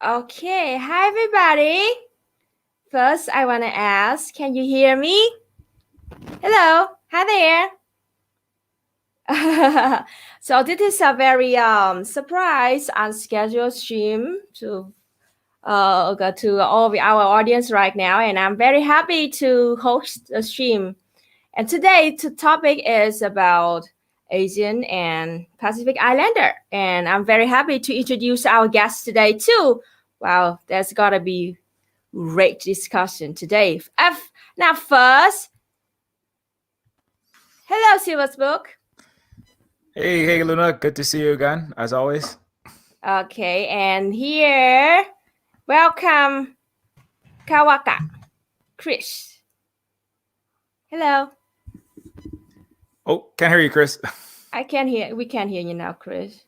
Okay, hi everybody. First, I want to ask, can you hear me? Hello, hi there. So this is a very surprise unscheduled stream to go to all of our audience right now, and I'm very happy to host the stream. And today, the topic is about Asian and Pacific Islander, and I'm very happy to introduce our guest today too. Wow, there's gotta be great discussion today. Now, first, hello, Silver Spook. Hey, Luna. Good to see you again, as always. Okay, and here, welcome, Kawaka, Chris. Hello. Oh, can't hear you, Chris. We can't hear you now, Chris.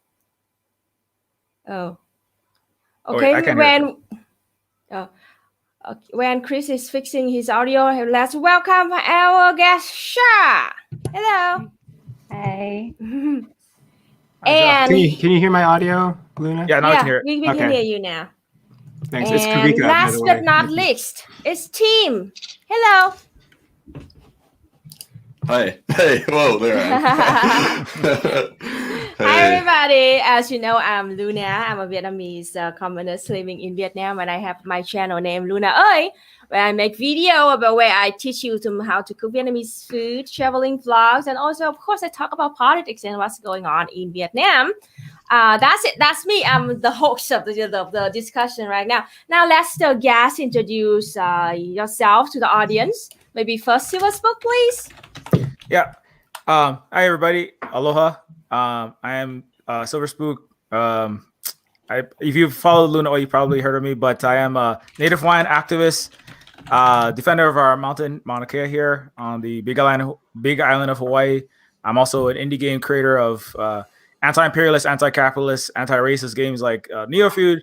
Oh. Oh, wait, Okay, I can't hear okay, when Chris is fixing his audio, let's welcome our guest, Sha. Hello. Hey. Hi, And Can you hear my audio, Luna? yeah, now I can hear it. we can Okay. hear you now. Thanks. It's And Kavika, by last the but way. not least, it's Tim. Hello. Hi. Hey, whoa, there I am. Hi, everybody. As you know, I'm Luna. I'm a Vietnamese communist living in Vietnam, and I have my channel named Luna Ơi, where I make video about where I teach you how to cook Vietnamese food, traveling vlogs, and also, of course, I talk about politics and what's going on in Vietnam. That's it. That's me. I'm the host of the discussion right now. Now, let's the guest introduce yourself to the audience. Maybe first, Silver Spook, please. Yeah. Hi, everybody. Aloha. I am Silver Spook. If you've followed Luna, you probably heard of me, but I am a native Hawaiian activist, defender of our mountain Mauna Kea here on the Big Island of Hawaii. I'm also an indie game creator of anti-imperialist, anti-capitalist, anti-racist games like Neofeud.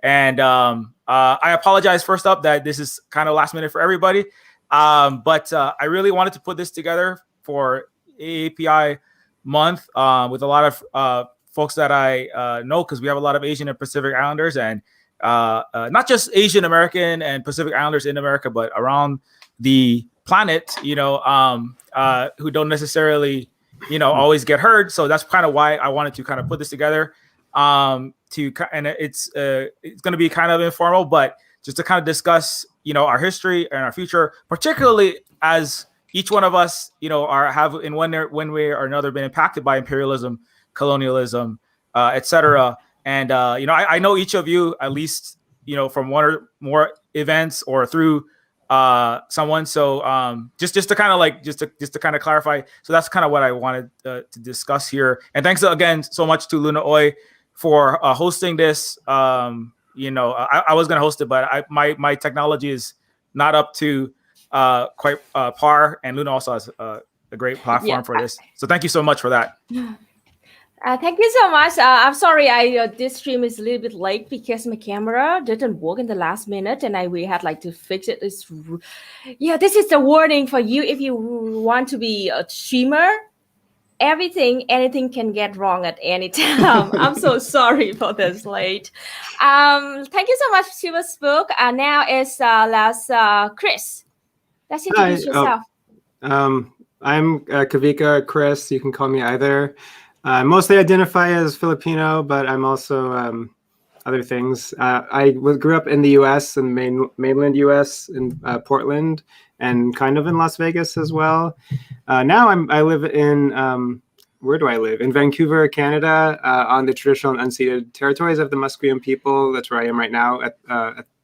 And I apologize first up that this is kind of last minute for everybody. But I really wanted to put this together for AAPI month with a lot of folks that I know, because we have a lot of Asian and Pacific Islanders, and not just Asian American and Pacific Islanders in America, but around the planet, who don't necessarily, always get heard. So that's kind of why I wanted to kind of put this together. And it's going to be kind of informal, but just to kind of discuss, our history and our future, particularly as each one of us, have in one way or another been impacted by imperialism, colonialism, etc. And I know each of you at least, from one or more events or through someone. So just to kind of just to kind of clarify. So that's kind of what I wanted to discuss here. And thanks again so much to Luna Oi for hosting this. I was going to host it, but my technology is not up to quite par, and Luna also has a great platform for this. So thank you so much for that. Thank you so much. I'm sorry, this stream is a little bit late because my camera didn't work in the last minute, and we had to fix it. This is the warning for you if you want to be a streamer. Anything can get wrong at any time. I'm so sorry for this late. Thank you so much, Silver Spook. Now it's Chris. Let's introduce yourself. I'm Kavika, Chris. You can call me either. I mostly identify as Filipino, but I'm also other things. I grew up in the U.S. and mainland U.S. in Portland, and kind of in Las Vegas as well. Now I live in where do I live? In Vancouver, Canada, on the traditional and unceded territories of the Musqueam people. That's where I am right now.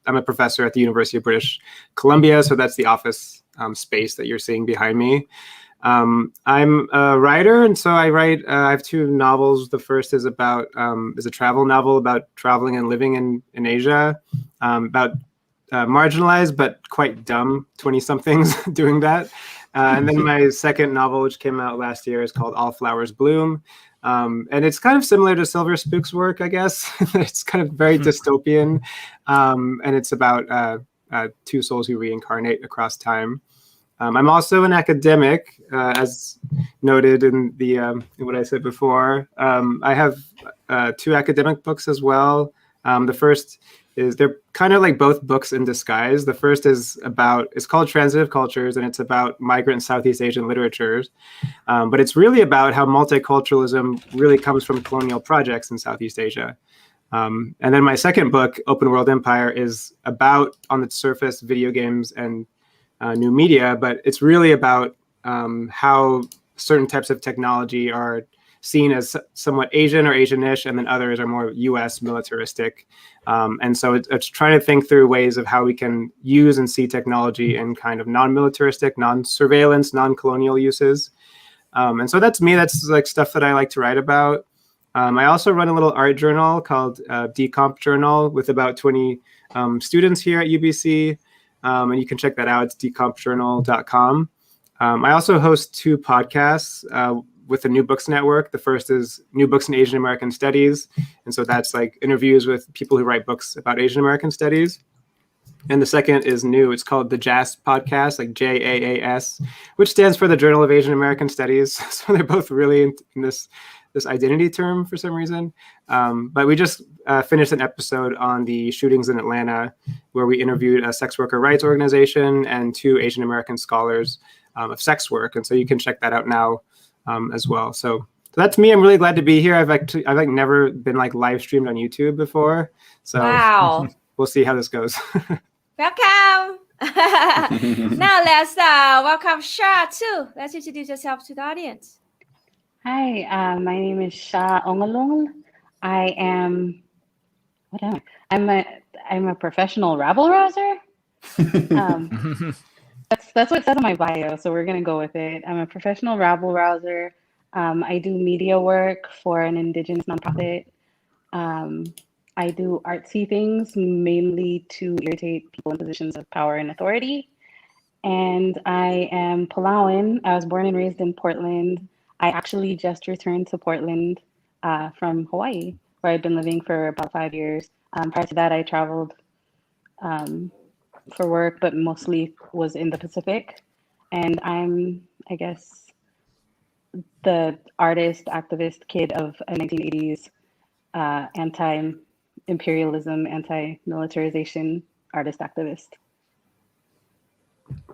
I'm a professor at the University of British Columbia, so that's the office space that you're seeing behind me. I'm a writer, and so I write. I have two novels. The first is about is a travel novel about traveling and living in Asia, about marginalized but quite dumb 20-somethings doing that. And then my second novel, which came out last year, is called All Flowers Bloom. And it's kind of similar to Silver Spook's work, I guess. It's kind of very dystopian. And it's about two souls who reincarnate across time. I'm also an academic, as noted in what I said before. I have two academic books as well. The first they're kind of like both books in disguise. The first is it's called Transitive Cultures, and it's about migrant Southeast Asian literatures. But it's really about how multiculturalism really comes from colonial projects in Southeast Asia. And then my second book, Open World Empire, is about, on the surface, video games and new media, but it's really about how certain types of technology are seen as somewhat Asian or Asianish, and then others are more US militaristic. And so it's trying to think through ways of how we can use and see technology in kind of non-militaristic, non-surveillance, non-colonial uses. And so that's me. That's like stuff that I like to write about. I also run a little art journal called Decomp Journal with about 20 students here at UBC. And you can check that out. It's decompjournal.com. I also host 2 podcasts with the New Books Network. The first is New Books in Asian American Studies. And so that's like interviews with people who write books about Asian American studies. And the second is new. It's called the JAS podcast, like JAAS, which stands for the Journal of Asian American Studies. So they're both really in this identity term for some reason. But we just finished an episode on the shootings in Atlanta, where we interviewed a sex worker rights organization and 2 Asian American scholars of sex work. And so you can check that out now as well. So that's me. I'm really glad to be here. I've never been like live streamed on YouTube before. So Wow. We'll see how this goes. Welcome. Now let's welcome Sha too. Let's introduce yourself to the audience. Hi, my name is Sha Ongalung. I am, what am I? I'm a professional rabble rouser. That's what it says in my bio, so we're gonna go with it. I'm a professional rabble rouser. I do media work for an indigenous nonprofit. I do artsy things, mainly to irritate people in positions of power and authority. And I am Palauan. I was born and raised in Portland. I actually just returned to Portland from Hawaii, where I'd been living for about 5 years. Prior to that, I traveled for work, but mostly was in the Pacific. And I'm, I guess, the artist, activist kid of a 1980s anti-imperialism, anti-militarization artist activist.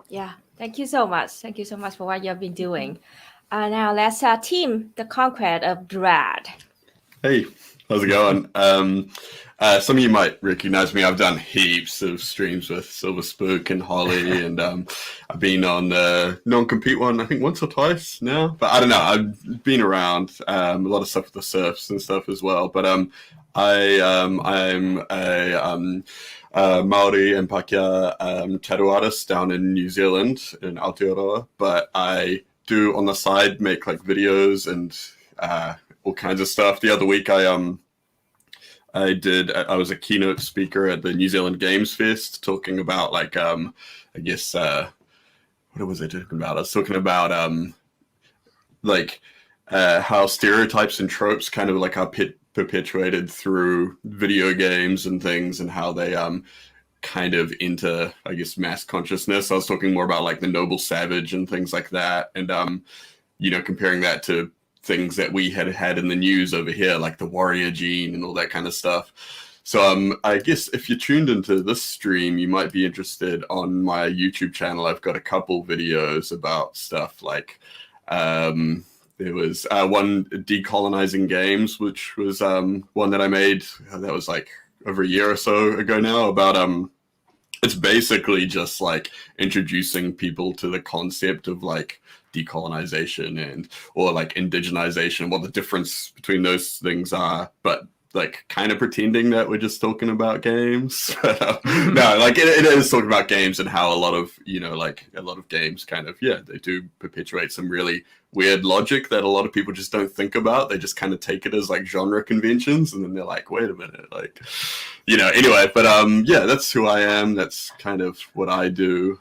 Yeah, thank you so much. Thank you so much for what you've been doing. Now let's team the Conquest of Dread. Hey, how's it going? Some of you might recognize me. I've done heaps of streams with Silver Spook and Holly, and I've been on the non-compete one, I think once or twice now. But I don't know. I've been around a lot of stuff with the surfs and stuff as well. But I'm a Maori and Pakeha tattoo artist down in New Zealand in Aotearoa. But I do on the side make like videos and all kinds of stuff. The other week I was a keynote speaker at the New Zealand Games Fest talking about like what was I talking about? I was talking about how stereotypes and tropes kind of like are perpetuated through video games and things, and how they kind of into, I guess, mass consciousness. I was talking more about like the noble savage and things like that, and comparing that to things that we had in the news over here, like the warrior gene and all that kind of stuff. So I guess if you're tuned into this stream, you might be interested on my YouTube channel. I've got a couple videos about stuff like there was one, Decolonizing Games, which was one that I made that was like over a year or so ago now, about it's basically just like introducing people to the concept of like decolonization or like indigenization, what the difference between those things are, but like kind of pretending that we're just talking about games. No, like it is talking about games, and how a lot of games kind of, they do perpetuate some really weird logic that a lot of people just don't think about. They just kind of take it as like genre conventions, and then they're like, wait a minute, like, anyway, but that's who I am. That's kind of what I do.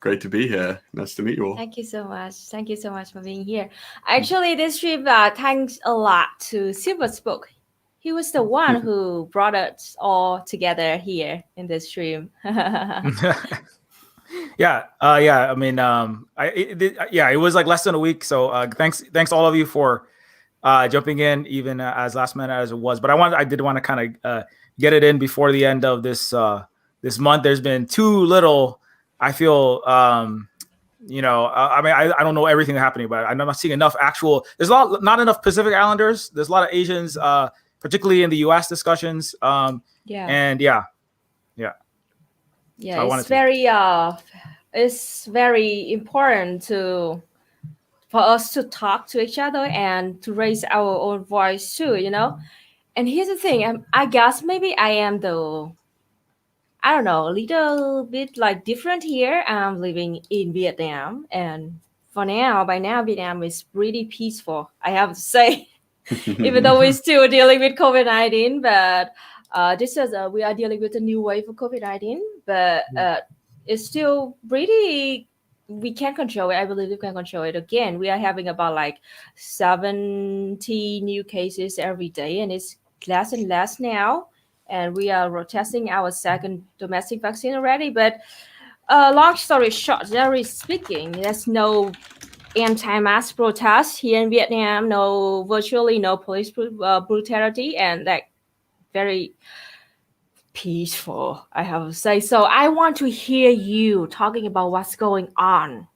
Great to be here. Nice to meet you all. Thank you so much. Thank you so much for being here. Actually, this trip, thanks a lot to Silver Spook. He was the one who brought us all together here in this stream. I mean, it was like less than a week. So thanks all of you for jumping in even as last minute as it was. But I did want to kind of get it in before the end of this this month. There's been too little, I feel, I mean, I don't know everything happening, but I'm not seeing enough actual. There's not enough Pacific Islanders. There's a lot of Asians, particularly in the U.S. discussions. So it's very important for us to talk to each other and to raise our own voice too. And here's the thing: I guess maybe I am I don't know, a little bit like different here. I'm living in Vietnam, and by now, Vietnam is pretty peaceful, I have to say, even though we're still dealing with COVID-19. But we are dealing with a new wave of COVID-19, but it's still pretty. We can control it. I believe we can control it. Again, we are having about like 70 new cases every day, and it's less and less now. And we are testing our second domestic vaccine already. But long story short, generally speaking, there's no anti-mask protest here in Vietnam. Virtually no police brutality, and like very peaceful, I have to say. So I want to hear you talking about what's going on,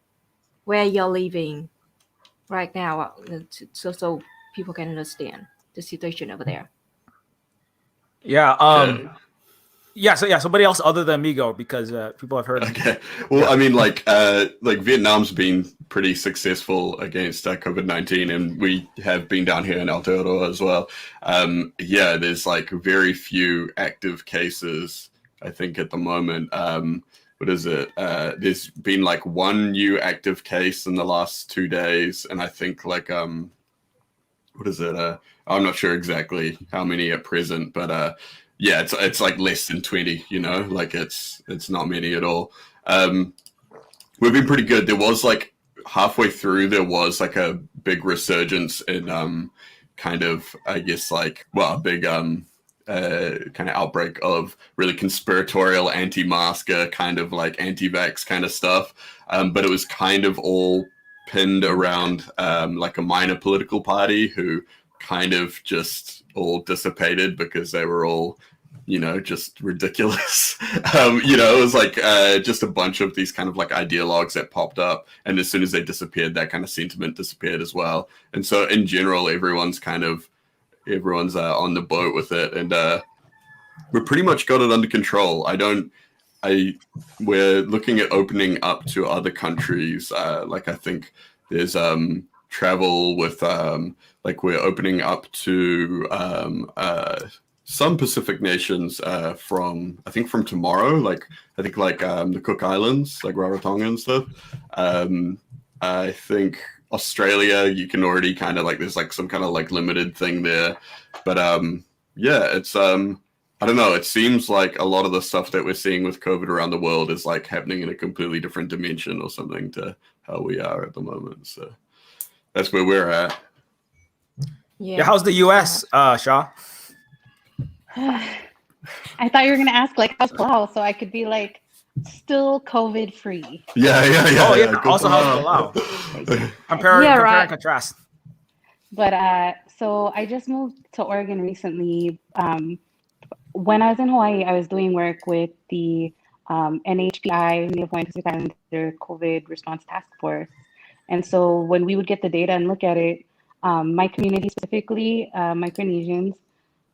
where you're living right now, so people can understand the situation over there. Somebody else other than me go, because people have heard. Okay. Well, I mean, like Vietnam's been pretty successful against COVID-19, and we have been down here in Aotearoa as well. There's like very few active cases, I think, at the moment. What is it? There's been like one new active case in the last 2 days, and I think like what is it? I'm not sure exactly how many at present, but it's like less than 20. Like it's not many at all. We've been pretty good. There was like halfway through, there was like a big resurgence in kind of, I guess, like, well, a big kind of outbreak of really conspiratorial anti-masker, kind of like anti-vax kind of stuff. But it was kind of all pinned around like a minor political party who kind of just all dissipated because they were all, just ridiculous. It was like just a bunch of these kind of like ideologues that popped up, and as soon as they disappeared, that kind of sentiment disappeared as well. And so in general, everyone's on the boat with it, and we pretty much got it under control. We're looking at opening up to other countries. Like I think there's travel with like we're opening up to some Pacific nations from tomorrow. Like I think like the Cook Islands, like Rarotonga and stuff. I think Australia, you can already kind of like, there's like some kind of like limited thing there, but it's I don't know. It seems like a lot of the stuff that we're seeing with COVID around the world is like happening in a completely different dimension or something to how we are at the moment. So that's where we're at. Yeah. How's the US, Shaw? I thought you were gonna ask like how's Palau, so I could be like still COVID free. Yeah. Also, how's Palau? Compare and contrast. But so I just moved to Oregon recently. When I was in Hawaii, I was doing work with the NHPI, Neofeud Pacific Islander COVID Response Task Force. And so when we would get the data and look at it, my community specifically, Micronesians,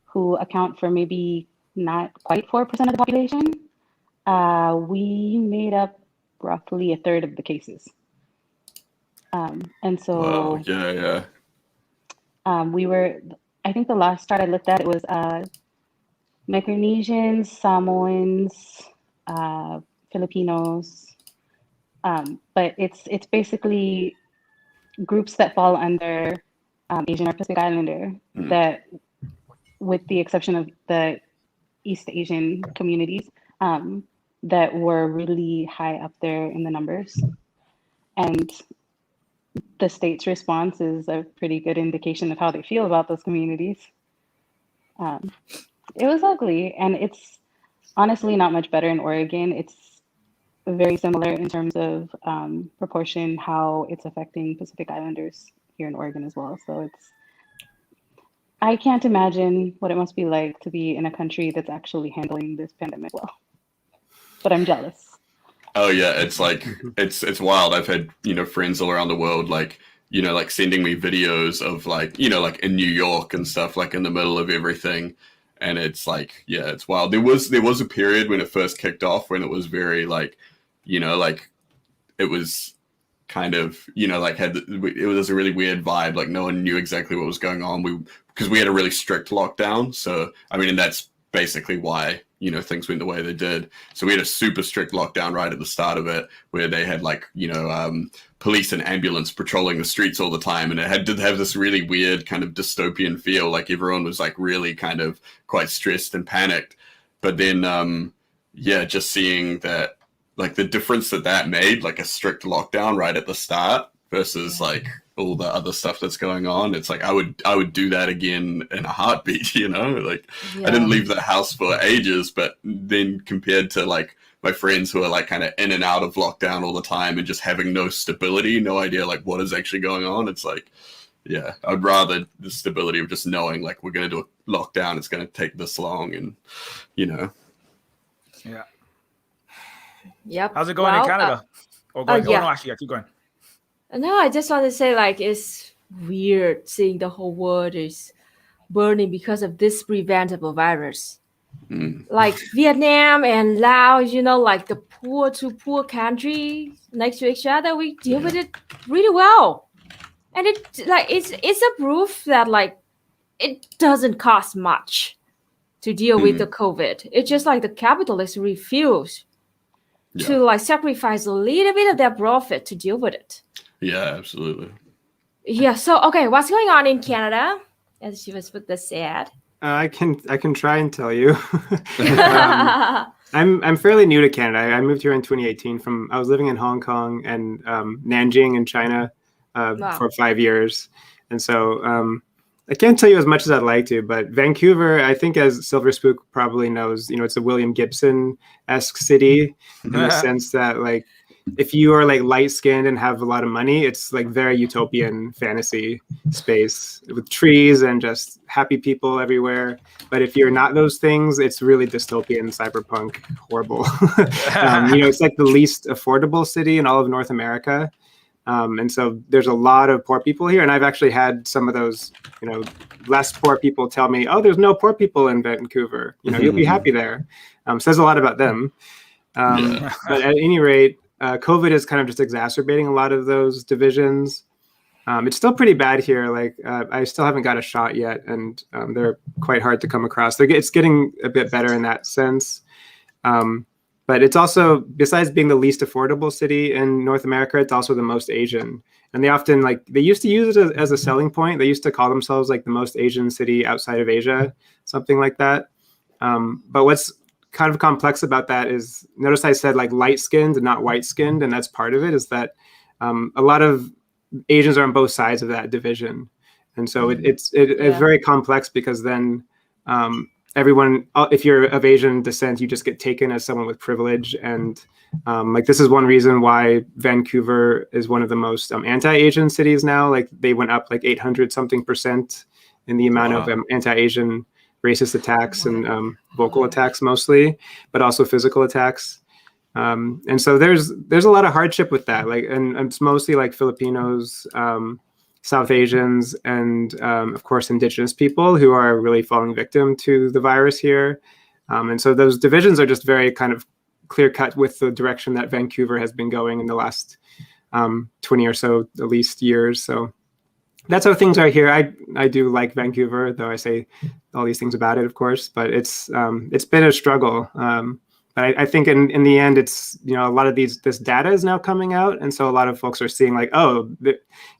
who account for maybe not quite 4% of the population, we made up roughly a third of the cases. And so we were, I think the last chart I looked at, it was Micronesians, Samoans, Filipinos, but it's basically groups that fall under Asian or Pacific Islander, that, with the exception of the East Asian communities, that were really high up there in the numbers. And the state's response is a pretty good indication of how they feel about those communities. It was ugly, and it's honestly not much better in Oregon. It's very similar in terms of proportion, how it's affecting Pacific Islanders here in Oregon as well. So I can't imagine what it must be like to be in a country that's actually handling this pandemic well. But I'm jealous. Oh yeah, it's like it's wild. I've had, friends all around the world like, like sending me videos of like, like in New York and stuff, like in the middle of everything. And it's like, yeah, it's wild. There was a period when it first kicked off when it was very like, like it was kind of, like it was a really weird vibe. Like no one knew exactly what was going on. Because we had a really strict lockdown. So, I mean, and that's basically why, things went the way they did. So we had a super strict lockdown right at the start of it, where they had like, police and ambulance patrolling the streets all the time. And it did have this really weird kind of dystopian feel. Like everyone was like really kind of quite stressed and panicked. But then, just seeing that, like the difference that made, like a strict lockdown right at the start versus like all the other stuff that's going on. It's like I would do that again in a heartbeat, like I didn't leave the house for ages, but then compared to like my friends who are like kind of in and out of lockdown all the time and just having no stability, no idea like what is actually going on, it's like, yeah, I'd rather the stability of just knowing like we're going to do a lockdown, it's going to take this long, and Yeah. Yep. How's it going in Canada? No, actually, keep going. No, I just want to say, like, it's weird seeing the whole world is burning because of this preventable virus. Like Vietnam and Laos, like the poor to poor country next to each other, we deal with it really well. And it's a proof that like it doesn't cost much to deal with the COVID. It's just like the capitalists refuse to like sacrifice a little bit of their profit to deal with it. Yeah, absolutely. Yeah. So okay, what's going on in Canada? As she was with the sad. I can try and tell you. I'm fairly new to Canada. I moved here in 2018. I was living in Hong Kong and Nanjing in China for 5 years, and so I can't tell you as much as I'd like to. But Vancouver, I think, as Silver Spook probably knows, it's a William Gibson-esque city in the sense that like if you are like light skinned and have a lot of money, it's like very utopian fantasy space with trees and just happy people everywhere. But if you're not those things, it's really dystopian, cyberpunk, horrible. It's like the least affordable city in all of North America. And so there's a lot of poor people here. And I've actually had some of those, less poor people tell me, oh, there's no poor people in Vancouver. You'll be happy there. Says a lot about them. But at any rate, COVID is kind of just exacerbating a lot of those divisions. It's still pretty bad here. Like I still haven't got a shot yet, and they're quite hard to come across. It's getting a bit better in that sense. But it's also, besides being the least affordable city in North America, it's also the most Asian. And they often they used to use it as a selling point. They used to call themselves like the most Asian city outside of Asia, something like that. But what's kind of complex about that is, notice I said like light skinned and not white skinned. And that's part of it, is that a lot of Asians are on both sides of that division. And so it's very complex, because then everyone, if you're of Asian descent, you just get taken as someone with privilege. And this is one reason why Vancouver is one of the most anti-Asian cities now. Like they went up like 800% in the amount of anti-Asian racist attacks and vocal attacks mostly, but also physical attacks. And so there's a lot of hardship with that. And it's mostly like Filipinos, South Asians, and of course, indigenous people who are really falling victim to the virus here. And so those divisions are just very kind of clear cut with the direction that Vancouver has been going in the last 20 or so, at least, years. So that's how things are here. I do like Vancouver, though I say all these things about it, of course, but it's been a struggle. But I think in the end, it's, a lot of this data is now coming out. And so a lot of folks are seeing like,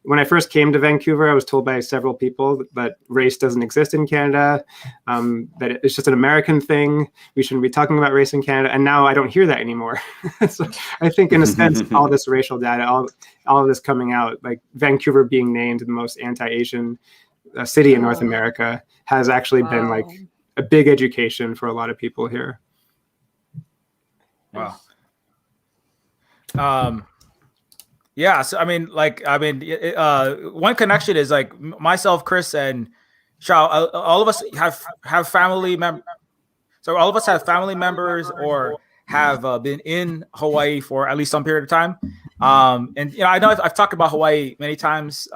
when I first came to Vancouver, I was told by several people that race doesn't exist in Canada, that it's just an American thing. We shouldn't be talking about race in Canada. And now I don't hear that anymore. So I think in a sense, all this racial data, all of this coming out, like Vancouver being named the most anti-Asian city in North America, has actually been like a big education for a lot of people here. Wow. Yeah. So, one connection is like myself, Chris, and all of us have family members. So all of us have family members or have been in Hawaii for at least some period of time. And I know I've talked about Hawaii many times.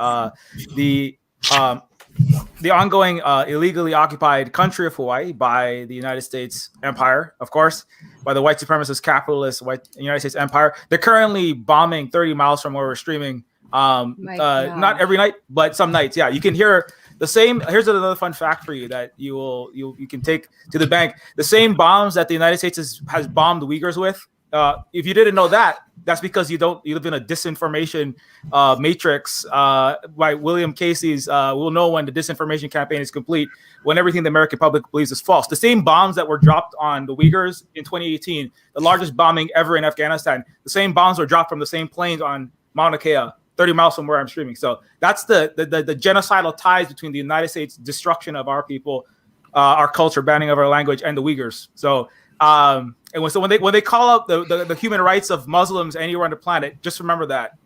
The ongoing illegally occupied country of Hawaii by the United States Empire, of course, by the white supremacist capitalist United States Empire. They're currently bombing 30 miles from where we're streaming. Not every night, but some nights. Yeah, you can hear the same. Here's another fun fact for you that you can take to the bank. The same bombs that the United States has bombed the Uyghurs with. If you didn't know that, that's because you live in a disinformation matrix. By William Casey's, we'll know when the disinformation campaign is complete, when everything the American public believes is false. The same bombs that were dropped on the Uyghurs in 2018, the largest bombing ever in Afghanistan, the same bombs were dropped from the same planes on Mauna Kea, 30 miles from where I'm streaming. So that's the genocidal ties between the United States destruction of our people, our culture, banning of our language, and the Uyghurs. So when they call out the human rights of Muslims anywhere on the planet, just remember that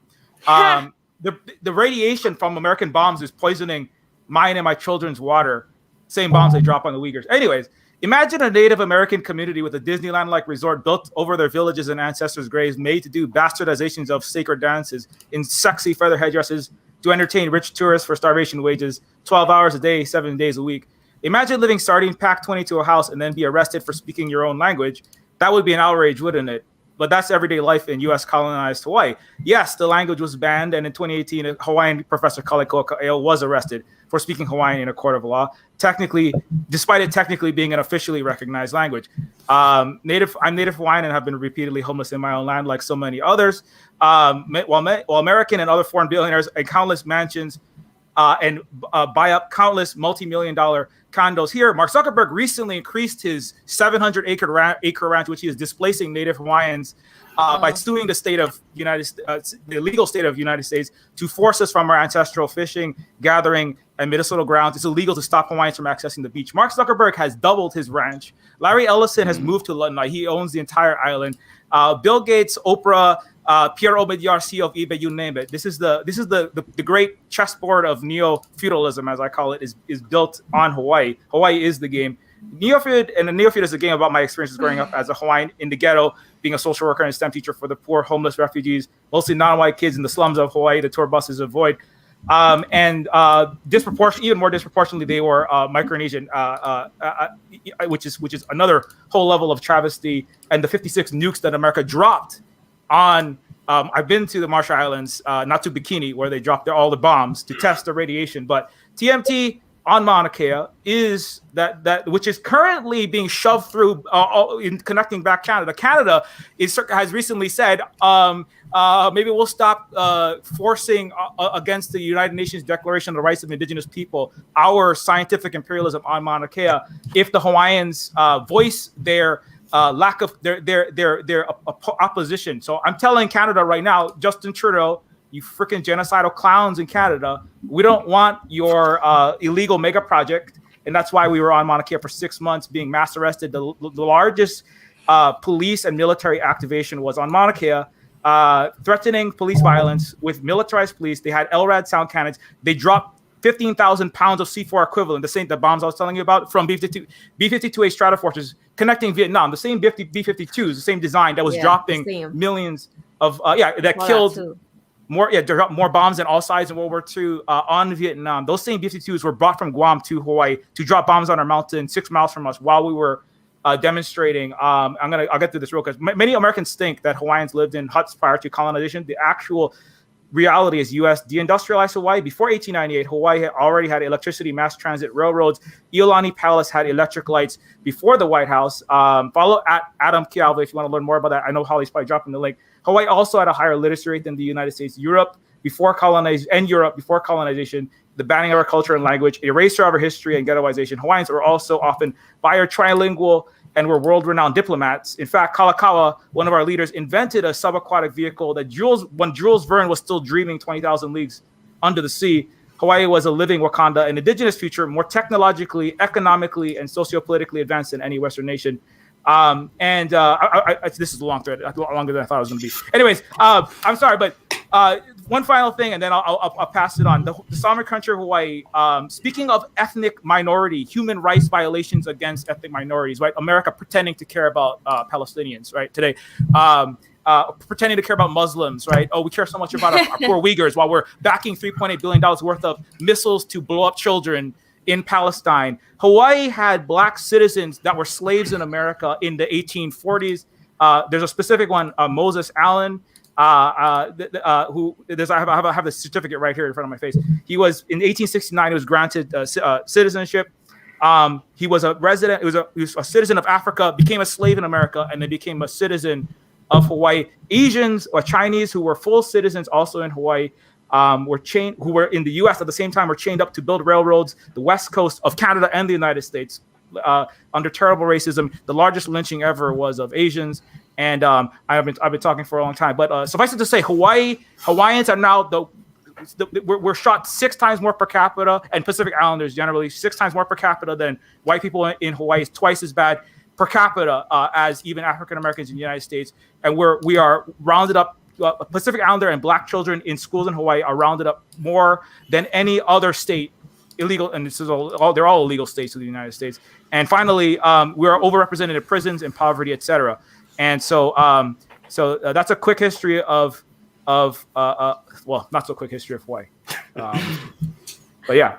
the radiation from American bombs is poisoning mine and my children's water. Same bombs they drop on the Uyghurs. Anyways, imagine a Native American community with a Disneyland-like resort built over their villages and ancestors' graves, made to do bastardizations of sacred dances in sexy feather headdresses to entertain rich tourists for starvation wages, 12 hours a day, 7 days a week. Imagine living sardine pack 20 to a house and then be arrested for speaking your own language. That would be an outrage, wouldn't it? But that's everyday life in U.S. colonized Hawaii. Yes, the language was banned, and in 2018, a Hawaiian professor, Kaleko Ka'eo, was arrested for speaking Hawaiian in a court of law, despite it technically being an officially recognized language. I'm Native Hawaiian and have been repeatedly homeless in my own land, like so many others. While American and other foreign billionaires and countless mansions and buy up countless multi-million-dollar condos here, Mark Zuckerberg recently increased his 700-acre ranch, which he is displacing Native Hawaiians by suing the state of the illegal state of United States to force us from our ancestral fishing, gathering, and medicinal grounds. It's illegal to stop Hawaiians from accessing the beach. Mark Zuckerberg has doubled his ranch. Larry Ellison has moved to London. He owns the entire island. Bill Gates, Oprah, Pierre Omidyar, CEO of eBay, you name it. This is the great chessboard of neo-feudalism, as I call it, is built on Hawaii. Hawaii is the game. Neofeud is a game about my experiences growing up as a Hawaiian in the ghetto, being a social worker and a STEM teacher for the poor, homeless refugees, mostly non-white kids in the slums of Hawaii. The tour buses avoid. Even more disproportionately, they were Micronesian, which is another whole level of travesty. And the 56 nukes that America dropped on. I've been to the Marshall Islands, not to Bikini, where they dropped all the bombs to test the radiation. But TMT on Mauna Kea is that which is currently being shoved through in connecting back Canada. Canada has recently said maybe we'll stop forcing against the United Nations Declaration of the Rights of Indigenous People our scientific imperialism on Mauna Kea if the Hawaiians voice their lack of their opposition. So I'm telling Canada right now, Justin Trudeau, you freaking genocidal clowns in Canada, we don't want your illegal mega project. And that's why we were on Mauna Kea for 6 months being mass arrested. The largest police and military activation was on Mauna Kea, threatening police violence with militarized police. They had LRAD sound cannons. They dropped 15,000 pounds of C4 equivalent, the bombs I was telling you about, from B-52A Stratoforces connecting Vietnam. The same B-52s, the same design that was dropping millions of, killed more bombs than all sides in World War II on Vietnam. Those same B-52s were brought from Guam to Hawaii to drop bombs on our mountain 6 miles from us while we were demonstrating. I'll get through this real quick. Many Americans think that Hawaiians lived in huts prior to colonization. The actual reality is U.S. deindustrialized Hawaii. Before 1898, Hawaii had already had electricity, mass transit, railroads. Iolani Palace had electric lights before the White House. Follow at Adam Kialva if you want to learn more about that. I know Holly's probably dropping the link. Hawaii also had a higher literacy rate than the United States. Europe before colonization, the banning of our culture and language, erasure of our history and ghettoization. Hawaiians were also often trilingual and were world-renowned diplomats. In fact, Kalakaua, one of our leaders, invented a subaquatic vehicle that when Jules Verne was still dreaming 20,000 leagues under the sea. Hawaii was a living Wakanda, an indigenous future, more technologically, economically, and sociopolitically advanced than any Western nation. This is a long thread, longer than I thought it was going to be. Anyways, I'm sorry, but one final thing, and then I'll pass it on. The sovereign country of Hawaii. Speaking of ethnic minority, human rights violations against ethnic minorities, right? America pretending to care about Palestinians, right? Today, pretending to care about Muslims, right? Oh, we care so much about our poor Uyghurs while we're backing $3.8 billion worth of missiles to blow up children in Palestine. Hawaii had black citizens that were slaves in America in the 1840s. There's a specific one, Moses Allen, who I have the certificate right here in front of my face. He was in 1869. He was granted citizenship. He was a resident. He was a citizen of Africa. Became a slave in America, and then became a citizen of Hawaii. Asians or Chinese who were full citizens also in Hawaii. Who were in the U.S. at the same time were chained up to build railroads, the west coast of Canada and the United States, under terrible racism. The largest lynching ever was of Asians, and I've been talking for a long time. But suffice it to say, Hawaiians are now we're shot 6 times more per capita, and Pacific Islanders generally 6 times more per capita than white people in Hawaii. Is twice as bad per capita as even African Americans in the United States, and we are rounded up. Pacific Islander and black children in schools in Hawaii are rounded up more than any other state illegal, and this is they're all illegal states of the United States. And finally, we are overrepresented in prisons and poverty, etc. And so, that's a quick history of well, not so quick history of Hawaii, but yeah,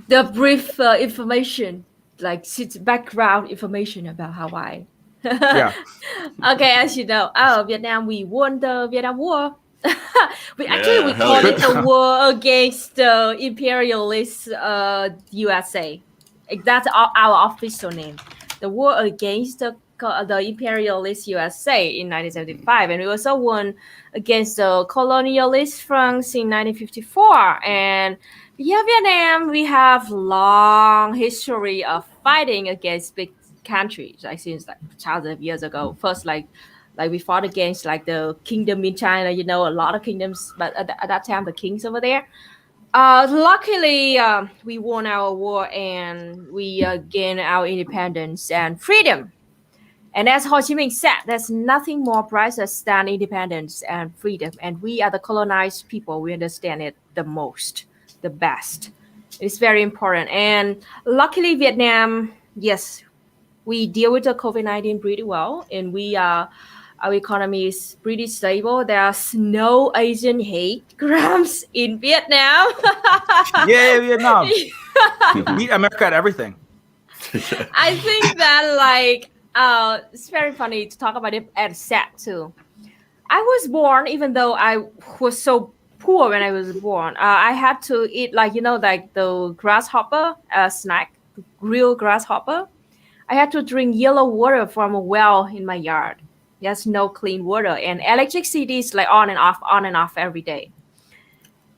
The brief information, like background information about Hawaii. yeah. Okay, as you know, Vietnam, we won the Vietnam War. we hell call it yeah. a war against the imperialist USA. That's our official name. The war against the imperialist USA in 1975, and we also won against the colonialist France in 1954. And yeah, Vietnam, we have long history of fighting against big countries, like since like thousands of years ago. First, like we fought against like the kingdom in China, a lot of kingdoms, but at that time the kings over there. Luckily, we won our war and we gained our independence and freedom. And as Ho Chi Minh said, there's nothing more priceless than independence and freedom. And we are the colonized people. We understand it the most, the best. It's very important. And luckily, Vietnam, yes, we deal with the COVID-19 pretty well, and our economy is pretty stable. There's no Asian hate crimes in Vietnam. Yeah, Vietnam. Beat America at everything. I think that it's very funny to talk about it and sad too. I was born, even though I was so poor when I was born, I had to eat like the grasshopper snack, grilled grasshopper. I had to drink yellow water from a well in my yard. There's no clean water, and electricity is like on and off every day.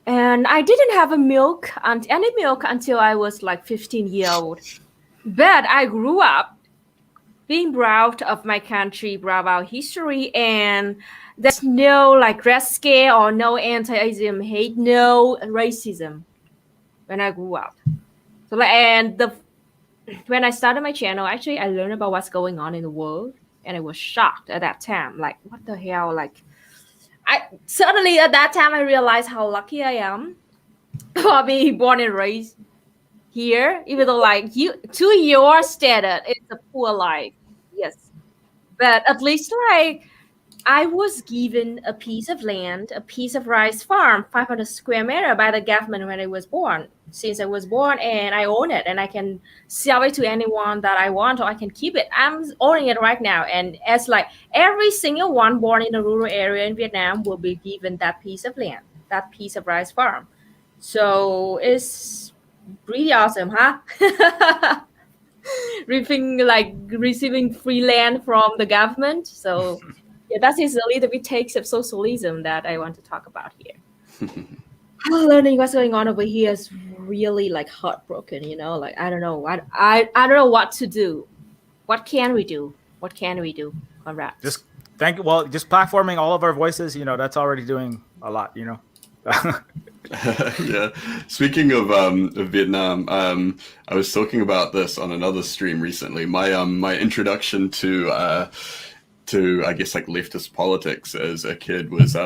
And I didn't have any milk until I was like 15 years old. But I grew up being proud of my country, proud of our history, and there's no like red scare or no anti-Asian hate, no racism when I grew up. So when I started my channel, actually, I learned about what's going on in the world, and I was shocked at that time. Like, what the hell? Like, suddenly at that time, I realized how lucky I am for being born and raised here, even though, like, to your standard, it's a poor life. Yes. But at least, like, I was given a piece of land, a piece of rice farm, 500 square meter by the government when I was born. Since I was born, and I own it, and I can sell it to anyone that I want, or I can keep it. I'm owning it right now. And as like every single one born in a rural area in Vietnam will be given that piece of land, that piece of rice farm. So it's pretty awesome, huh? Receiving free land from the government. So yeah, that is a little bit takes of socialism that I want to talk about here. Learning what's going on over here is really like heartbroken, like I don't know what to do. What can we do? Conrad? Just just platforming all of our voices, that's already doing a lot, Yeah. Speaking of Vietnam, I was talking about this on another stream recently. My introduction to I guess like leftist politics as a kid was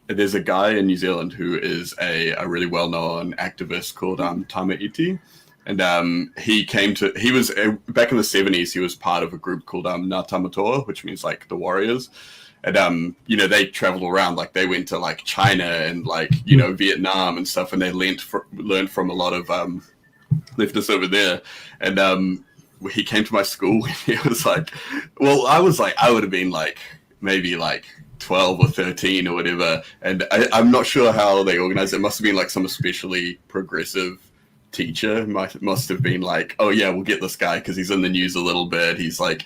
there's a guy in New Zealand who is a really well-known activist called Tama Iti. And he was back in the 70s, he was part of a group called Ngā Tamatoa, which means like the warriors. And, they traveled around, like they went to like China and like, Vietnam and stuff. And they learned from a lot of leftists over there. And he came to my school and he was like, well, I would have been like, maybe like 12 or 13 or whatever. And I'm not sure how they organized it. It must have been like some especially progressive teacher must have been like, oh yeah, we'll get this guy because he's in the news a little bit, he's like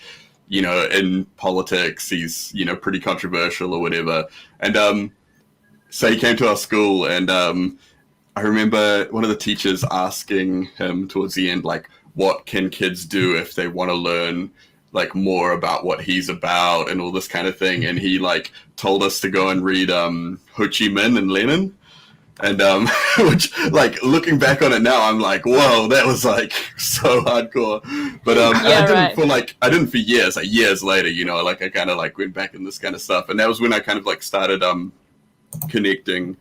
in politics, he's pretty controversial or whatever. And so he came to our school, and I remember one of the teachers asking him towards the end, like, what can kids do if they want to learn like more about what he's about and all this kind of thing. And he like told us to go and read Ho Chi Minh and Lenin. And which, like, looking back on it now, I'm like, whoa, that was like so hardcore. But I didn't for years, like years later, like I kind of like went back in this kind of stuff, and that was when I kind of like started connecting,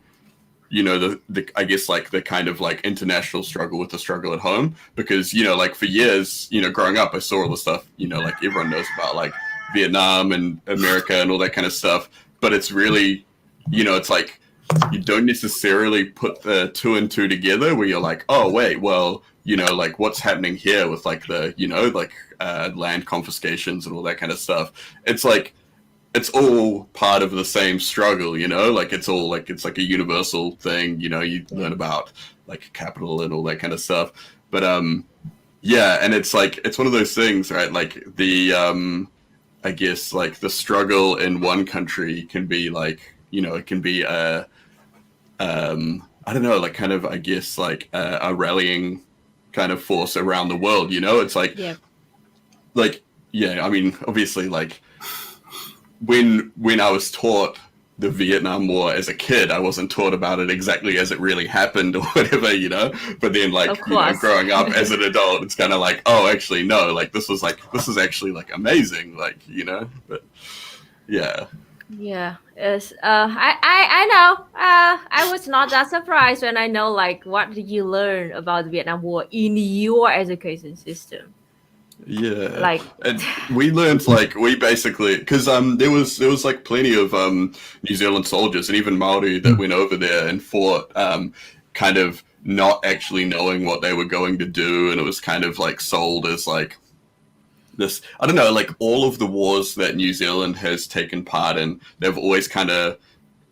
the I guess like the kind of like international struggle with the struggle at home, because like for years, growing up, I saw all the stuff, like everyone knows about, like Vietnam and America and all that kind of stuff. But it's really, it's like, you don't necessarily put the two and two together where you're like, oh wait, well, like what's happening here with like the, land confiscations and all that kind of stuff. It's like, it's all part of the same struggle, like it's all like, it's like a universal thing, you learn about like capital and all that kind of stuff. But yeah, and it's like, it's one of those things, right? Like the, I guess like the struggle in one country can be like, it can be I don't know, like kind of, I guess, like a rallying kind of force around the world, it's like, I mean, obviously, like when I was taught the Vietnam War as a kid, I wasn't taught about it exactly as it really happened or whatever, but then like, growing up as an adult, it's kind of like, oh, actually, no, like this is actually like amazing, like, but yeah. Yeah, it's I know. I was not that surprised when I know like what did you learn about the Vietnam War in your education system. Yeah, like, and we learned like we basically, because there was like plenty of New Zealand soldiers and even Maori that went over there and fought, kind of not actually knowing what they were going to do, and it was kind of like sold as like this, I don't know, like all of the wars that New Zealand has taken part in, they've always kind of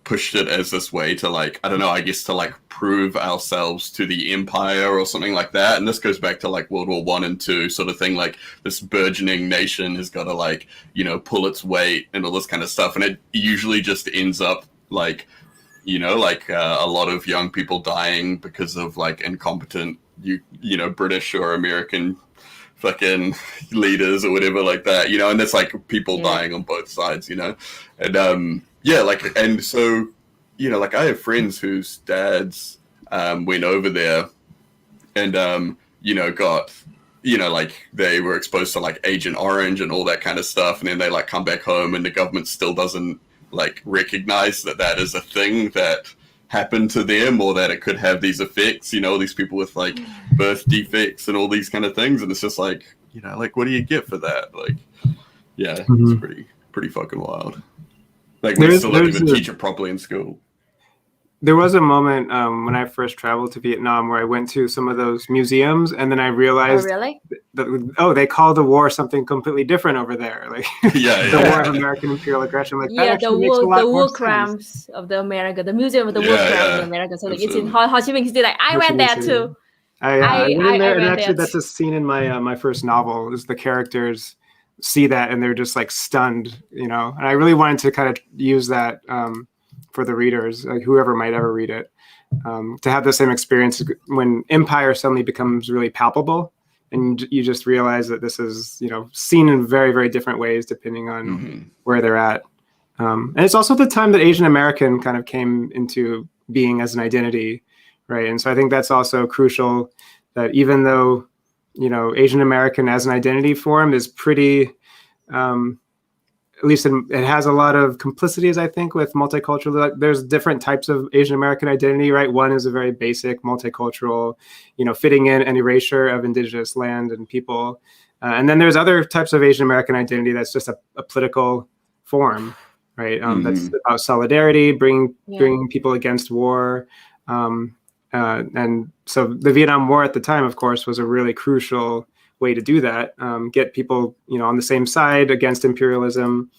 pushed it as this way to like, I don't know, I guess to like prove ourselves to the empire or something like that. And this goes back to like World War I and II sort of thing, like this burgeoning nation has got to like, pull its weight and all this kind of stuff. And it usually just ends up like, a lot of young people dying because of like incompetent, British or American fucking leaders or whatever like that, and there's like people dying on both sides, and like, and so, like I have friends whose dads went over there and got, like they were exposed to like Agent Orange and all that kind of stuff, and then they like come back home and the government still doesn't like recognize that is a thing that happened to them, or that it could have these effects, these people with like birth defects and all these kind of things. And it's just like, like what do you get for that? Like, yeah, It's pretty fucking wild. Like we still don't even teach it properly in school. There was a moment when I first traveled to Vietnam where I went to some of those museums, and then I realized that they call the war something completely different over there. Like the war of American imperial aggression. Like the war crimes of the America, the Museum of the War Crimes of America. So like, it's in Ho Chi Minh City. Like I went there too. I went in there, and actually that's a scene in my first novel. Is the characters see that and they're just like stunned, And I really wanted to kind of use that for the readers, like whoever might ever read it, to have the same experience when empire suddenly becomes really palpable, and you just realize that this is, seen in very, very different ways depending on where they're at. And it's also the time that Asian American kind of came into being as an identity, right? And so I think that's also crucial, that even though, Asian American as an identity form is pretty, at least it has a lot of complicities, I think, with multicultural. There's different types of Asian American identity, right? One is a very basic multicultural, fitting in and erasure of indigenous land and people. And then there's other types of Asian American identity that's just a political form, right? That's about solidarity, bringing people against war. And so the Vietnam War at the time, of course, was a really crucial way to do that, get people, on the same side against imperialism,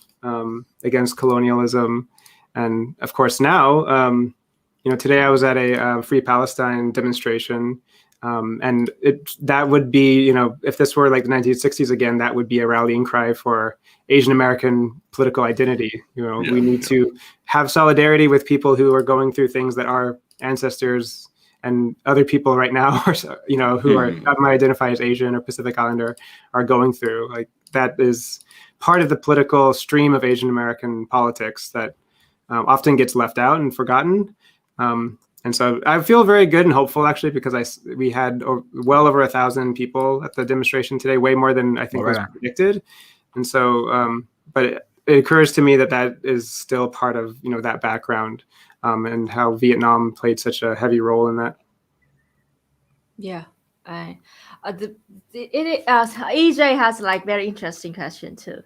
against colonialism. And of course now, today I was at a Free Palestine demonstration, and that would be, if this were like the 1960s again, that would be a rallying cry for Asian American political identity. We need to have solidarity with people who are going through things that our ancestors and other people right now, who are might identify as Asian or Pacific Islander, are going through. Like, that is part of the political stream of Asian American politics that often gets left out and forgotten. And so I feel very good and hopeful, actually, because we had well over 1,000 people at the demonstration today, way more than I think was predicted. And so, but it occurs to me that is still part of that background. And how Vietnam played such a heavy role in that. Yeah, EJ has like very interesting question too.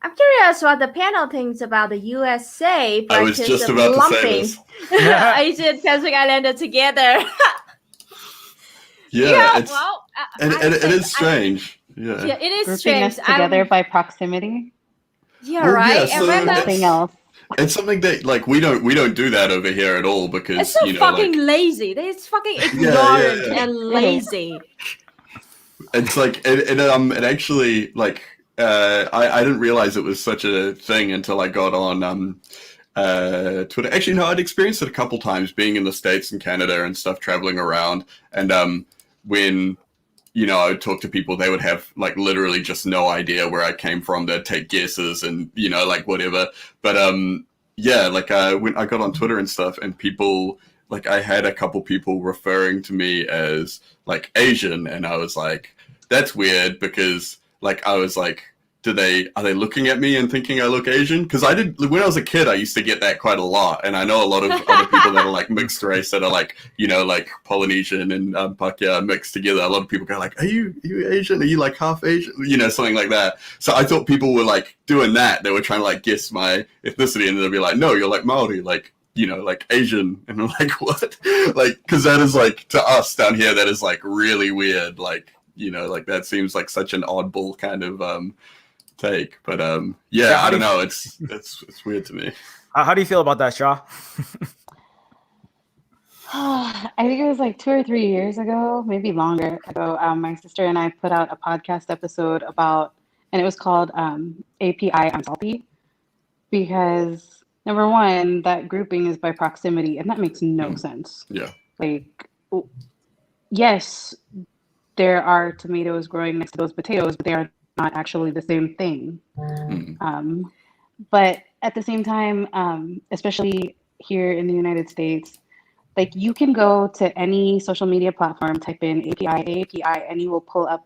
I'm curious what the panel thinks about the USA I was just about to say this. Asian Pacific Islander together. And it is strange. Yeah, it is grouping strange. us together by proximity. Yeah, right. Yeah, and nothing else. It's something that we don't do that over here at all, because it's so fucking lazy. It's fucking ignorant and lazy. It's like it actually like I didn't realize it was such a thing until I got on Twitter. Actually, no, I'd experienced it a couple times being in the States and Canada and stuff, traveling around, and when I would talk to people, they would have like literally just no idea where I came from. They'd take guesses and, like whatever. But when I got on Twitter and stuff, and people, like, I had a couple people referring to me as like Asian, and I was like, that's weird, because like I was like, are they looking at me and thinking I look Asian? Because when I was a kid, I used to get that quite a lot, and I know a lot of other people that are like mixed race, that are like like Polynesian and Pakeha mixed together. A lot of people go like, are you Asian? Are you like half Asian? Something like that. So I thought people were like doing that. They were trying to like guess my ethnicity, and they'd be like, no, you're like Maori, like like Asian. And I'm like, what? Like, because that is like, to us down here, that is like really weird. Like, like that seems like such an oddball kind of take, but I don't know, it's weird to me. How do you feel about that, Shaw? I think it was like 2 or 3 years ago, maybe longer ago, my sister and I put out a podcast episode about, and it was called API I'm Salty, because number one, that grouping is by proximity, and that makes no sense. Yeah, like, yes, there are tomatoes growing next to those potatoes, but they are not actually the same thing. But at the same time, especially here in the United States, like, you can go to any social media platform, type in API, and you will pull up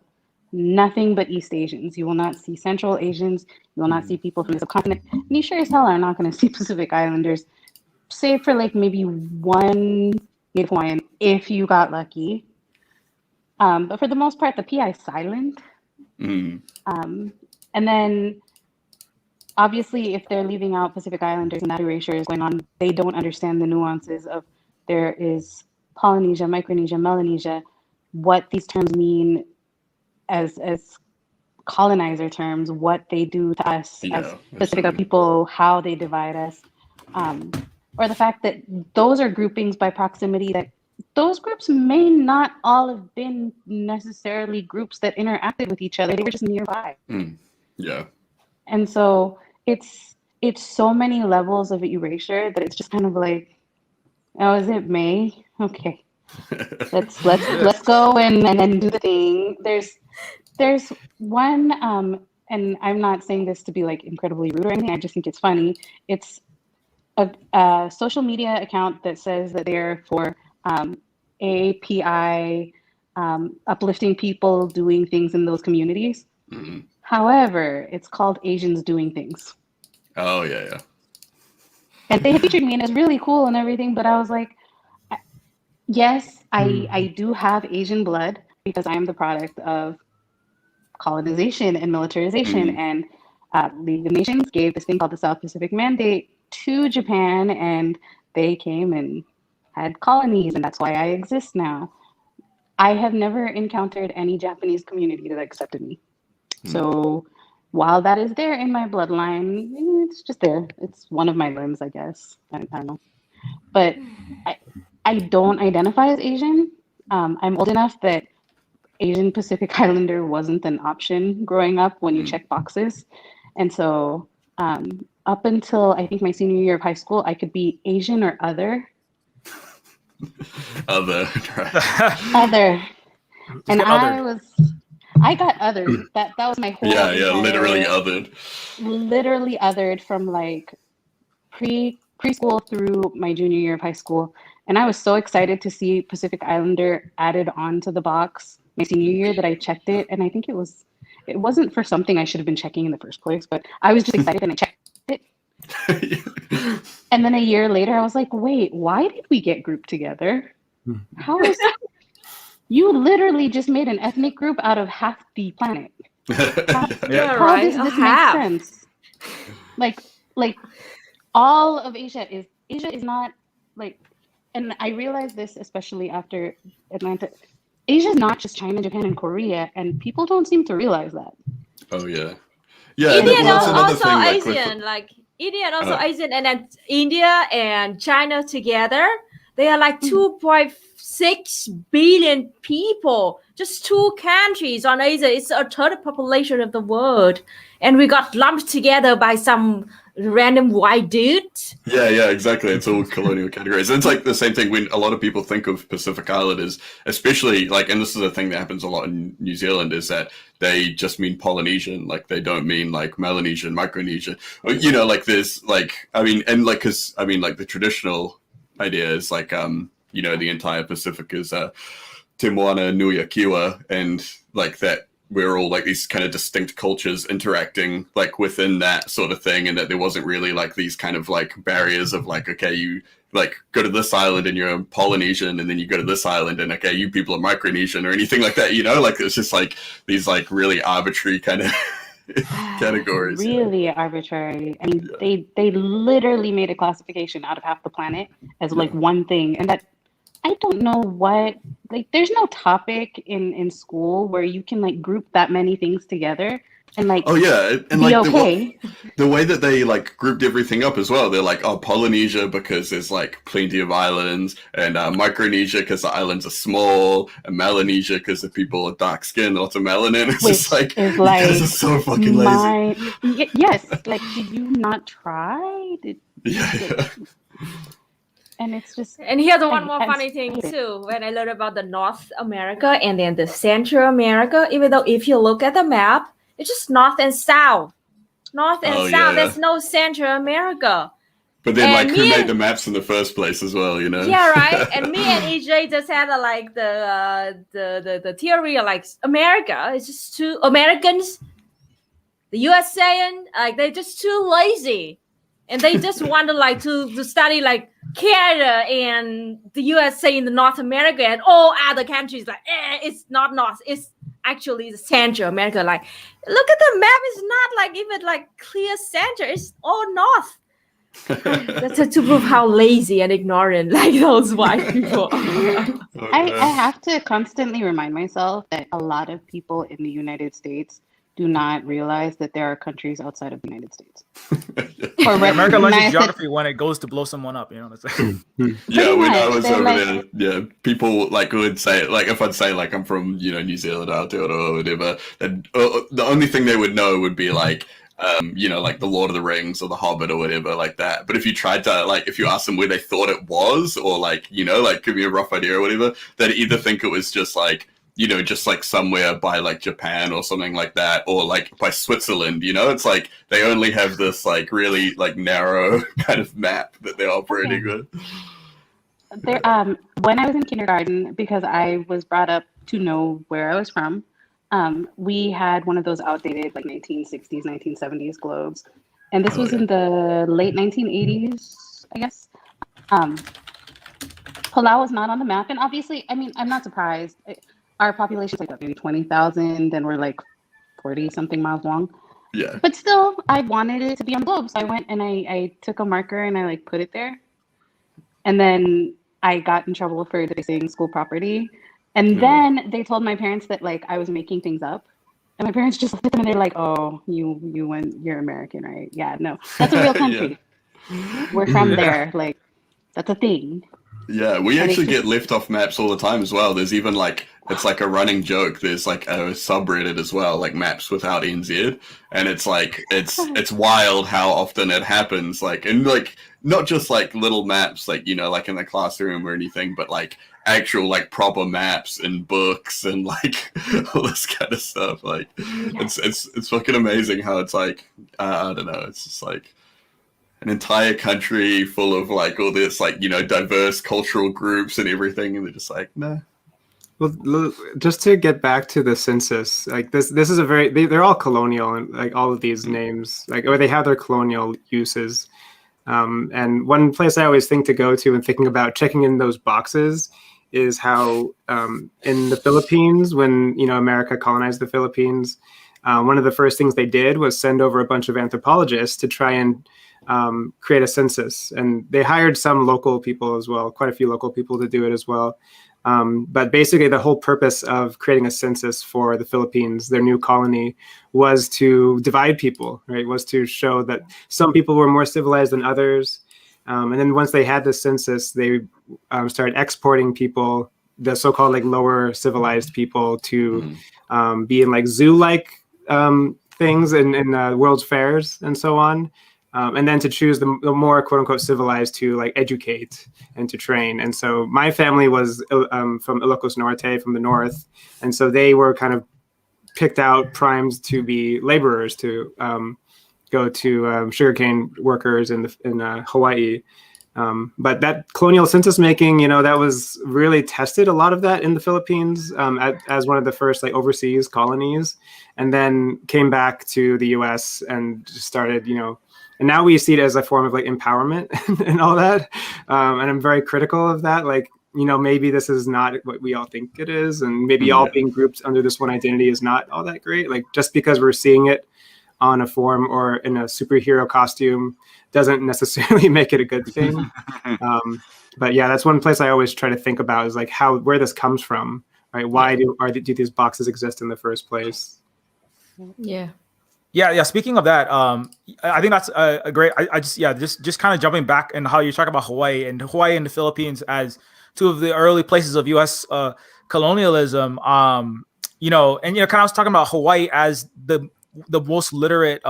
nothing but East Asians. You will not see Central Asians. You will not see people from the subcontinent. And you sure as hell are not going to see Pacific Islanders, save for like maybe one Native Hawaiian if you got lucky. But for the most part, the PI is silent. And then obviously, if they're leaving out Pacific Islanders and that erasure is going on, they don't understand the nuances of there is Polynesia, Micronesia, Melanesia, what these terms mean as colonizer terms, what they do to us as Pacific people, how they divide us, or the fact that those are groupings by proximity, that those groups may not all have been necessarily groups that interacted with each other. They were just nearby. Yeah. And so it's so many levels of erasure that it's just kind of like, oh, is it May? Okay. Let's go and do the thing. There's one, and I'm not saying this to be like incredibly rude or anything, I just think it's funny. It's a social media account that says that they're for API, uplifting people doing things in those communities. However, it's called Asians Doing Things. Oh yeah. And they featured me and it was really cool and everything, but I was like, yes, I do have Asian blood because I am the product of colonization and militarization. And League of Nations gave this thing called the South Pacific Mandate to Japan, and they came and had colonies, and that's why I exist now. I have never encountered any Japanese community that accepted me. So while that is there in my bloodline, it's just there. It's one of my limbs, I guess. I don't know. But I don't identify as Asian. I'm old enough that Asian Pacific Islander wasn't an option growing up when you check boxes. And so up until I think my senior year of high school, I could be Asian or other. Other. Other. And Othered. I got othered. That was my whole literally othered. Literally othered from like preschool through my junior year of high school. And I was so excited to see Pacific Islander added onto the box my senior year that I checked it. And I think it wasn't for something I should have been checking in the first place, but I was just excited and I checked it. And then a year later, I was like, wait, why did we get grouped together? How is you literally just made an ethnic group out of half the planet. How does this make sense? Like all of Asia is not like, and I realized this especially after Atlanta. Asia is not just China, Japan, and Korea, and people don't seem to realize that. Oh yeah, yeah. India that's another also thing, Asian, like India and also Asian, and then India and China together, they are like 2.6 billion people. Just two countries on Asia. It's a third population of the world, and we got lumped together by some random white dude. Yeah, exactly. It's all colonial categories. It's like the same thing when a lot of people think of Pacific Islanders, especially like, and this is a thing that happens a lot in New Zealand, is that they just mean Polynesian, like they don't mean like Melanesian, Micronesia. You know, like there's like, I mean, and like, cause I mean, like the traditional idea is like, you know, the entire Pacific is Te Moana Nui Akiwa, and like that we're all like these kind of distinct cultures interacting like within that sort of thing, and that there wasn't really like these kind of like barriers of like, okay, you like go to this island and you're Polynesian, and then you go to this island and okay, you people are Micronesian or anything like that, you know, like it's just like these like really arbitrary kind of categories. Really arbitrary. I mean, they literally made a classification out of half the planet as like one thing, and that I don't know what, like there's no topic in school where you can like group that many things together and like and be like okay. the way that they like grouped everything up as well, they're like, oh, Polynesia because there's like plenty of islands, and Micronesia because the islands are small, and Melanesia because the people are dark skinned, lots of melanin. It's Which just like, is you like guys are so fucking lazy. Yes, like did you not try? Yeah. And it's just, and here's one more funny thing too. When I learned about the North America and then the Central America, even though if you look at the map, it's just North and South. North and South. Yeah. There's no Central America. But then, and like, who made the maps in the first place as well, you know? Yeah, right. And me and EJ just had like the theory of like America. It's just too Americans, the USA, and like they're just too lazy, and they just wanted like to study like Canada and the USA in the North America, and all other countries like it's not North. It's actually the Central America. Like, look at the map. It's not like even like clear center. It's all North. That's to prove how lazy and ignorant like those white people are. I have to constantly remind myself that a lot of people in the United States do not realize that there are countries outside of the United States. America learns geography when it goes to blow someone up, you know what I'm saying? Yeah, when I was over there, yeah, people like would say, like, if I'd say like I'm from, you know, New Zealand, Aotearoa or whatever, then the only thing they would know would be like, you know, like the Lord of the Rings or the Hobbit or whatever like that. But if you tried to, like, if you asked them where they thought it was, or like, you know, like give me a rough idea or whatever, they'd either think it was just like, you know, just like somewhere by like Japan or something like that, or like by Switzerland, you know, it's like they only have this like really like narrow kind of map that they're operating with. There, when I was in kindergarten, because I was brought up to know where I was from, we had one of those outdated like 1960s, 1970s globes. And this Oh, was yeah. in the late 1980s, I guess. Palau was not on the map. And obviously, I mean, I'm not surprised. Our population is like maybe 20,000, and we're like 40 something miles long. Yeah. But still, I wanted it to be on the globe. So I went and I took a marker and I like put it there. And then I got in trouble for defacing school property. And then they told my parents that like I was making things up. And my parents just looked at them and they're like, "Oh, you're American, right? Yeah, no, that's a real country. We're from there. Like, that's a thing." Yeah, we And actually it's get just- left off maps all the time as well. There's even like, it's like a running joke. There's like a subreddit as well, like maps without NZ. And it's like, it's wild how often it happens. Like, and like, not just like little maps, like, you know, like in the classroom or anything, but like actual like proper maps and books and like all this kind of stuff. Like, it's fucking amazing how it's like, I don't know, it's just like, an entire country full of like all this like, you know, diverse cultural groups and everything, and they're just like, nah. Well, just to get back to the census, like this is a very they're all colonial, and like all of these names, like, or they have their colonial uses. And one place I always think to go to when thinking about checking in those boxes is how in the Philippines, when, you know, America colonized the Philippines, one of the first things they did was send over a bunch of anthropologists to try and create a census. And they hired some local people as well, quite a few local people to do it as well. But basically the whole purpose of creating a census for the Philippines, their new colony, was to divide people, right? Was to show that some people were more civilized than others. And then once they had the census, they started exporting people, the so-called like lower civilized people, to be in like zoo-like things in world's fairs and so on. And then to choose the more quote unquote civilized to like educate and to train. And so my family was from Ilocos Norte, from the north. And so they were kind of picked out, primed to be laborers, to go to sugarcane workers in Hawaii. But that colonial census making, you know, that was really tested, a lot of that in the Philippines as one of the first like overseas colonies, and then came back to the US and just started, you know, and now we see it as a form of like empowerment and all that. And I'm very critical of that. Like, you know, maybe this is not what we all think it is. And maybe all being grouped under this one identity is not all that great. Like, just because we're seeing it on a form or in a superhero costume doesn't necessarily make it a good thing. But yeah, that's one place I always try to think about, is like where this comes from, right? Why do these boxes exist in the first place? Yeah. Speaking of that, I think that's a great. I just kind of jumping back and how you talk about Hawaii and the Philippines as two of the early places of U.S. Colonialism. You know, and kind of was talking about Hawaii as the most literate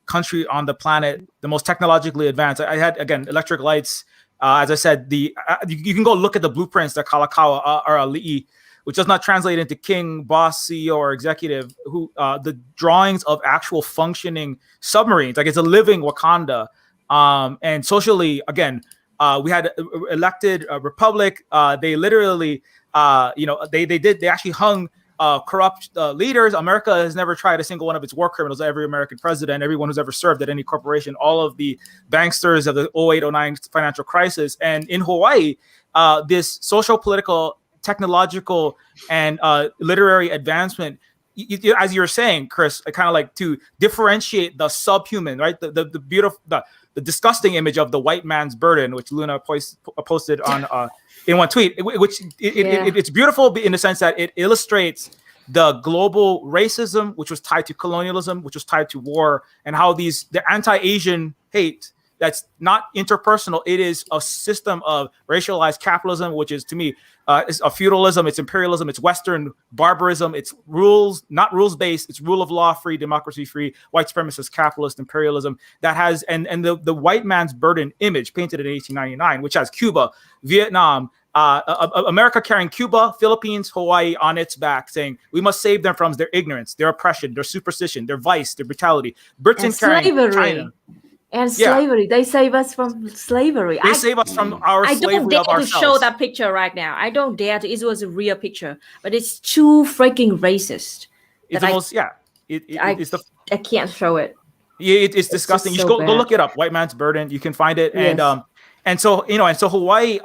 country on the planet, the most technologically advanced. I had, again, electric lights. As I said, you can go look at the blueprints that Kalakaua or Ali'i, which does not translate into king, boss, CEO, or executive, who the drawings of actual functioning submarines. Like, it's a living Wakanda. And socially, again, we had elected a republic. They literally, they actually hung corrupt leaders. America has never tried a single one of its war criminals. Every American president, everyone who's ever served at any corporation, all of the banksters of the 08-09 financial crisis. And in Hawaii, this social, political, technological, and literary advancement, as you were saying, Chris, kind of like to differentiate the subhuman, right? The beautiful, the disgusting image of the white man's burden, which Luna posted on in one tweet, which it's beautiful in the sense that it illustrates the global racism, which was tied to colonialism, which was tied to war, and how the anti-Asian hate that's not interpersonal. It is a system of racialized capitalism, which is, to me, it's a feudalism, it's imperialism, it's Western barbarism, it's not rules-based, it's rule of law free, democracy free, white supremacist capitalist imperialism that has, and the white man's burden image painted in 1899, which has Cuba, Vietnam, America carrying Cuba, Philippines, Hawaii on its back, saying we must save them from their ignorance, their oppression, their superstition, their vice, their brutality. Britain carrying China. And slavery. They save us from slavery. They save us from our slavery of ourselves. I don't dare to show that picture right now. I don't dare to. It was a real picture, but it's too freaking racist. It's that the most I can't show it. Yeah, it's disgusting. You should go look it up. White man's burden. You can find it. Yes. And so Hawaii,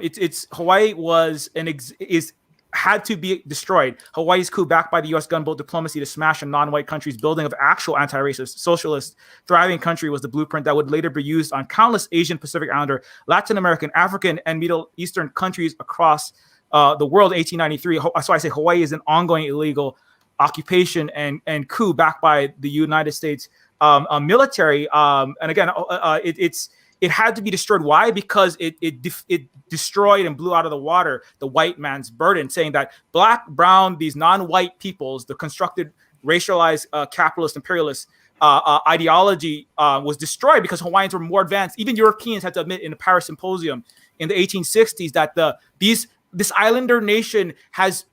it's Hawaii had to be destroyed. Hawaii's coup, backed by the U.S. gunboat diplomacy to smash a non-white country's building of actual anti-racist, socialist, thriving country, was the blueprint that would later be used on countless Asian, Pacific Islander, Latin American, African, and Middle Eastern countries across the world. 1893. So I say Hawaii is an ongoing illegal occupation and coup backed by the United States military. And again, it had to be destroyed. Why? Because it destroyed and blew out of the water the white man's burden, saying that black, brown, these non-white peoples, the constructed, racialized, capitalist, imperialist ideology was destroyed because Hawaiians were more advanced. Even Europeans had to admit in the Paris Symposium in the 1860s that this islander nation has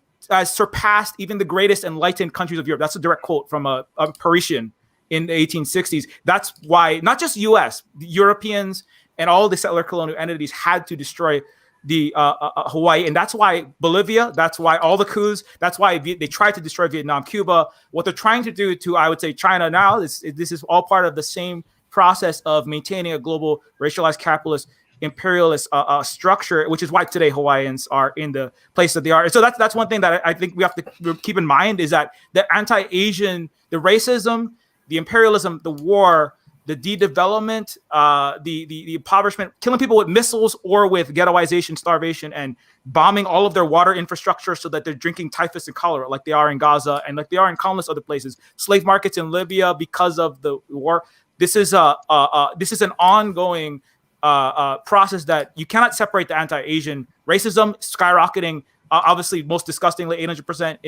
surpassed even the greatest enlightened countries of Europe. That's a direct quote from a Parisian in the 1860s. That's why not just U.S., the Europeans and all the settler colonial entities had to destroy the Hawaii. And that's why Bolivia, that's why all the coups, that's why they tried to destroy Vietnam, Cuba. What they're trying to do to, I would say, China now, this is all part of the same process of maintaining a global racialized capitalist imperialist structure, which is why today Hawaiians are in the place that they are. So that's one thing that I think we have to keep in mind, is that the anti-Asian, the racism, the imperialism, the war, the de-development, the impoverishment, killing people with missiles or with ghettoization, starvation, and bombing all of their water infrastructure so that they're drinking typhus and cholera like they are in Gaza and like they are in countless other places. Slave markets in Libya because of the war. This is an ongoing process that you cannot separate. The anti-Asian racism skyrocketing, obviously most disgustingly 800%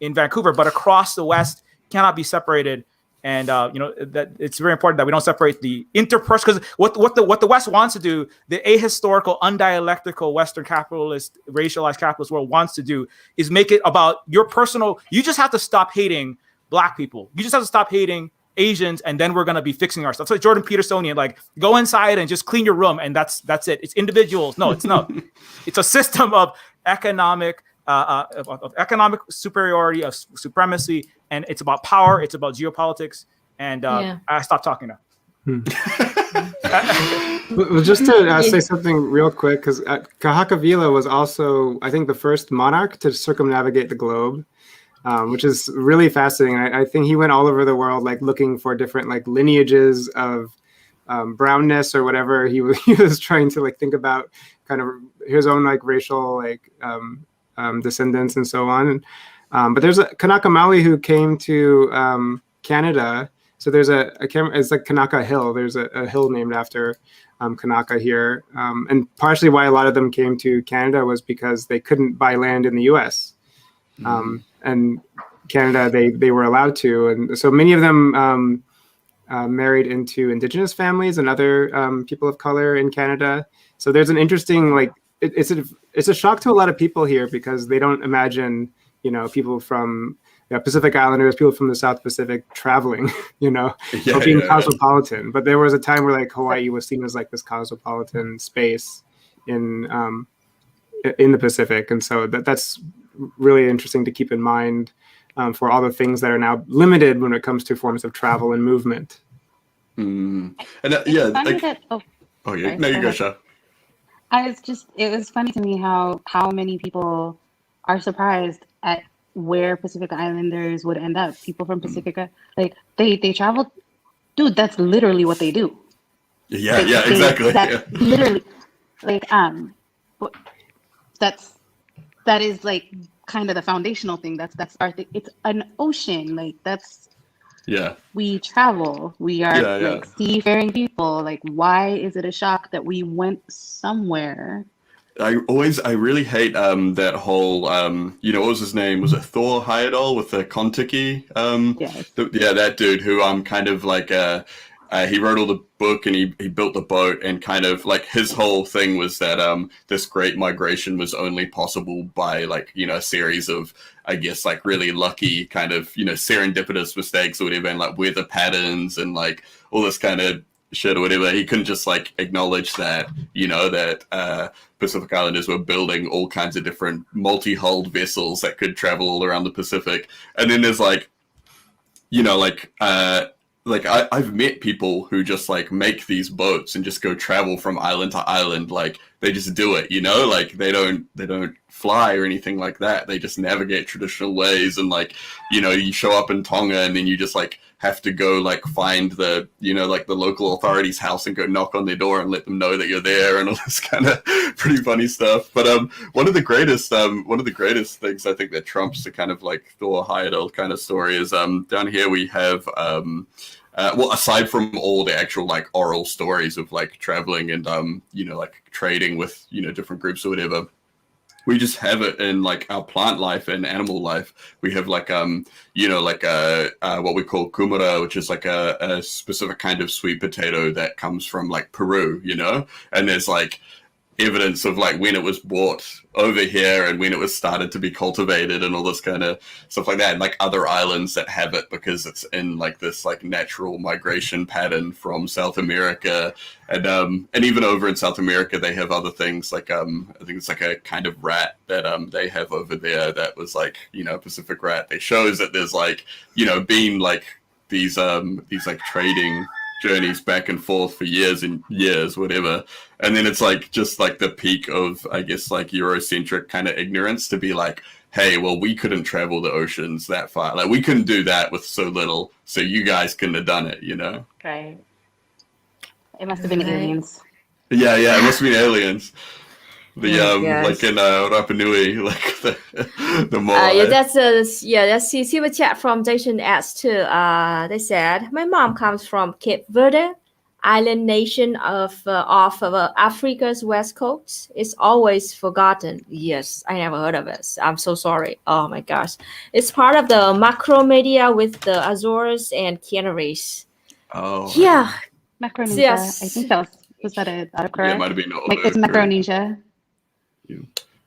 in Vancouver, but across the West cannot be separated. And that it's very important that we don't separate the interpersonal, because what the West wants to do, the ahistorical, undialectical Western capitalist, racialized capitalist world wants to do, is make it about your personal. You just have to stop hating black people. You just have to stop hating Asians, and then we're gonna be fixing our stuff. So Jordan Petersonian, like, go inside and just clean your room, and that's it. It's individuals. No, it's not. It's a system of economic superiority, of supremacy, and it's about power. It's about geopolitics. And I stopped talking now. Well, just to say something real quick, because Kahakavila was also, I think, the first monarch to circumnavigate the globe. Which is really fascinating. I think he went all over the world, like looking for different like lineages of brownness or whatever. He was trying to like think about kind of his own like racial like descendants and so on. But there's a Kanaka Maoli who came to Canada. So there's it's like Kanaka Hill. There's a hill named after Kanaka here. And partially why a lot of them came to Canada was because they couldn't buy land in the U.S. And Canada, they were allowed to, and so many of them married into Indigenous families and other people of color in Canada. So there's an interesting like it's a shock to a lot of people here, because they don't imagine people from Pacific Islanders, people from the South Pacific traveling, or being cosmopolitan. But there was a time where like Hawaii was seen as like this cosmopolitan space in the Pacific, and so that's really interesting to keep in mind for all the things that are now limited when it comes to forms of travel and movement. And You go, Sha. It was funny to me how many people are surprised at where Pacific Islanders would end up. People from Pacifica, like they travel. Dude, that's literally what they do. Exactly. Literally, like that is like kind of the foundational thing. That's our thing. It's an ocean. Like we travel. We are like seafaring people. Like, why is it a shock that we went somewhere? I really hate that whole what was his name? Was it Thor Heyerdahl with the Kontiki? That dude who kind of like he wrote all the book and he built the boat, and kind of like his whole thing was that this great migration was only possible by like a series of, I guess, like really lucky kind of serendipitous mistakes or whatever, and like weather patterns and like all this kind of shit or whatever, he couldn't just like acknowledge that, that Pacific Islanders were building all kinds of different multi-hulled vessels that could travel all around the Pacific. And then there's like, I've met people who just like make these boats and just go travel from island to island. Like they just do it, like they don't fly or anything like that. They just navigate traditional ways. And like, you show up in Tonga and then you just like have to go like find the, like the local authorities' house and go knock on their door and let them know that you're there and all this kind of pretty funny stuff. But one of the greatest things I think that trumps the kind of like Thor Heyerdahl kind of story is down here we have well, aside from all the actual like oral stories of like traveling and like trading with different groups or whatever, we just have it in like our plant life and animal life. We have like what we call kumara, which is like a specific kind of sweet potato that comes from like Peru, and there's like evidence of like when it was brought over here and when it was started to be cultivated and all this kind of stuff like that, and like other islands that have it because it's in like this like natural migration pattern from South America, and even over in South America they have other things like I think it's like a kind of rat that they have over there that was like Pacific rat. It shows that there's like been like these like trading journeys back and forth for years and years, whatever. And then it's like just like the peak of, I guess, like Eurocentric kind of ignorance to be like, hey, well, we couldn't travel the oceans that far. Like we couldn't do that with so little. So you guys couldn't have done it, Right. It must have been aliens. Yeah, it must have been aliens. The Yes. like in Rapa Nui, like the more that's super chat from Jason S too. They said my mom comes from Cape Verde, island nation of Africa's west coast. It's always forgotten. Yes, I never heard of it. I'm so sorry. Oh my gosh, it's part of the Micronesia with the Azores and Canaries. Oh Yeah, Micronesia. Yes. I think that was that it? Yeah, Correct? it might have been It's Micronesia.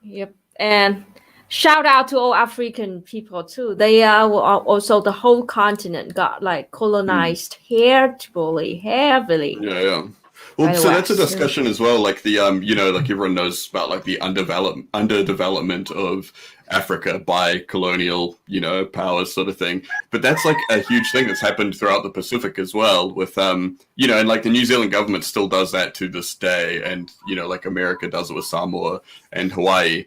Yep. And shout out to all African people too. They are also the whole continent got like colonized heavily. Yeah. Well, By the so that's a West. discussion as well. Like the like everyone knows about like the underdevelopment of Africa by colonial, powers sort of thing. But that's like a huge thing that's happened throughout the Pacific as well with, and like the New Zealand government still does that to this day. And, like America does it with Samoa and Hawaii,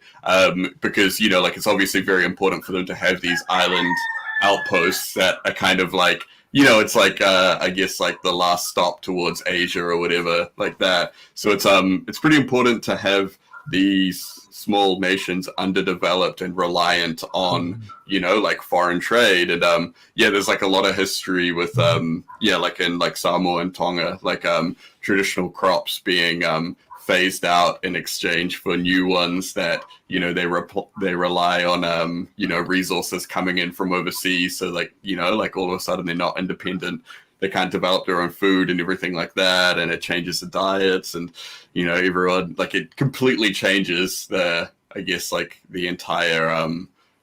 because, like it's obviously very important for them to have these island outposts that are kind of like, it's like, I guess like the last stop towards Asia or whatever like that. So it's pretty important to have these small nations underdeveloped and reliant on, like foreign trade. And there's like a lot of history with, like in like Samoa and Tonga, like traditional crops being phased out in exchange for new ones that, they rely on, resources coming in from overseas. So like, like all of a sudden they're not independent. They can't develop their own food and everything like that. And it changes the diets and, everyone, like it completely changes the, I guess, like the entire,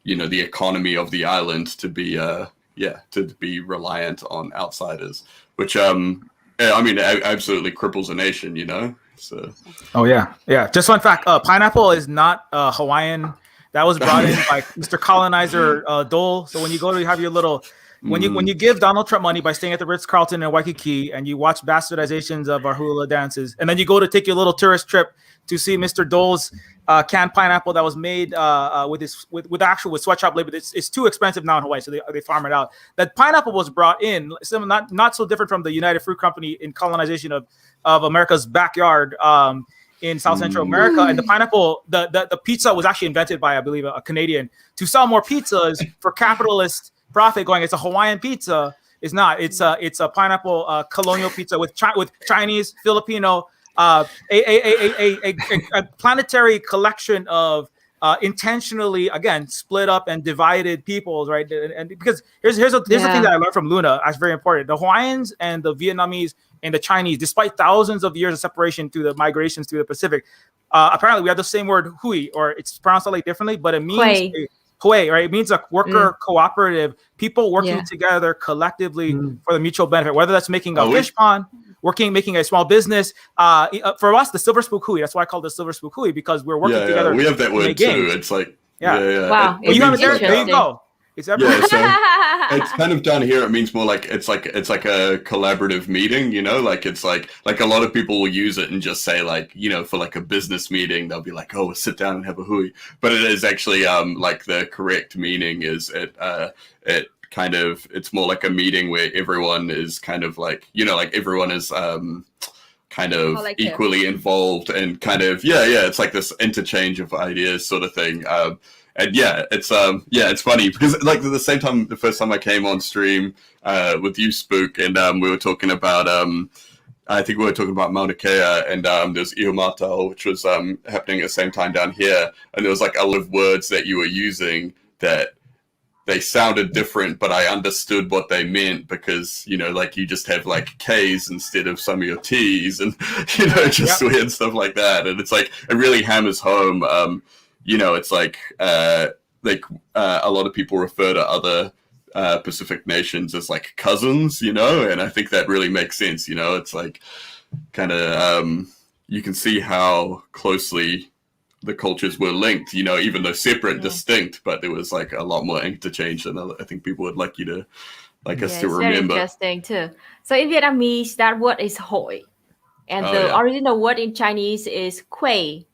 the economy of the island to be, to be reliant on outsiders, which, absolutely cripples a nation, So. Oh yeah. Just one fact: pineapple is not Hawaiian. That was brought in by Mr. Colonizer Dole. So when you go to have your little, when you give Donald Trump money by staying at the Ritz-Carlton in Waikiki and you watch bastardizations of our hula dances, and then you go to take your little tourist trip to see Mr. Dole's canned pineapple that was made with sweatshop labor. It's too expensive now in Hawaii, so they farm it out. That pineapple was brought in, not so different from the United Fruit Company in colonization of America's backyard in South Central America. And the pineapple, the pizza was actually invented by, I believe, a Canadian to sell more pizzas for capitalist profit. Going, it's a Hawaiian pizza. It's not. It's a pineapple colonial pizza with Chinese, Filipino, a planetary collection of intentionally, again, split up and divided peoples, right? And because here's the thing that I learned from Luna. That's very important. The Hawaiians and the Vietnamese and the Chinese, despite thousands of years of separation through the migrations through the Pacific, apparently we have the same word hui, or it's pronounced slightly differently, but it means hui, right? It means a worker cooperative, people working together collectively for the mutual benefit, whether that's making a fish pond making a small business. For us, the Silver Spook Hui. That's why I call it the Silver Spook Hui, because we're working together. We have that word too. It's like Wow. You have it there. There you go. It's everywhere. Yeah, so it's kind of down here. It means more like it's like a collaborative meeting, you know. Like it's like a lot of people will use it and just say like, you know, for like a business meeting, they'll be like, oh, we'll sit down and have a hui. But it is actually like the correct meaning is it's more like a meeting where everyone is kind of like, you know, like everyone is kind of Collective. equally involved and kind of it's like this interchange of ideas sort of thing. And it's funny because like at the same time, the first time I came on stream with you, Spook, and we were talking about I think we were talking about Mauna Kea, and there's Iomata, which was happening at the same time down here, and there was like a lot of words that you were using that they sounded different, but I understood what they meant because, you know, like you just have like K's instead of some of your T's, and you know, just weird stuff like that, and it's like it really hammers home. You know, it's like a lot of people refer to other Pacific nations as like cousins, you know, and I think that really makes sense. You know, it's like kind of you can see how closely the cultures were linked, you know, even though separate, distinct, but there was like a lot more interchange than I think people would like us to remember. Very interesting too. So in Vietnamese, that word is hội, and the original word in Chinese is quay.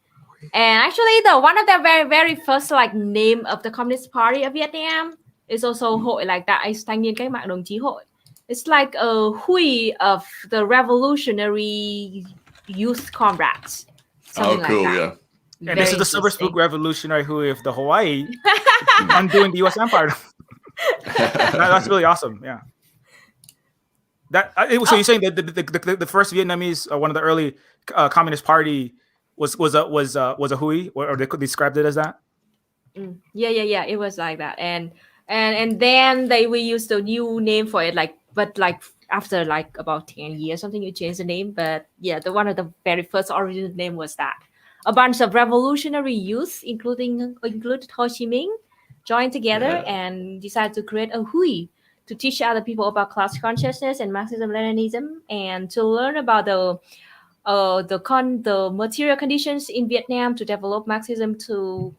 And actually, one of the very, very first like name of the Communist Party of Vietnam is also hội, like that. Thanh niên cách mạng đồng chí hội. It's like a hui of the revolutionary youth comrades. Oh, cool, like yeah. And this is the Silver Spook Revolutionary Hui of the Hawaii, undoing the U.S. Empire. That's really awesome. Yeah. So you're saying that the first Vietnamese, one of the early Communist Party, was a Hui, or they could describe it as that? Yeah. It was like that, and then we used a new name for it, but after like about 10 years, something you changed the name. But yeah, one of the very first original name was that. A bunch of revolutionary youth, included Ho Chi Minh, joined together and decided to create a Hui to teach other people about class consciousness and Marxism-Leninism, and to learn about the material conditions in Vietnam to develop Marxism to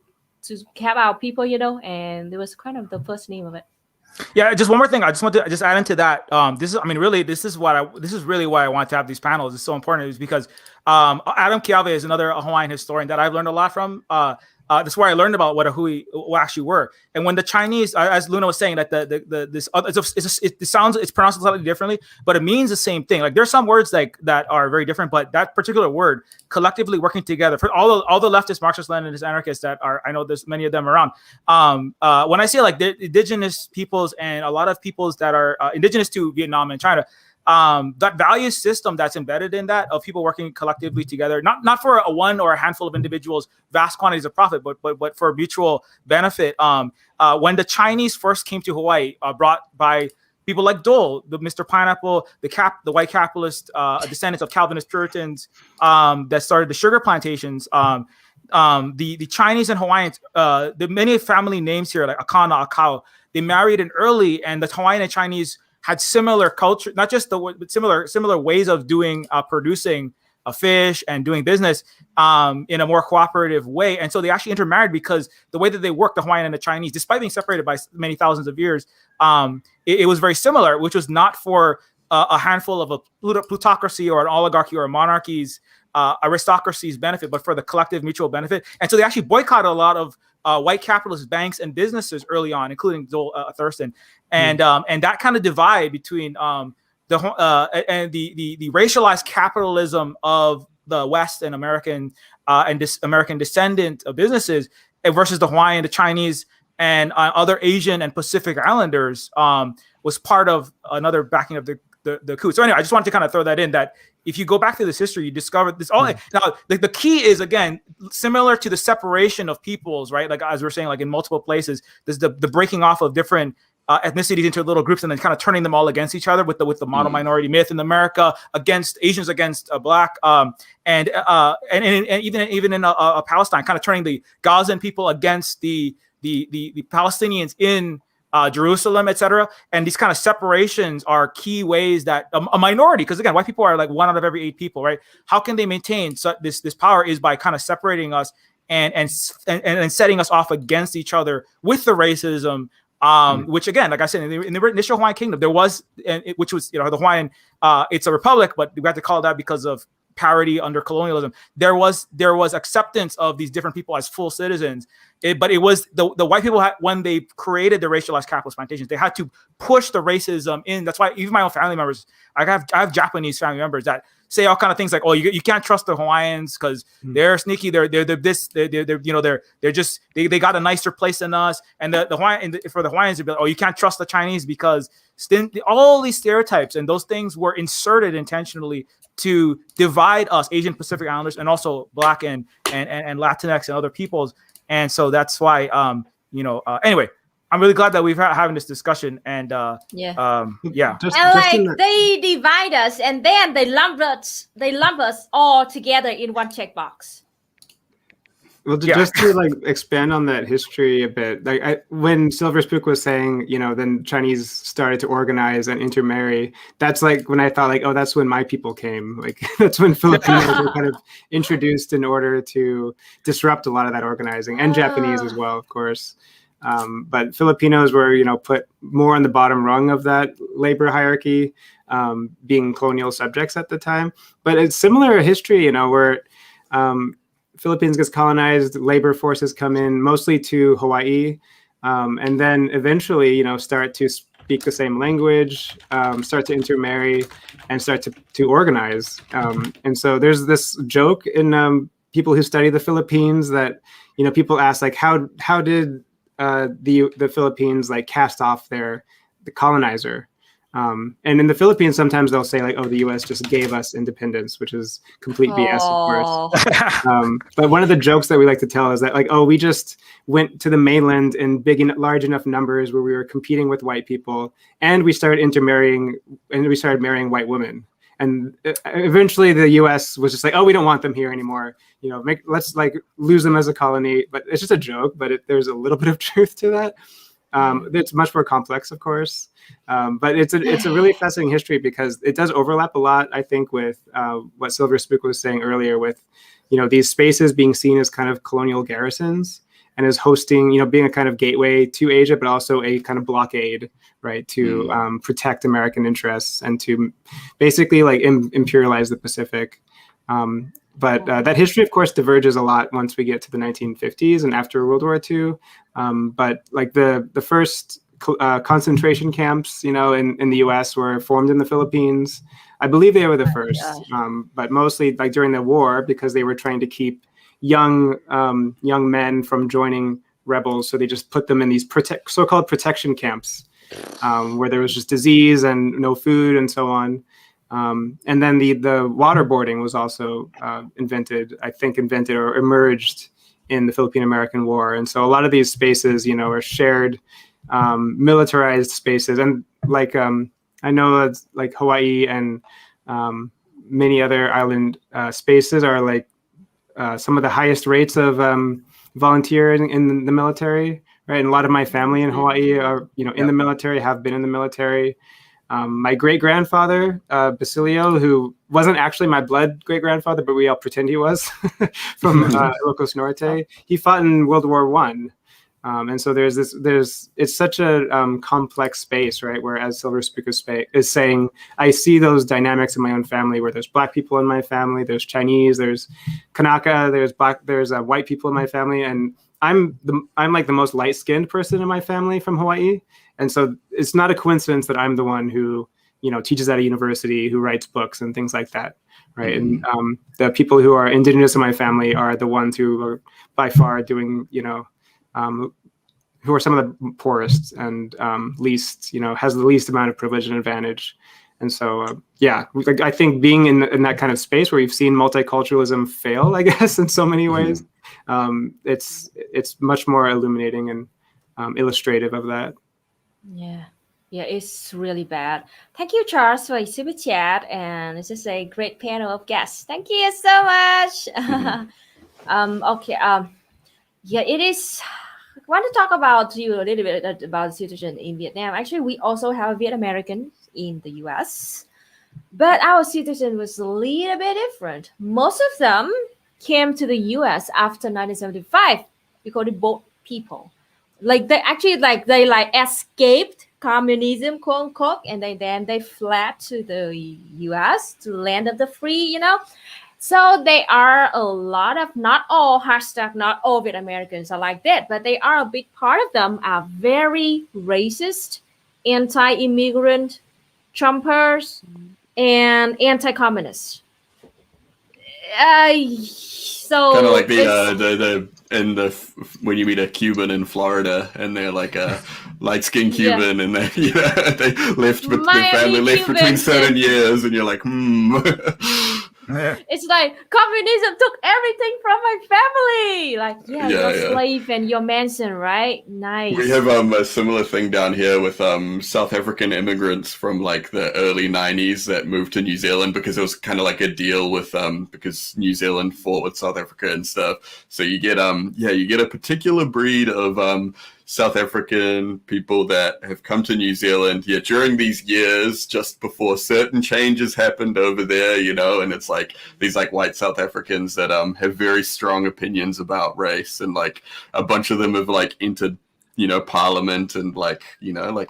help out people, you know. And it was kind of the first name of it. Yeah, just one more thing. I just want to add into that. This is really why I want to have these panels. It's so important, is because Adam Kiave is another Hawaiian historian that I've learned a lot from. That's where I learned about what a hui actually were. And when the Chinese, as Luna was saying, that it's pronounced slightly differently, but it means the same thing. Like there's some words like that are very different, but that particular word collectively working together for all the leftist, Marxist, Leninist, anarchists that are, I know there's many of them around. When I say like the indigenous peoples and a lot of peoples that are indigenous to Vietnam and China, that value system that's embedded in that of people working collectively together, not for a one or a handful of individuals, vast quantities of profit, but for mutual benefit. When the Chinese first came to Hawaii, brought by people like Dole, the Mr. Pineapple, the white capitalist descendants of Calvinist Puritans that started the sugar plantations. The Chinese and Hawaiians, the many family names here like Akana, Akao, they married in early, and the Hawaiian and Chinese had similar culture, not just but similar ways of doing producing a fish and doing business in a more cooperative way. And so they actually intermarried because the way that they worked, the Hawaiian and the Chinese, despite being separated by many thousands of years, it was very similar, which was not for a handful of a plutocracy or an oligarchy or a monarchy's aristocracy's benefit, but for the collective mutual benefit. And so they actually boycotted a lot of white capitalist banks and businesses early on, including Dole Thurston, and that kind of divide between the racialized capitalism of the West and American American descendant of businesses versus the Hawaiian, the Chinese, and other Asian and Pacific Islanders was part of another backing of the coup. So anyway, I just wanted to kind of throw that in, that if you go back to this history, you discover this all. Now, the key is, again, similar to the separation of peoples, right? Like as we're saying, like in multiple places, there's the breaking off of different ethnicities into little groups and then kind of turning them all against each other with the model minority myth in America, against Asians, against black, and even in Palestine, kind of turning the Gazan people against the Palestinians in Jerusalem, etc. And these kind of separations are key ways that a minority, because again, white people are like 1 out of every 8 people, right? How can they maintain this power is by kind of separating us and setting us off against each other with the racism. Which again, like I said, in the initial Hawaiian kingdom, there was, which was, the Hawaiian, it's a republic, but we have to call it that because of parity under colonialism. There was acceptance of these different people as full citizens. But it was the white people when they created the racialized capitalist plantations, they had to push the racism in. That's why even my own family members, I have Japanese family members that say all kind of things like, oh, you can't trust the Hawaiians because they're sneaky. They're just they got a nicer place than us. And the Hawaiian, for the Hawaiians, they'd be like, oh, you can't trust the Chinese because all these stereotypes and those things were inserted intentionally to divide us, Asian Pacific Islanders, and also Black and Latinx and other peoples. And so that's why, anyway, I'm really glad that we've having this discussion. And yeah. They divide us and then they lump us all together in one checkbox. Well, just to like expand on that history a bit, like when Silver Spook was saying, then Chinese started to organize and intermarry. That's like when I thought, like, oh, that's when my people came. Like that's when Filipinos were kind of introduced in order to disrupt a lot of that organizing, and Japanese as well, of course. But Filipinos were, put more on the bottom rung of that labor hierarchy, being colonial subjects at the time. But it's similar history, where Philippines gets colonized, labor forces come in mostly to Hawaii, and then eventually, start to speak the same language, start to intermarry, and start to organize. And so there's this joke in people who study the Philippines that, people ask, like, how did the Philippines like cast off the colonizer? And in the Philippines, sometimes they'll say like, oh, the U.S. just gave us independence, which is complete BS, of course. But one of the jokes that we like to tell is that like, oh, we just went to the mainland in large enough numbers where we were competing with white people, and we started intermarrying, and we started marrying white women. And eventually the U.S. was just like, oh, we don't want them here anymore. Let's like lose them as a colony. But it's just a joke, but there's a little bit of truth to that. It's much more complex, of course. But it's a really fascinating history because it does overlap a lot, I think, with what Silver Spook was saying earlier with, these spaces being seen as kind of colonial garrisons and as hosting, being a kind of gateway to Asia, but also a kind of blockade, right, to protect American interests and to basically like imperialize the Pacific. But that history, of course, diverges a lot once we get to the 1950s and after World War II. But like the first concentration camps, in the U.S. were formed in the Philippines. I believe they were the first, but mostly like during the war because they were trying to keep young men from joining rebels. So they just put them in these so-called protection camps where there was just disease and no food and so on. And then the waterboarding was also invented or emerged in the Philippine-American War. And so a lot of these spaces, are shared militarized spaces. And like, I know that like Hawaii and many other island spaces are like some of the highest rates of volunteering in the military, right? And a lot of my family in Hawaii are, in the military, have been in the military. My great-grandfather, Basilio, who wasn't actually my blood great-grandfather, but we all pretend he was, from Ilocos Norte, he fought in World War I. And so it's such a complex space, right? Where, as Silver Spook is saying, I see those dynamics in my own family where there's Black people in my family, there's Chinese, there's Kanaka, there's white people in my family. And I'm like the most light-skinned person in my family from Hawaii. And so it's not a coincidence that I'm the one who, teaches at a university, who writes books and things like that, right? And the people who are indigenous in my family are the ones who are by far doing, who are some of the poorest and least, has the least amount of privilege and advantage. And so, I think being in that kind of space where we've seen multiculturalism fail, I guess, in so many ways, it's much more illuminating and illustrative of that. Yeah, it's really bad. Thank you, Charles, for your super chat, and it's just a great panel of guests. Thank you so much. Okay. It is want to talk about you a little bit about the situation in Vietnam. Actually, we also have Viet Americans in the US, but our situation was a little bit different. Most of them came to the US after 1975 because they both people. Like they escaped communism, quote unquote, and then they fled to the US, to the land of the free, So they are a lot of, not all Viet Americans are like that, but they are a big part of them are very racist, anti-immigrant, Trumpers, and anti-communist. So kind of like when you meet a Cuban in Florida and they're like a light-skinned Cuban and they they left, but their family left between certain years, and you're like, It's like communism took everything from my family. Like, your slave and your mansion, right? Nice. We have a similar thing down here with South African immigrants from like the early 90s that moved to New Zealand because it was kind of like a deal with because New Zealand fought with South Africa and stuff. So you get a particular breed of South African people that have come to New Zealand during these years just before certain changes happened over there, and it's like these like white South Africans that have very strong opinions about race, and like a bunch of them have like entered parliament and like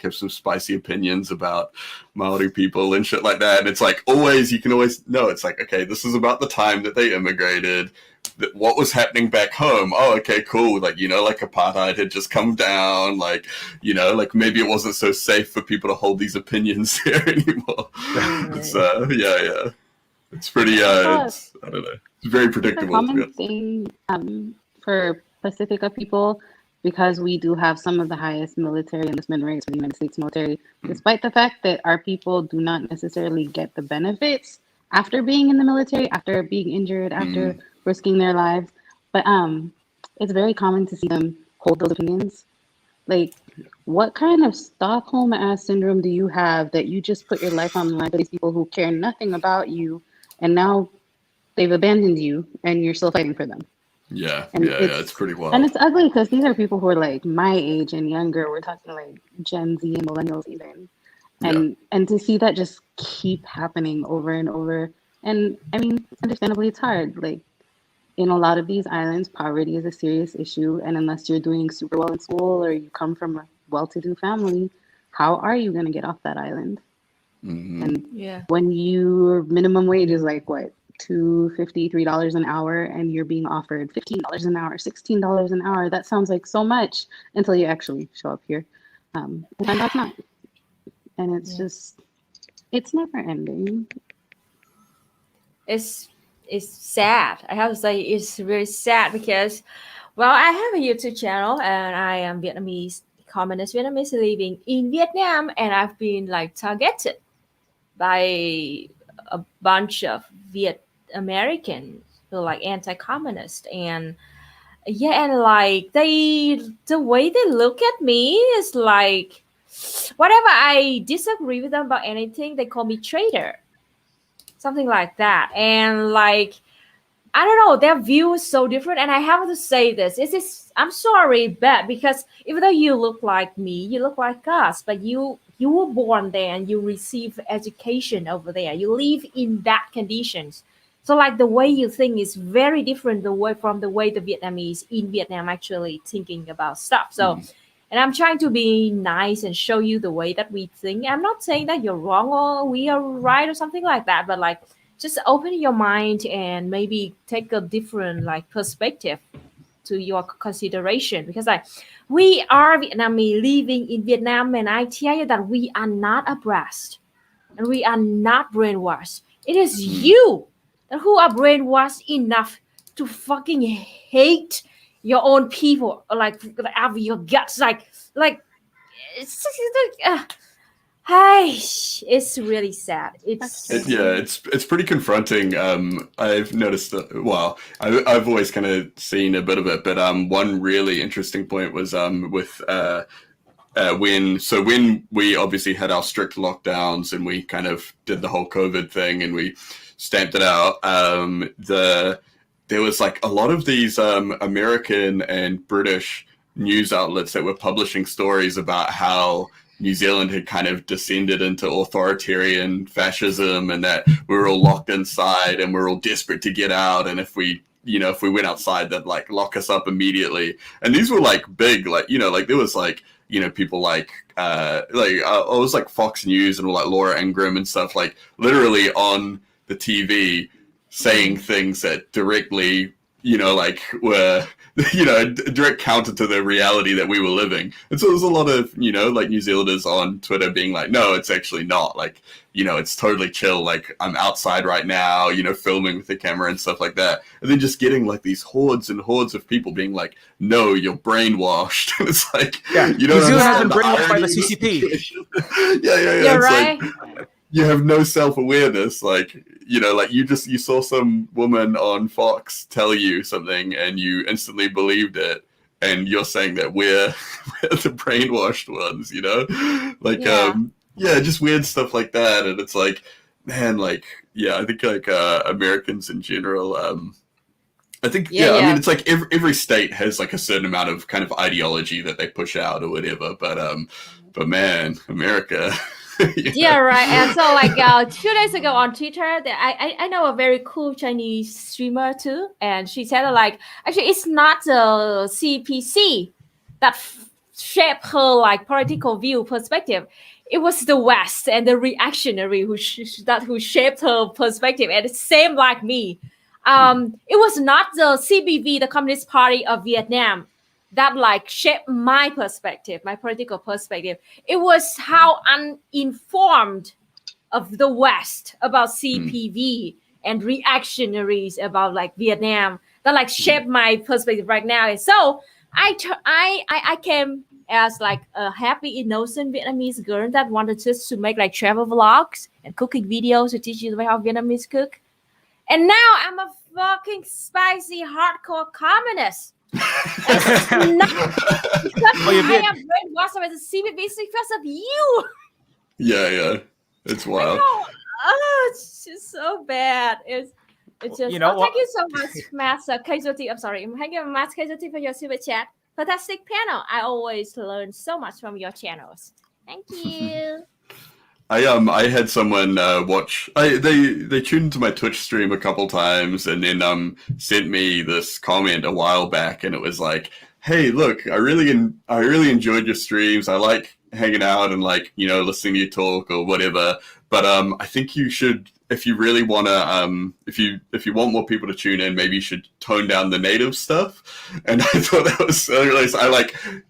have some spicy opinions about Maori people and shit like that. And it's like you can always know it's like, okay, this is about the time that they immigrated. What was happening back home? Oh, okay, cool. Like, like apartheid had just come down. Like, like maybe it wasn't so safe for people to hold these opinions here anymore. So, it's pretty, I don't know. It's very predictable. It's a common thing for Pacifica people, because we do have some of the highest military enlistment rates for the United States military, despite the fact that our people do not necessarily get the benefits after being in the military, after being injured, after risking their lives. But it's very common to see them hold those opinions. Like, what kind of Stockholm-ass syndrome do you have that you just put your life on the line for these people who care nothing about you, and now they've abandoned you and you're still fighting for them? It's pretty wild. And it's ugly because these are people who are like my age and younger. We're talking like Gen Z and millennials even. And to see that just keep happening over and over. And I mean, understandably, it's hard. Like, in a lot of these islands, poverty is a serious issue. And unless you're doing super well in school or you come from a well-to-do family, how are you going to get off that island? And when your minimum wage is like, what, $2.53 an hour, and you're being offered $15 an hour, $16 an hour, that sounds like so much until you actually show up here. And that's not. And it's just, it's never ending. It's sad. I have to say it's very sad because, well, I have a YouTube channel and I am communist Vietnamese living in Vietnam, and I've been like targeted by a bunch of Viet Americans who are like anti-communist, and like the way they look at me is like, whatever I disagree with them about anything, they call me traitor, something like that. And like, I don't know, their view is so different. And I have to say this, I'm sorry, but because even though you look like me, you look like us, but you were born there and you receive education over there, you live in that conditions. So like the way you think is very different from the way the Vietnamese in Vietnam actually thinking about stuff. So and I'm trying to be nice and show you the way that we think. I'm not saying that you're wrong or we are right or something like that, but like just open your mind and maybe take a different like perspective to your consideration. Because like we are Vietnamese living in Vietnam, and I tell you that we are not oppressed and we are not brainwashed. It is you who are brainwashed enough to fucking hate your own people, like out of your guts, like it's really sad. It's pretty confronting. I've noticed I've always kind of seen a bit of it, but one really interesting point was with when we obviously had our strict lockdowns and we kind of did the whole COVID thing and we stamped it out. There was like a lot of these American and British news outlets that were publishing stories about how New Zealand had kind of descended into authoritarian fascism, and that we were all locked inside and we're all desperate to get out. And if we went outside, they'd like lock us up immediately. And these were like big, like, like there was like, people like it was like Fox News and all like Laura Ingraham and stuff, like literally on the TV saying things that directly, like were, direct counter to the reality that we were living. And so there's a lot of, like New Zealanders on Twitter being like, no, it's actually not. Like, it's totally chill. Like, I'm outside right now, filming with the camera and stuff like that. And then just getting like these hordes and hordes of people being like, no, you're brainwashed. And it's like, New Zealand has been brainwashed by the CCP. Yeah. You're It's right. like, you have no self-awareness. Like, like you saw some woman on Fox tell you something and you instantly believed it, and you're saying that we're the brainwashed ones, like, just weird stuff like that. And it's like, man, like, I think like Americans in general, I think, I mean, it's like every state has like a certain amount of kind of ideology that they push out or whatever, but man, America. Yeah, right. And so like 2 days ago on Twitter, I know a very cool Chinese streamer too, and she said like, actually it's not the CPC that shaped her like political view perspective. It was the West and the reactionary who shaped her perspective, and it's same like me. It was not the CBV, the Communist Party of Vietnam, that like shaped my perspective, my political perspective. It was how uninformed of the West about CPV and reactionaries about like Vietnam that like shaped my perspective right now. And so I came as like a happy, innocent Vietnamese girl that wanted just to make like travel vlogs and cooking videos to teach you the way how Vietnamese cook. And now I'm a fucking spicy, hardcore communist. It's not because I am brainwashed by the CBB, it's because of you. Yeah. It's wild. Oh, it's just so bad. It's just, thank you so much, Master Casualty. I'm sorry. Thank you, Master Casualty, for your super chat. Fantastic panel. I always learn so much from your channels. Thank you. I had someone watch. They tuned into my Twitch stream a couple times, and then sent me this comment a while back, and it was like, "Hey, look, I really enjoyed your streams. I like hanging out and like listening to you talk or whatever. But I think you should, if you really want to, if you want more people to tune in, maybe you should tone down the native stuff." And I thought that was so really.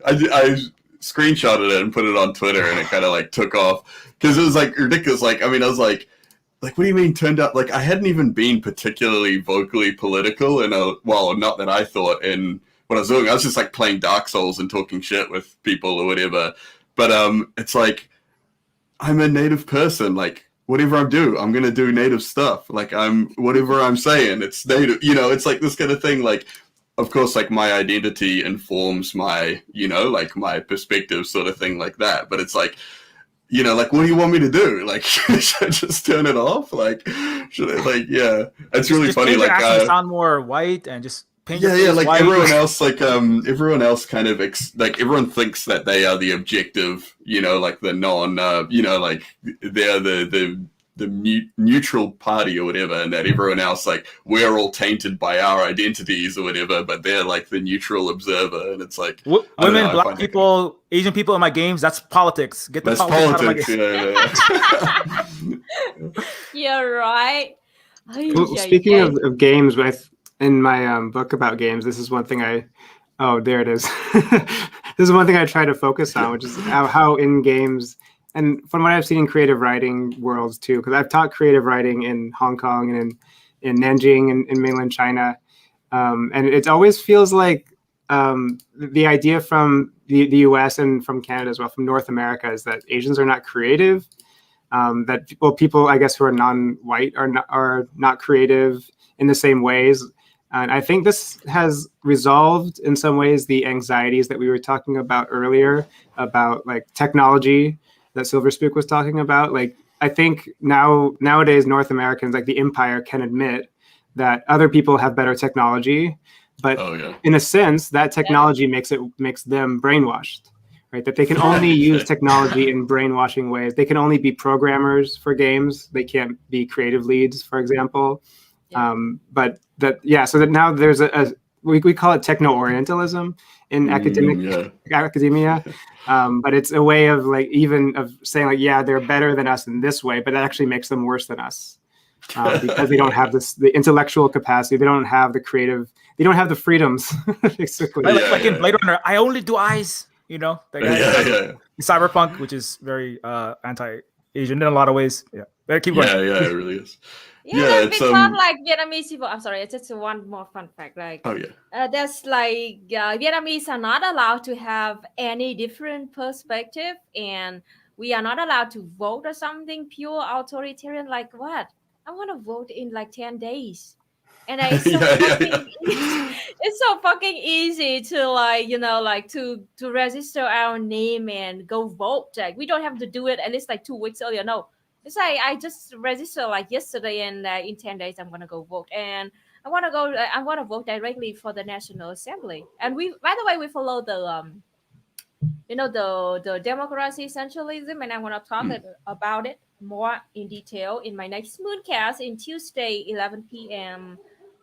I screenshotted it and put it on Twitter, and it kind of like took off. Because it was like ridiculous. Like, I mean, I was like, what do you mean turned out? Like, I hadn't even been particularly vocally political not that I thought in what I was doing. I was just like playing Dark Souls and talking shit with people or whatever. But it's like, I'm a native person. Like, whatever I do, I'm going to do native stuff. Like, whatever I'm saying, it's native. It's like this kind of thing. Like, of course, like my identity informs my, like my perspective sort of thing like that. But it's like, like, what do you want me to do? Like, should I just turn it off? Like, should I, like, it's really funny. Like, sound more white and just paint your face like white. everyone else, kind of, everyone thinks that they are the objective, like the non, like they're the neutral party or whatever, and that everyone else, like, we're all tainted by our identities or whatever, but they're like the neutral observer. And it's like women, black people, Asian people in my games, that's politics. Get the politics out of my games. You're right. Well, speaking of games, in my book about games, this is one thing there it is. This is one thing I try to focus on, which is how in games, and from what I've seen in creative writing worlds too, because I've taught creative writing in Hong Kong and in Nanjing and in mainland China, and it always feels like the idea from the U.S. and from Canada as well, from North America, is that Asians are not creative. That people, I guess, who are non-white are not creative in the same ways. And I think this has resolved in some ways the anxieties that we were talking about earlier about like technology that Silver Spook was talking about. Like, I think nowadays North Americans, like the empire, can admit that other people have better technology But Oh yeah. in a sense, that technology makes them brainwashed, right? That they can only use technology in brainwashing ways. They can only be programmers for games. They can't be creative leads, for example. Yeah. So that now there's we call it techno-orientalism in academia. But it's a way of saying like, yeah, they're better than us in this way, but that actually makes them worse than us. Because they don't have the intellectual capacity, they don't have the creative, they don't have the freedoms, basically. Like in Blade Runner, I only do eyes, you know, the guy, Cyberpunk, which is very anti-Asian in a lot of ways. Yeah, keep going. Yeah, it really is. Yeah, because like Vietnamese people, I'm sorry, it's just one more fun fact. Like, there's like Vietnamese are not allowed to have any different perspective, and we are not allowed to vote or something pure authoritarian. Like what? I want to vote in like 10 days. And it's so it's so fucking easy to like, you know, like to register our name and go vote. Like we don't have to do it at least like 2 weeks earlier. No, it's like I just registered like yesterday, and in 10 days I'm gonna go vote. And I want to vote directly for the National Assembly. And we, by the way, we follow the you know, the democracy essentialism, and I want to talk about it more in detail in my next Mooncast in Tuesday, 11 p.m.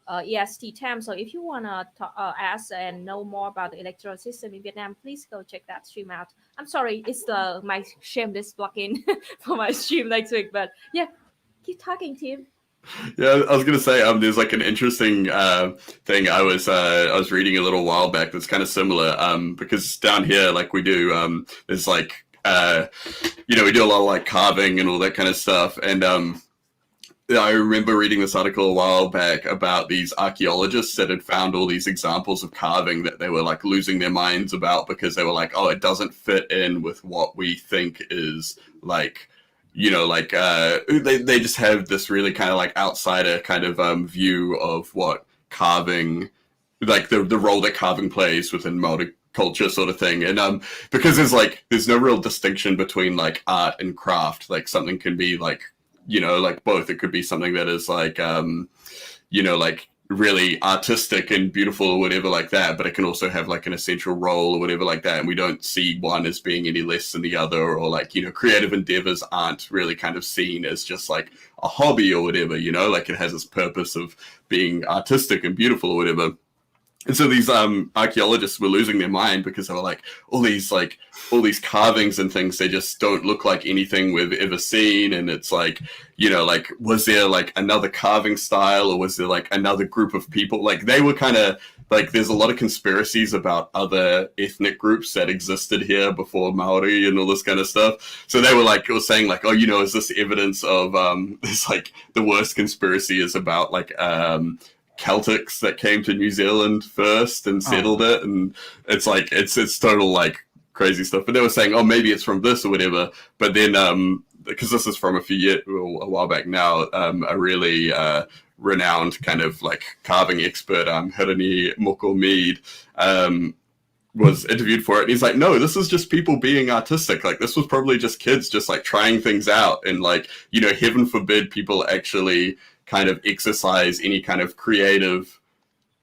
EST time. So if you want to ask and know more about the electoral system in Vietnam, please go check that stream out. I'm sorry, it's my shameless plug-in for my stream next week. But yeah, keep talking, Tim. Yeah, I was gonna say, there's like an interesting thing I was reading a little while back that's kind of similar. Because down here, like we do, there's like you know, we do a lot of like carving and all that kind of stuff. And I remember reading this article a while back about these archaeologists that had found all these examples of carving that they were like losing their minds about, because they were like, oh, it doesn't fit in with what we think is like, you know, like they just have this really kind of like outsider kind of view of what carving, like the role that carving plays within Maori culture sort of thing. And because there's no real distinction between like art and craft. Like something can be like, you know, like both. It could be something that is like you know, like really artistic and beautiful or whatever like that, but it can also have like an essential role or whatever like that, and we don't see one as being any less than the other. Or like, you know, creative endeavors aren't really kind of seen as just like a hobby or whatever, you know, like it has its purpose of being artistic and beautiful or whatever. And so these archaeologists were losing their mind because they were like, all these carvings and things, they just don't look like anything we've ever seen. And it's like, you know, like, was there like another carving style, or was there like another group of people? Like they were kind of like, there's a lot of conspiracies about other ethnic groups that existed here before Maori and all this kind of stuff. So they were like, it was saying like, oh, you know, is this evidence of this, like the worst conspiracy is about like Celtics that came to New Zealand first and settled it, and it's like it's total like crazy stuff. But they were saying, oh, maybe it's from this or whatever. But then because this is from a while back now, a really renowned kind of like carving expert, Hirani Moko Mead, was interviewed for it, and he's like, no, this is just people being artistic. Like this was probably just kids just like trying things out, and like, you know, heaven forbid people actually kind of exercise any kind of creative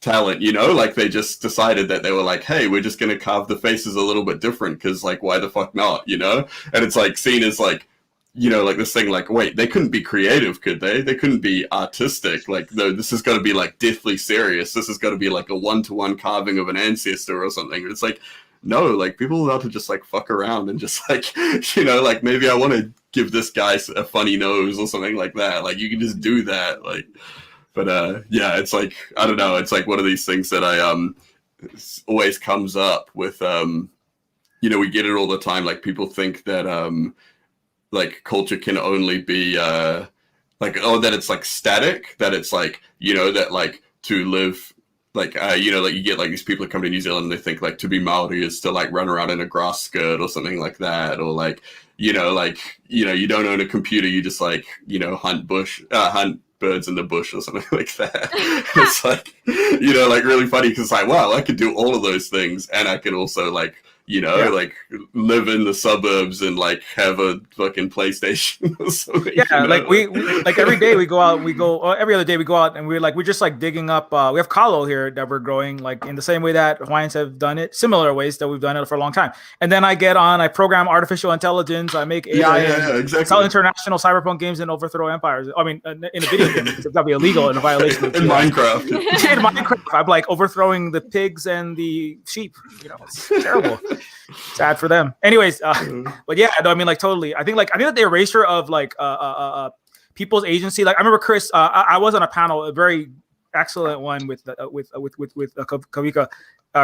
talent, you know, like they just decided that they were like, hey, we're just going to carve the faces a little bit different because like, why the fuck not, you know? And it's like seen as like, you know, like this thing like, wait, they couldn't be creative, could they? They couldn't be artistic. Like, no, this has got to be like deathly serious. This has got to be like a one-to-one carving of an ancestor or something. It's like, no, like people are allowed to just like fuck around and just like, you know, like maybe I want to give this guy a funny nose or something like that. Like you can just do that. Like, but yeah, it's like, I don't know. It's like one of these things that I always comes up with, you know, we get it all the time. Like people think that like culture can only be like, oh, that it's like static, that it's like, you know, that like to live, like, you know, like you get like these people that come to New Zealand and they think like to be Maori is to like run around in a grass skirt or something like that. Or like, you know, you don't own a computer, you just like, you know, hunt birds in the bush or something like that. It's like, you know, like really funny because it's like, wow, I could do all of those things, and I can also like, you know, like live in the suburbs and like have a fucking PlayStation or something. Yeah, you know? like we like every day we go out, every other day we go out and we're just like digging up. We have kalo here that we're growing like in the same way that Hawaiians have done it, similar ways that we've done it for a long time. And then I program artificial intelligence, I make AI and exactly. sell international cyberpunk games and overthrow empires. I mean, in a video game, it's gotta be illegal and a violation of in Minecraft. In Minecraft, I'm like overthrowing the pigs and the sheep. You know, it's terrible. Sad for them. Anyways, but yeah, no, I mean, like totally. I think that the erasure of like people's agency. Like I remember Chris. I was on a panel, a very excellent one with Kavika,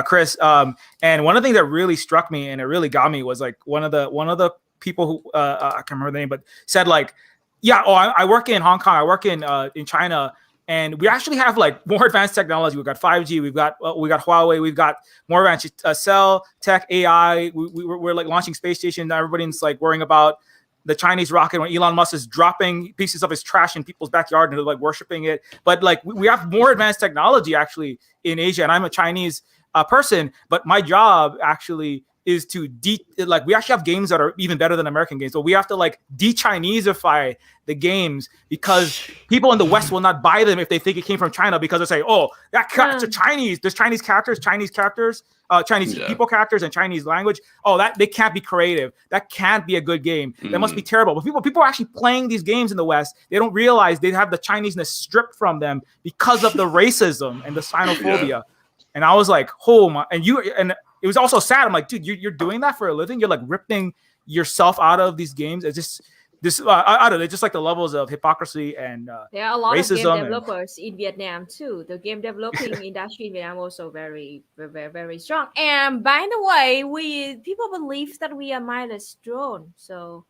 Chris. And one of the things that really struck me and it really got me was like one of the people who I can't remember the name, but said like, yeah, I work in Hong Kong. I work in China. And we actually have like more advanced technology. We've got 5G. We've got Huawei. We've got more advanced cell tech, AI. We're like launching space stations. Everybody's like worrying about the Chinese rocket when Elon Musk is dropping pieces of his trash in people's backyard and they're like worshiping it. But like we have more advanced technology actually in Asia. And I'm a Chinese person, but my job actually is to we actually have games that are even better than American games. So we have to like de-Chineseify the games because people in the West will not buy them if they think it came from China because they say, oh, that's a Chinese. There's Chinese characters, Chinese people characters and Chinese language. Oh, that they can't be creative. That can't be a good game. That must be terrible. But people are actually playing these games in the West. They don't realize they have the Chineseness stripped from them because of the racism and the xenophobia. Yeah. And I was like, oh my, and it was also sad. I'm like, dude, you're doing that for a living. You're like ripping yourself out of these games. It's just I don't know. It's just like the levels of hypocrisy and there are a lot of game racism developers in Vietnam too. The game developing industry in Vietnam also very, very, very strong. And by the way, people believe that we are mindless drone. So,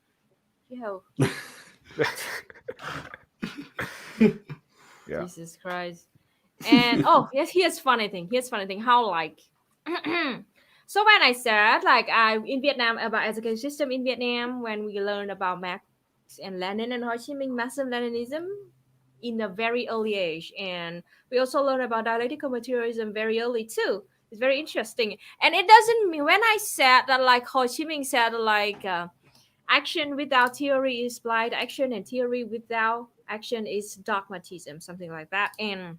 you know, yeah. Jesus Christ. And yes, here's funny thing. How like. So when I said like in Vietnam about education system in Vietnam, when we learn about Marx and Lenin and Ho Chi Minh, Marxism-Leninism in a very early age, and we also learn about dialectical materialism very early too. It's very interesting, and it doesn't mean when I said that like Ho Chi Minh said like action without theory is blind action, and theory without action is dogmatism, something like that, and.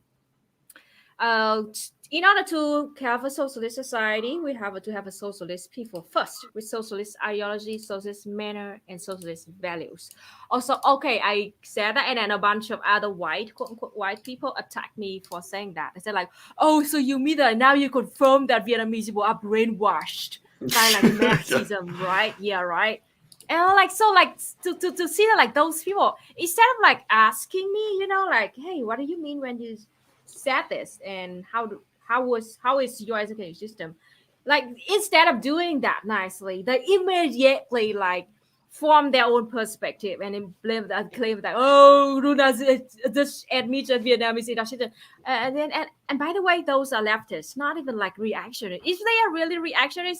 In order to have a socialist society, we have to have a socialist people first with socialist ideology, socialist manner, and socialist values. Also, okay, I said that, and then a bunch of other quote unquote white people attacked me for saying that. They said like, "Oh, so you mean that now you confirm that Vietnamese people are brainwashed by like Marxism, right? Yeah, right." And like so, like to see that like those people, instead of like asking me, you know, like, "Hey, what do you mean when you said this and how is your education system?" Like instead of doing that nicely, they immediately like form their own perspective and then claim that Luna just admits that Vietnam is indoctrinated. And by the way, those are leftists, not even like reactionary. If they are really reactionaries,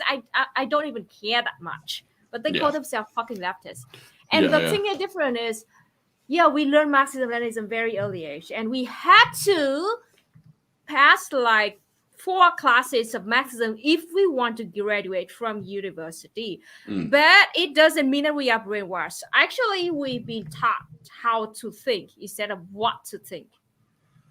I don't even care that much. But they call themselves fucking leftists. And the thing is different is, we learned Marxism-Leninism very early age, and we had to pass like 4 classes of Marxism if we want to graduate from university. But it doesn't mean that we are brainwashed. Actually, we've been taught how to think instead of what to think.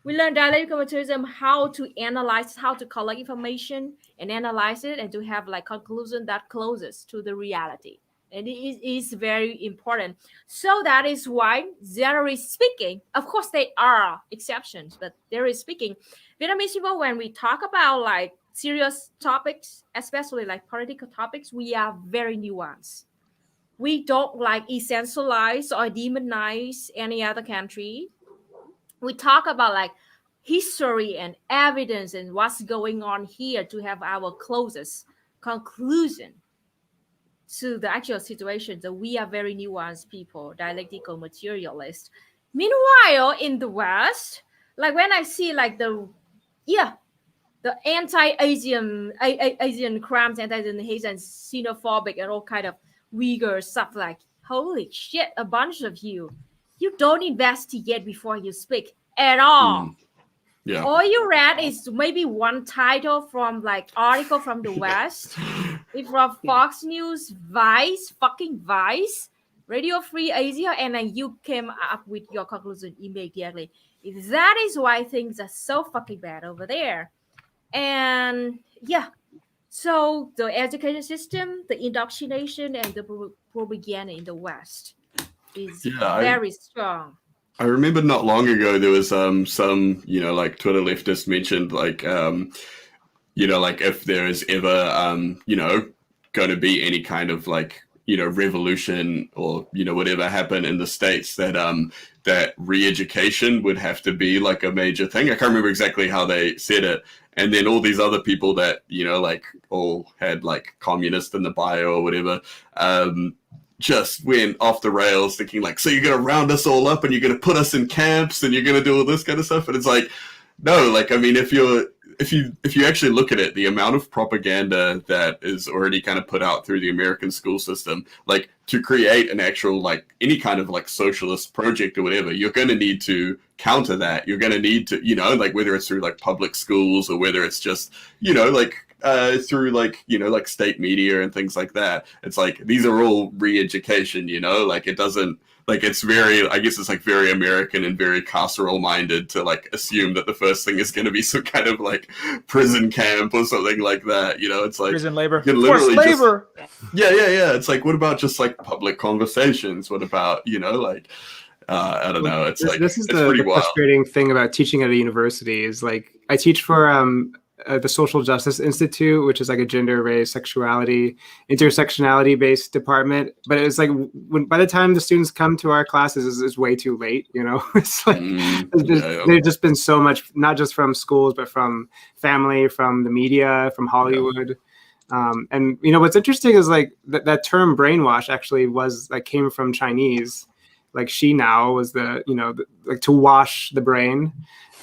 We learn dialectical materialism, how to analyze, how to collect information and analyze it, and to have like conclusion that closest to the reality. And it is very important. So that is why, generally speaking, of course there are exceptions, but generally speaking, Vietnamese people, when we talk about like serious topics, especially like political topics, we are very nuanced. We don't like essentialize or demonize any other country. We talk about like history and evidence and what's going on here to have our closest conclusion to the actual situation. That we are very nuanced people, dialectical materialists. Meanwhile, in the West, like when I see like the anti-Asian crimes, anti-Asian hate and xenophobic and all kind of Uyghur stuff, like holy shit, a bunch of you don't investigate before you speak at all. All you read is maybe one title from like article from the West, It's from Fox News, Vice, fucking Vice, Radio Free Asia, and then you came up with your conclusion immediately. That is why things are so fucking bad over there. And yeah, so the education system, the indoctrination, and the propaganda in the West is very strong. I remember not long ago there was some like Twitter leftists mentioned like like if there is ever going to be any kind of like revolution or whatever happen in the States that re-education would have to be like a major thing. I can't remember exactly how they said it. And then all these other people that like all had like communist in the bio or whatever just went off the rails thinking like, so you're going to round us all up and you're going to put us in camps and you're going to do all this kind of stuff. And it's like, no, like, I mean, if you actually look at it, the amount of propaganda that is already kind of put out through the American school system, like to create an actual, like any kind of like socialist project or whatever, you're going to need to counter that. You're going to need to, like whether it's through like public schools or whether it's just, like through like like state media and things like that. It's like these are all re-education, like it doesn't, like it's very, I guess it's like very American and very carceral minded to like assume that the first thing is going to be some kind of like prison camp or something like that. It's like prison labor, literally forced labor. Yeah. It's like, what about just like public conversations? What about like I don't know. It's like this is it's the frustrating thing about teaching at a university is like I teach for the Social Justice Institute, which is like a gender, race, sexuality, intersectionality based department. But it's like by the time the students come to our classes, it's way too late. It's like there's just been so much, not just from schools, but from family, from the media, from Hollywood. And what's interesting is like that term brainwash actually came from Chinese. Like she now was like to wash the brain.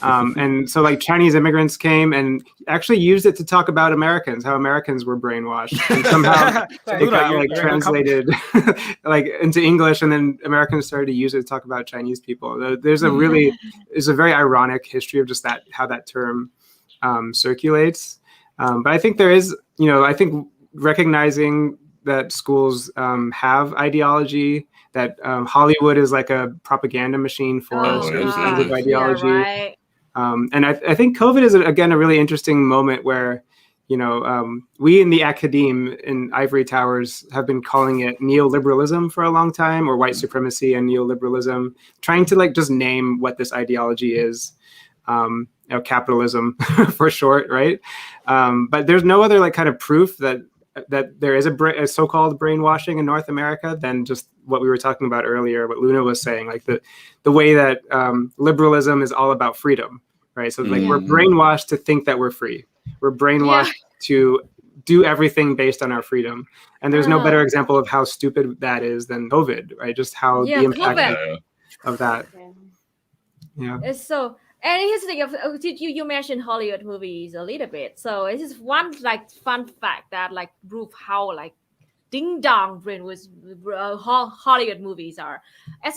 And so like Chinese immigrants came and actually used it to talk about Americans, how Americans were brainwashed. And somehow it got like translated like into English, and then Americans started to use it to talk about Chinese people. There's a very ironic history of just that, how that term circulates. But I think there is, I think recognizing that schools have ideology, that Hollywood is like a propaganda machine for certain kinds of ideology. Yeah, right. And I think COVID is, again, a really interesting moment where, we in the academe in ivory towers have been calling it neoliberalism for a long time, or white supremacy and neoliberalism, trying to like just name what this ideology is. Capitalism for short, right? But there's no other like kind of proof that there is a so-called brainwashing in North America than just what we were talking about earlier, what Luna was saying, like the way that liberalism is all about freedom, right? So like we're brainwashed to think that we're free. We're brainwashed to do everything based on our freedom. And there's no better example of how stupid that is than COVID, right? Just how the impact of that. Yeah. It's so... And here's the thing, you mentioned Hollywood movies a little bit. So this is one like fun fact that like prove how like ding dong brainwash Hollywood movies are. I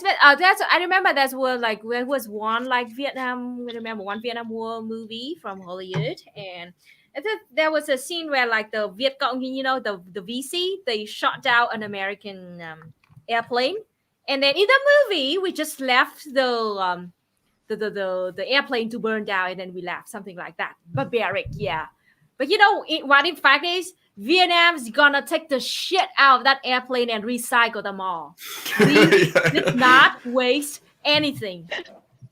remember there was one like Vietnam. I remember one Vietnam War movie from Hollywood, and there was a scene where like the Viet Cong, the VC, they shot down an American airplane, and then in the movie we just left the airplane to burn down, and then we left, something like that. Barbaric, yeah. But what in fact is Vietnam's gonna take the shit out of that airplane and recycle them all. We did not waste anything.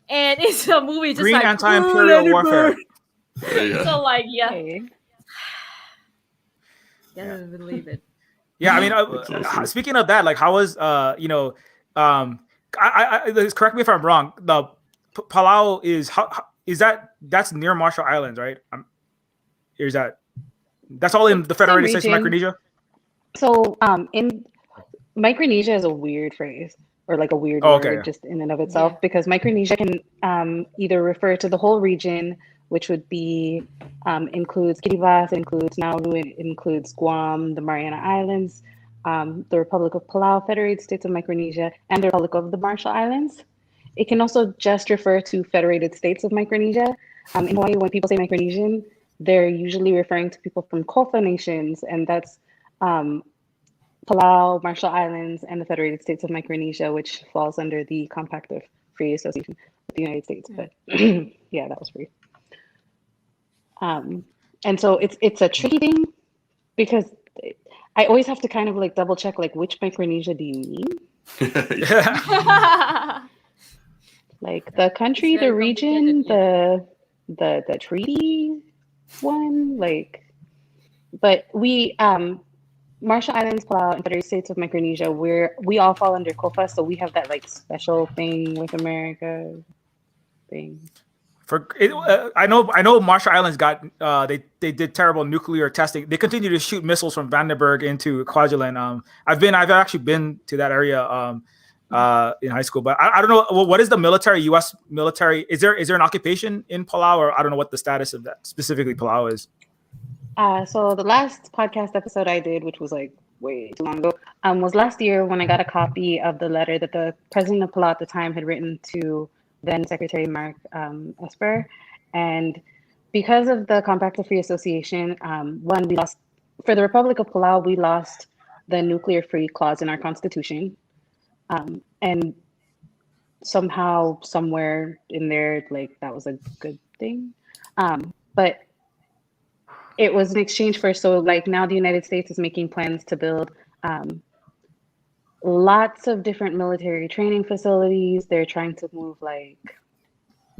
And it's a movie just green like anti-imperial warfare. So like can't believe it. Yeah, I mean, speaking of that, like how was I correct me if I'm wrong, the Palau is that's near Marshall Islands, right? Is that's all in the Federated States of Micronesia? So in Micronesia is a weird phrase, or like a weird word just in and of itself, because Micronesia can either refer to the whole region, which would be includes Kiribati, includes Nauru, it includes Guam, the Mariana Islands, the Republic of Palau, Federated States of Micronesia, and the Republic of the Marshall Islands. It can also just refer to Federated States of Micronesia. In Hawaii, when people say Micronesian, they're usually referring to people from Kofa nations, and that's Um, Palau, Marshall Islands, and the Federated States of Micronesia, which falls under the Compact of Free Association with the United States. But yeah, that was free. And so it's a tricky thing because I always have to kind of like double check like which Micronesia do you mean? Like the country, the region, the treaty one, like. But we Marshall Islands, Palau, and Federated States of Micronesia, we all fall under COFA, so we have that like special thing with America thing. I know Marshall Islands got they did terrible nuclear testing. They continue to shoot missiles from Vandenberg into Kwajalein. I've actually been to that area in high school, but I don't know what is the military, U.S. military. Is there an occupation in Palau, or I don't know what the status of that specifically Palau is. So the last podcast episode I did, which was like way too long ago, was last year when I got a copy of the letter that the president of Palau at the time had written to then Secretary Mark Esper. And because of the Compact of Free Association, we lost, for the Republic of Palau, we lost the nuclear-free clause in our constitution. And somehow, somewhere in there, like that was a good thing. But it was in exchange for, so like now the United States is making plans to build lots of different military training facilities. They're trying to move like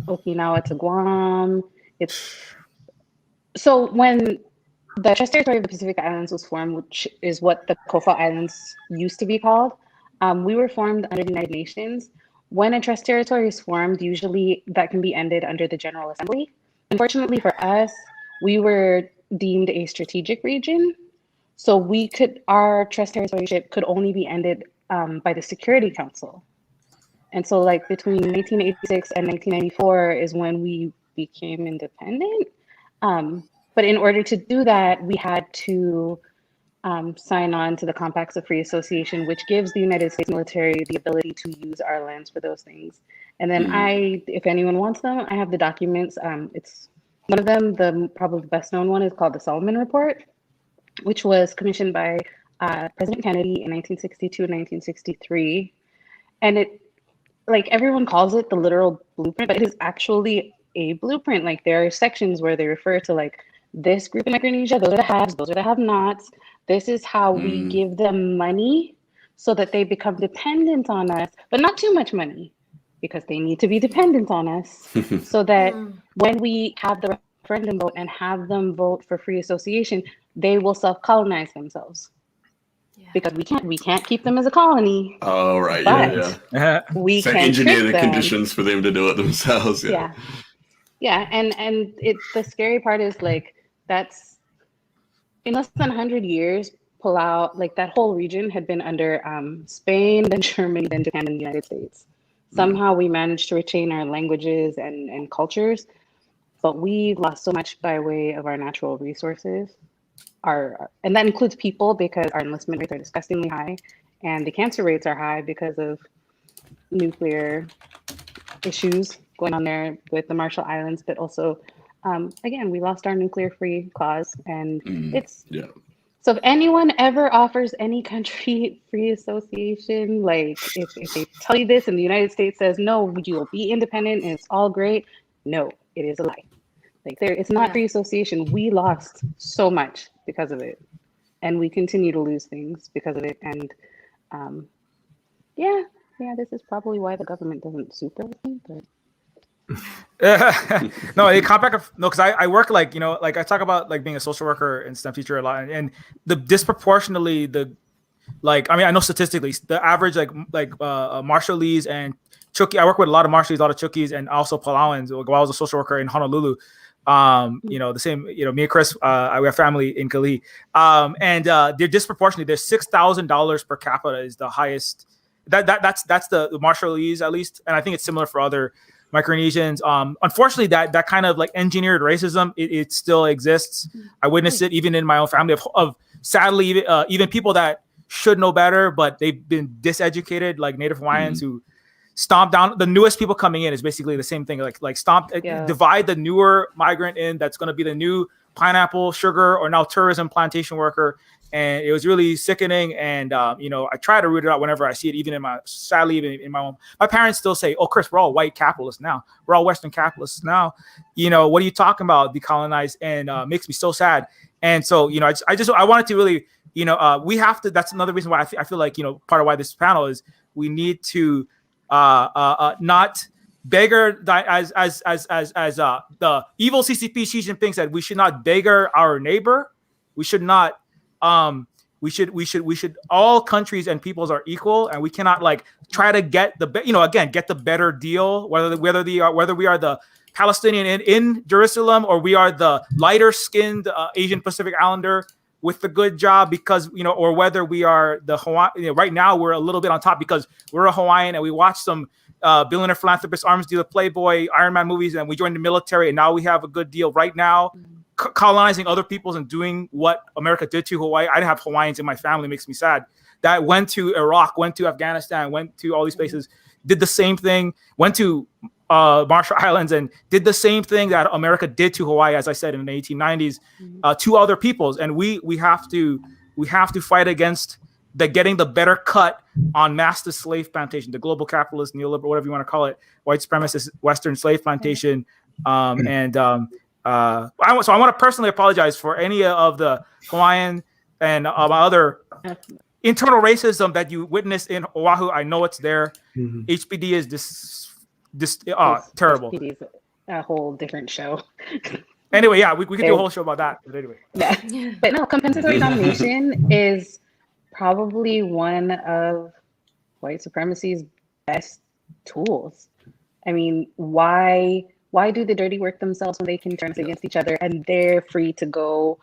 Okinawa to Guam. So when the Trust Territory of the Pacific Islands was formed, which is what the Kofa Islands used to be called, we were formed under the United Nations. When a trust territory is formed, usually that can be ended under the General Assembly. Unfortunately for us, we were deemed a strategic region. So our trust territoryship could only be ended by the Security Council. And so like between 1986 and 1994 is when we became independent. But in order to do that, we had to sign on to the Compacts of Free Association, which gives the United States military the ability to use our lands for those things. And then if anyone wants them, I have the documents. It's one of them, probably the best known one, is called the Salomon Report, which was commissioned by President Kennedy in 1962 and 1963. And it, like everyone calls it the literal blueprint, but it is actually a blueprint. Like there are sections where they refer to like this group in Micronesia, those are the haves, those are the have-nots. This is how we give them money so that they become dependent on us, but not too much money, because they need to be dependent on us so that when we have the referendum vote and have them vote for free association, they will self-colonize themselves. Yeah. Because we can't keep them as a colony. Oh, right. Yeah. We so can engineer the them. Conditions for them to do it themselves. Yeah. And it's the scary part is like that's in less than 100 years, Palau, like that whole region had been under Spain, then Germany, then Japan, and the United States. Somehow we managed to retain our languages and cultures, but we lost so much by way of our natural resources. And that includes people, because our enlistment rates are disgustingly high, and the cancer rates are high because of nuclear issues going on there with the Marshall Islands. But also, again, we lost our nuclear-free clause, and So if anyone ever offers any country free association, like if they tell you this and the United States says, no, you will be independent and it's all great, no, it is a lie. Like it's not free association. We lost so much because of it. And we continue to lose things because of it. And this is probably why the government doesn't super me, but no, a compact of no, because I work like I talk about like being a social worker and STEM teacher a lot, and the disproportionately I know statistically the average Marshallese and Chukchi. I work with a lot of Marshallese, a lot of Chukis, and also Palauans. While I was a social worker in Honolulu, the same. Me and Chris, we have family in Kalihi, and they're disproportionately. There's $6,000 per capita is the highest. That's the Marshallese at least, and I think it's similar for other Micronesians. Unfortunately, that kind of like engineered racism, it still exists. I witnessed it even in my own family of sadly even people that should know better, but they've been diseducated, like Native Hawaiians who stomp down the newest people coming in is basically the same thing. Like stomp, divide the newer migrant in that's going to be the new pineapple, sugar, or now tourism plantation worker, and it was really sickening. And I try to root it out whenever I see it, even in my my parents still say, "Oh, Chris, we're all white capitalists now. We're all Western capitalists now. What are you talking about? Decolonize?" And makes me so sad. And so I wanted to really we have to. That's another reason why I feel like part of why this panel is we need to not beggar as the evil CCP Xi Jinping said, we should not beggar our neighbor. We should not. We should. All countries and peoples are equal, and we cannot try to get the get the better deal. Whether we are the Palestinian in Jerusalem or we are the lighter skinned Asian Pacific Islander with the good job, because or whether we are the Hawaiian. Right now we're a little bit on top because we're a Hawaiian and we watched some billionaire philanthropist arms dealer Playboy Iron Man movies, and we joined the military, and now we have a good deal right now. Colonizing other peoples and doing what America did to Hawaii. I didn't have Hawaiians in my family, makes me sad. That went to Iraq, went to Afghanistan, went to all these places, did the same thing, went to Marshall Islands and did the same thing that America did to Hawaii, as I said, in the 1890s, to other peoples. And we have to fight against getting the better cut on master slave plantation, the global capitalist, neoliberal, whatever you want to call it, white supremacist Western slave plantation. I want to personally apologize for any of the Hawaiian and other internal racism that you witnessed in Oahu. I know it's there. HBD is terrible. HPD is a whole different show. Anyway, yeah, we could do a whole show about that. But anyway, yeah. But no, compensatory domination is probably one of white supremacy's best tools. I mean, why do the dirty work themselves when they can turn us against each other and they're free to go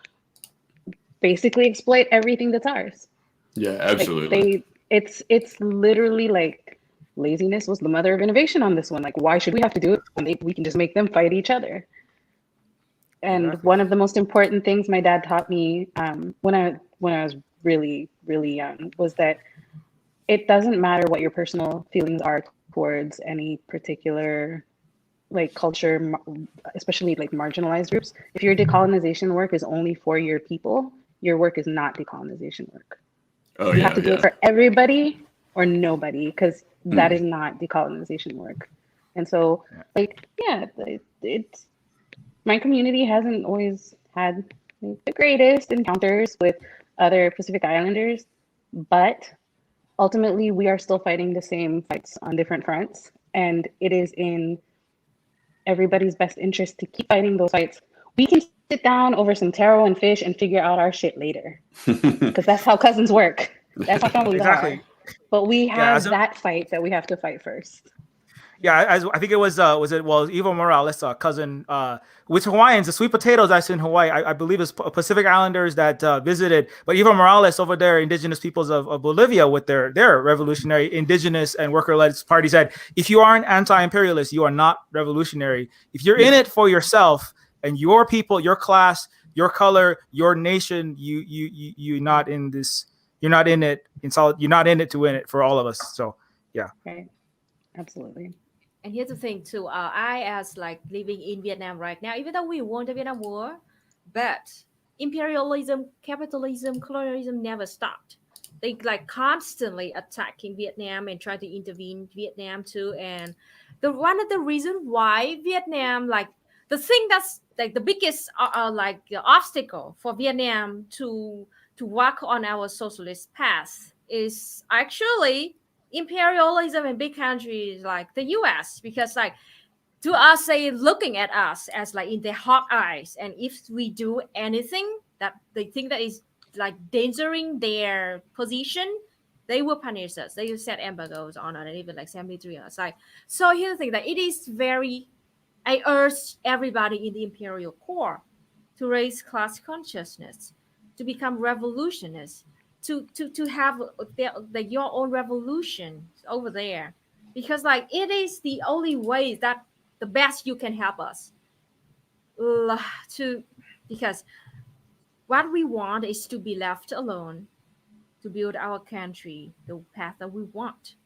basically exploit everything that's ours? Yeah, absolutely. It's literally like laziness was the mother of innovation on this one. Like, why should we have to do it when we can just make them fight each other? And one of the most important things my dad taught me when I was really, really young was that it doesn't matter what your personal feelings are towards any particular culture, especially marginalized groups. If your decolonization work is only for your people, your work is not decolonization work. You have to do it for everybody or nobody, because that is not decolonization work. And so, it's my community hasn't always had the greatest encounters with other Pacific Islanders, but ultimately we are still fighting the same fights on different fronts, and it is in everybody's best interest to keep fighting those fights. We can sit down over some taro and fish and figure out our shit later, because that's how cousins work. That's how families are. But we have that fight that we have to fight first. Yeah, I think it was Evo Morales' cousin with Hawaiians, the sweet potatoes that's in Hawaii. I believe it's Pacific Islanders that visited, but Evo Morales over there, indigenous peoples of Bolivia, with their revolutionary indigenous and worker-led party, said, if you aren't anti-imperialist, you are not revolutionary. If you're in it for yourself and your people, your class, your color, your nation, you're not in this. You're not in it in solid. You're not in it to win it for all of us. So yeah. Right. Absolutely. And here's the thing too. I as living in Vietnam right now, even though we won the Vietnam War, but imperialism, capitalism, colonialism never stopped. They constantly attacking Vietnam and try to intervene Vietnam too. And one of the reasons why Vietnam, the thing that's the biggest obstacle for Vietnam to work on our socialist path is actually imperialism in big countries like the US, because to us, they looking at us as in their hawk eyes, and if we do anything that they think that is endangering their position, they will punish us. They will set embargoes on and even 73 us. So here's the thing, that it is I urge everybody in the imperial core to raise class consciousness, to become revolutionists, to have your own revolution over there, because it is the only way that the best you can help us because what we want is to be left alone to build our country the path that we want.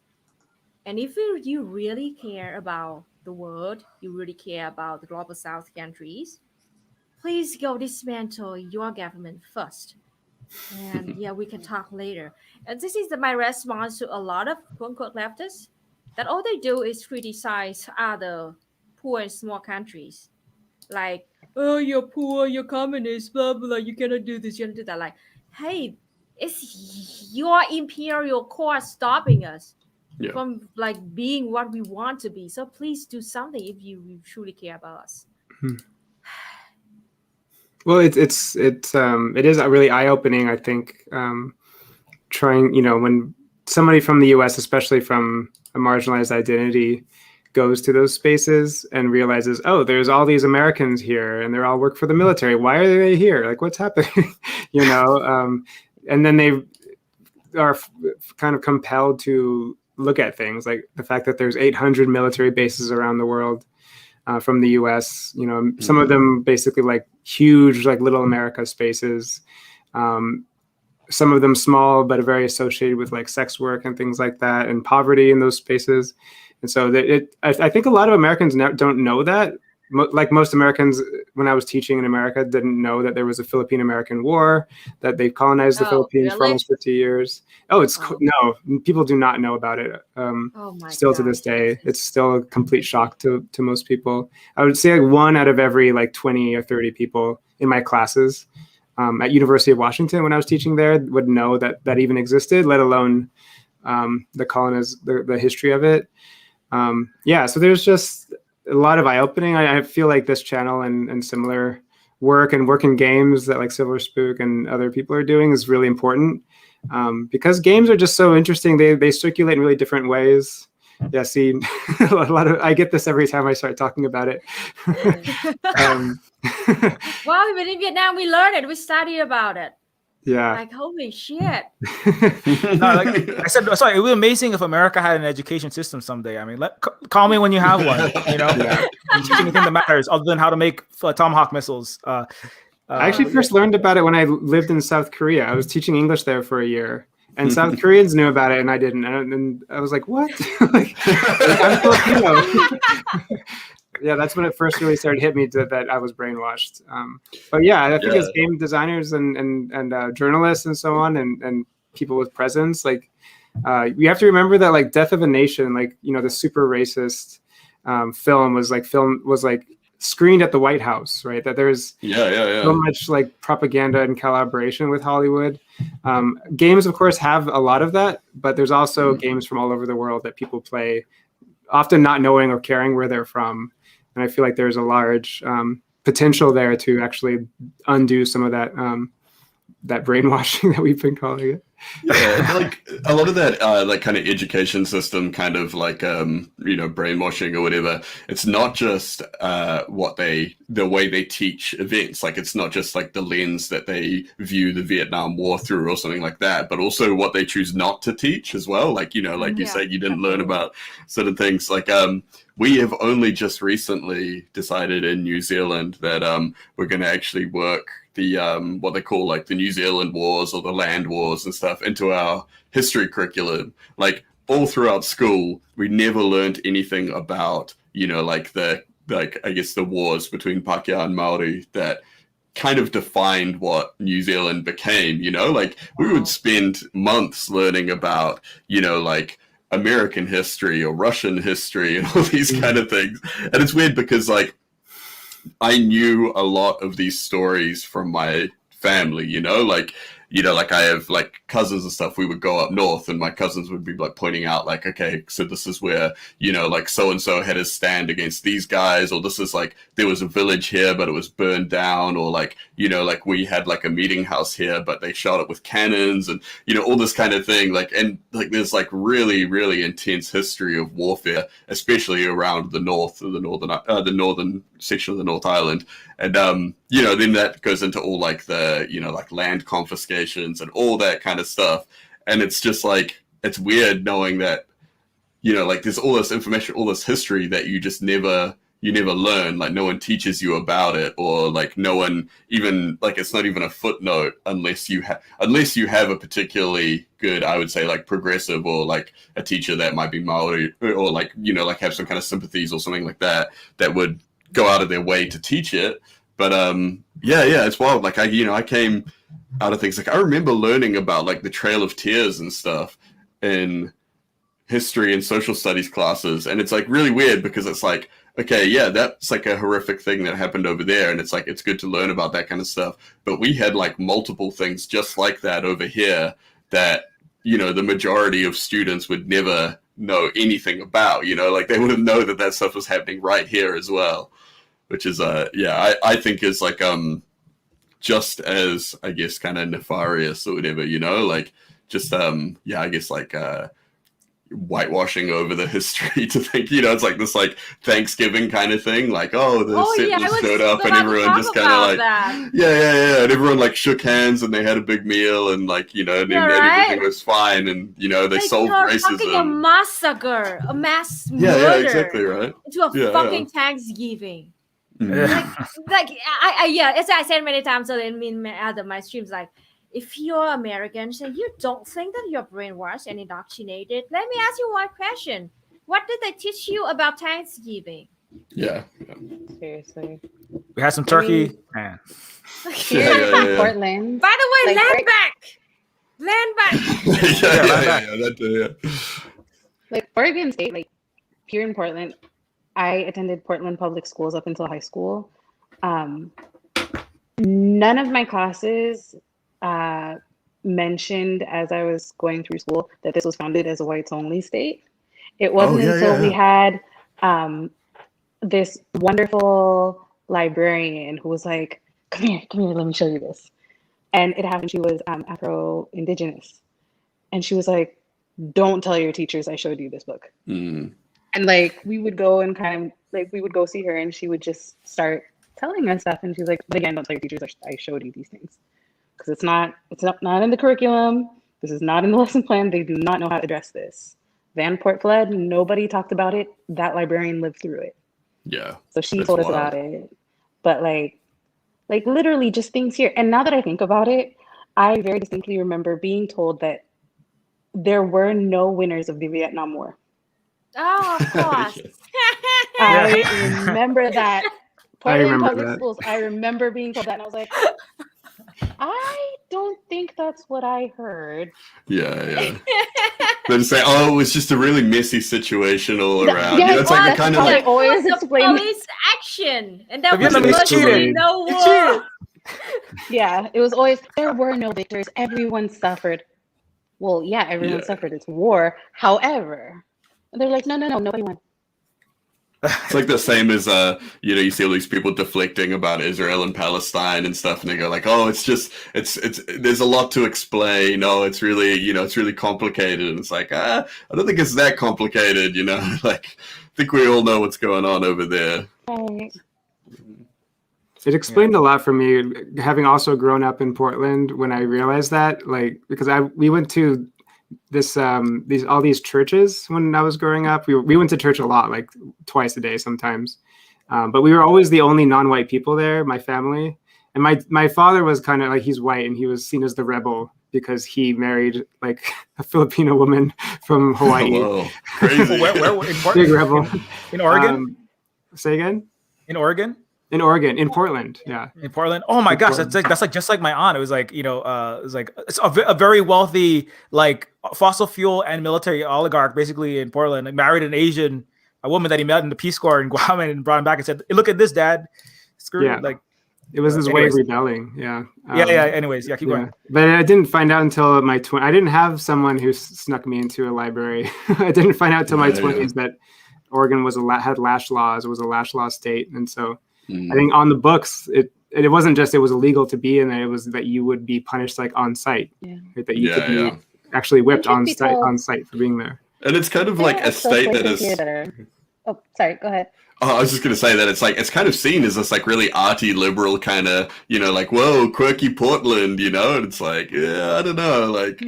And if you really care about the world, you really care about the global south countries, please go dismantle your government first. And yeah, we can talk later. And this is my response to a lot of quote unquote leftists that all they do is criticize other poor and small countries. Like, oh, you're poor, you're communist, blah, blah, you cannot do this, you cannot do that. Like, hey, it's your imperial core stopping us Yeah. from like being what we want to be. So please do something if you truly care about us. Well, it is really eye-opening, I think, trying, when somebody from the US, especially from a marginalized identity, goes to those spaces and realizes, oh, there's all these Americans here and they all work for the military. Why are they here? Like, what's happening? And then they are kind of compelled to look at things like the fact that there's 800 military bases around the world. From the US, some of them basically like huge, like little America spaces. Some of them small, but very associated with like sex work and things like that, and poverty in those spaces. And so I think a lot of Americans don't know that. Like most Americans, when I was teaching in America, didn't know that there was a Philippine-American War, that they colonized the Philippines for almost 50 years. No, people do not know about it. Still to this day, it's still a complete shock to most people. I would say like 1 out of every like 20 or 30 people in my classes at University of Washington when I was teaching there would know that even existed, let alone the history of it. So there's just a lot of eye-opening. I feel like this channel and similar work and work in games that like Silver Spook and other people are doing is really important because games are just so interesting. They circulate in really different ways. Yeah, see, I get this every time I start talking about it. Well, even in Vietnam, we learned it. We studied about it. Yeah. Like, holy shit. No, like I said, sorry, it would be amazing if America had an education system someday. I mean, call me when you have one, Teach anything that matters other than how to make Tomahawk missiles. I actually first learned about it when I lived in South Korea. I was teaching English there for a year. And South Koreans knew about it and I didn't. And I was like, what? I'm Filipino. Yeah, that's when it first really started to hit me that I was brainwashed. But yeah, I think as game designers and journalists and so on, and people with presence, like you have to remember that like Death of a Nation, like the super racist film was screened at the White House, right? That there's so much like propaganda and collaboration with Hollywood. Games, of course, have a lot of that, but there's also games from all over the world that people play, often not knowing or caring where they're from. And I feel like there's a large potential there to actually undo some of that brainwashing that we've been calling it. Yeah, like a lot of that like kind of education system kind of like brainwashing or whatever, it's not just the way they teach events, like it's not just like the lens that they view the Vietnam War through or something like that, but also what they choose not to teach as well. Like you say you didn't learn about certain things. Like we have only just recently decided in New Zealand that we're going to actually work the what they call like the New Zealand Wars or the Land Wars and stuff into our history curriculum. Like all throughout school, we never learned anything about I guess the wars between Pākehā and Maori that kind of defined what New Zealand became. Like we would spend months learning about like American history or Russian history and all these kind of things. And it's weird because like I knew a lot of these stories from my family, like I have like cousins and stuff. We would go up north and my cousins would be like pointing out like, okay, so this is where, like so-and-so had his stand against these guys, or this is like, there was a village here, but it was burned down, or like, like we had like a meeting house here, but they shot it with cannons and, all this kind of thing. Like, and like, there's like really, really intense history of warfare, especially around the northern section of the North Island. And, then that goes into all like the, like land confiscations and all that kind of stuff. And it's just like, it's weird knowing that, like there's all this information, all this history that you just never learn. Like no one teaches you about it, or like no one even, like it's not even a footnote unless you have a particularly good, I would say like progressive, or like a teacher that might be Maori, or like, like have some kind of sympathies or something like that would go out of their way to teach it. But yeah, it's wild. Like I came out of things like I remember learning about like the Trail of Tears and stuff in history and social studies classes, and it's like really weird because it's like, okay, yeah, that's like a horrific thing that happened over there, and it's like it's good to learn about that kind of stuff. But we had like multiple things just like that over here that, you know, the majority of students would never know anything about, you know, like they wouldn't know that that stuff was happening right here as well, which is I think is like just as, I guess, kind of nefarious or whatever, you know, like just I guess like whitewashing over the history to think, you know, it's like this like Thanksgiving kind of thing, like, oh, the settlers showed up and everyone just kind of like yeah, and everyone like shook hands and they had a big meal and like, you know, and everything was fine, and you know, they solved racism. A massacre, a mass murder. Yeah, exactly, right. Into a fucking Thanksgiving. Like as I said many times in my streams, like, if you're Americans and you don't think that you're brainwashed and indoctrinated, let me ask you one question. What did they teach you about Thanksgiving? Yeah. Seriously. We had some turkey. Here in Portland. By the way, like, land back. Yeah. Like Oregon State, like here in Portland, I attended Portland public schools up until high school. None of my classes mentioned as I was going through school that this was founded as a whites only state. It wasn't until we had this wonderful librarian who was like, come here, let me show you this. And it happened, she was Afro-Indigenous. And she was like, don't tell your teachers I showed you this book. And like, we would go and kind of like, we would go see her and she would just start telling us stuff. And she was like, but again, don't tell your teachers I showed you these things. Because it's not in the curriculum. This is not in the lesson plan. They do not know how to address this. Van Port flood, nobody talked about it. That librarian lived through it. Yeah. So she told us about it. But like literally just things here. And now that I think about it, I very distinctly remember being told that there were no winners of the Vietnam War. Oh, of course. I remember that. Portland public schools. I remember being told that, and I was like, I don't think that's what I heard. Yeah. Then say, oh, it was just a really messy situation all around. Yeah, it's like kind of like always explain police action, and that was cheated. No war. Yeah, it was always there were no victors. Everyone suffered. Well, yeah, everyone suffered. It's war. However, they're like, no, nobody won. It's like the same as you know, you see all these people deflecting about Israel and Palestine and stuff, and they go like, oh, it's there's a lot to explain. Oh, it's really, you know, it's really complicated. And it's like, I don't think it's that complicated, you know. Like, I think we all know what's going on over there. Right. It explained a lot for me, having also grown up in Portland, when I realized that, like, because we went to all these churches when I was growing up. We went to church a lot, like twice a day sometimes, but we were always the only non-white people there, my family. And my father was kind of like, he's white and he was seen as the rebel because he married like a Filipino woman from Hawaii. Whoa, crazy. Where in Portland? Big rebel. In Oregon? Say again? In Oregon? In Oregon, in Portland, yeah. In Portland. Oh my gosh, that's like just like my aunt. It was like, you know, it was like it's a very wealthy like fossil fuel and military oligarch basically in Portland. Like, married a woman that he met in the Peace Corps in Guam and brought him back and said, hey, "Look at this, Dad." Screw it. Like it was his way of rebelling. Yeah. Anyways, keep going. But I didn't find out until my I didn't have someone who snuck me into a library. I didn't find out until my 20s that Oregon had lash laws. It was a lash law state, and so. I think on the books, it wasn't just it was illegal to be in there. It was that you would be punished like on site, right? That you could be actually whipped on site for being there. And it's kind of like a state that is. Oh, sorry. Go ahead. Oh, I was just gonna say that it's kind of seen as this like really arty liberal kind of, you know, like, whoa, quirky Portland, you know, and it's like, yeah, I don't know, like.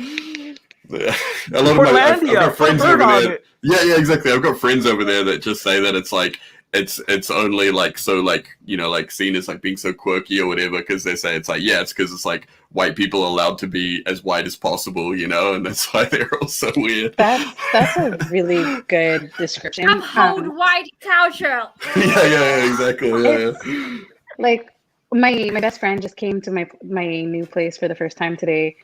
A lot of I've got friends over there. Yeah, exactly. I've got friends over there that just say that it's like. It's only like so like, you know, like seen as like being so quirky or whatever, because they say it's like, yeah, it's because it's like white people are allowed to be as white as possible, you know, and that's why they're all so weird. That's a really good description. Uphold white culture. Yeah, exactly. Yeah. Like My best friend just came to my new place for the first time today.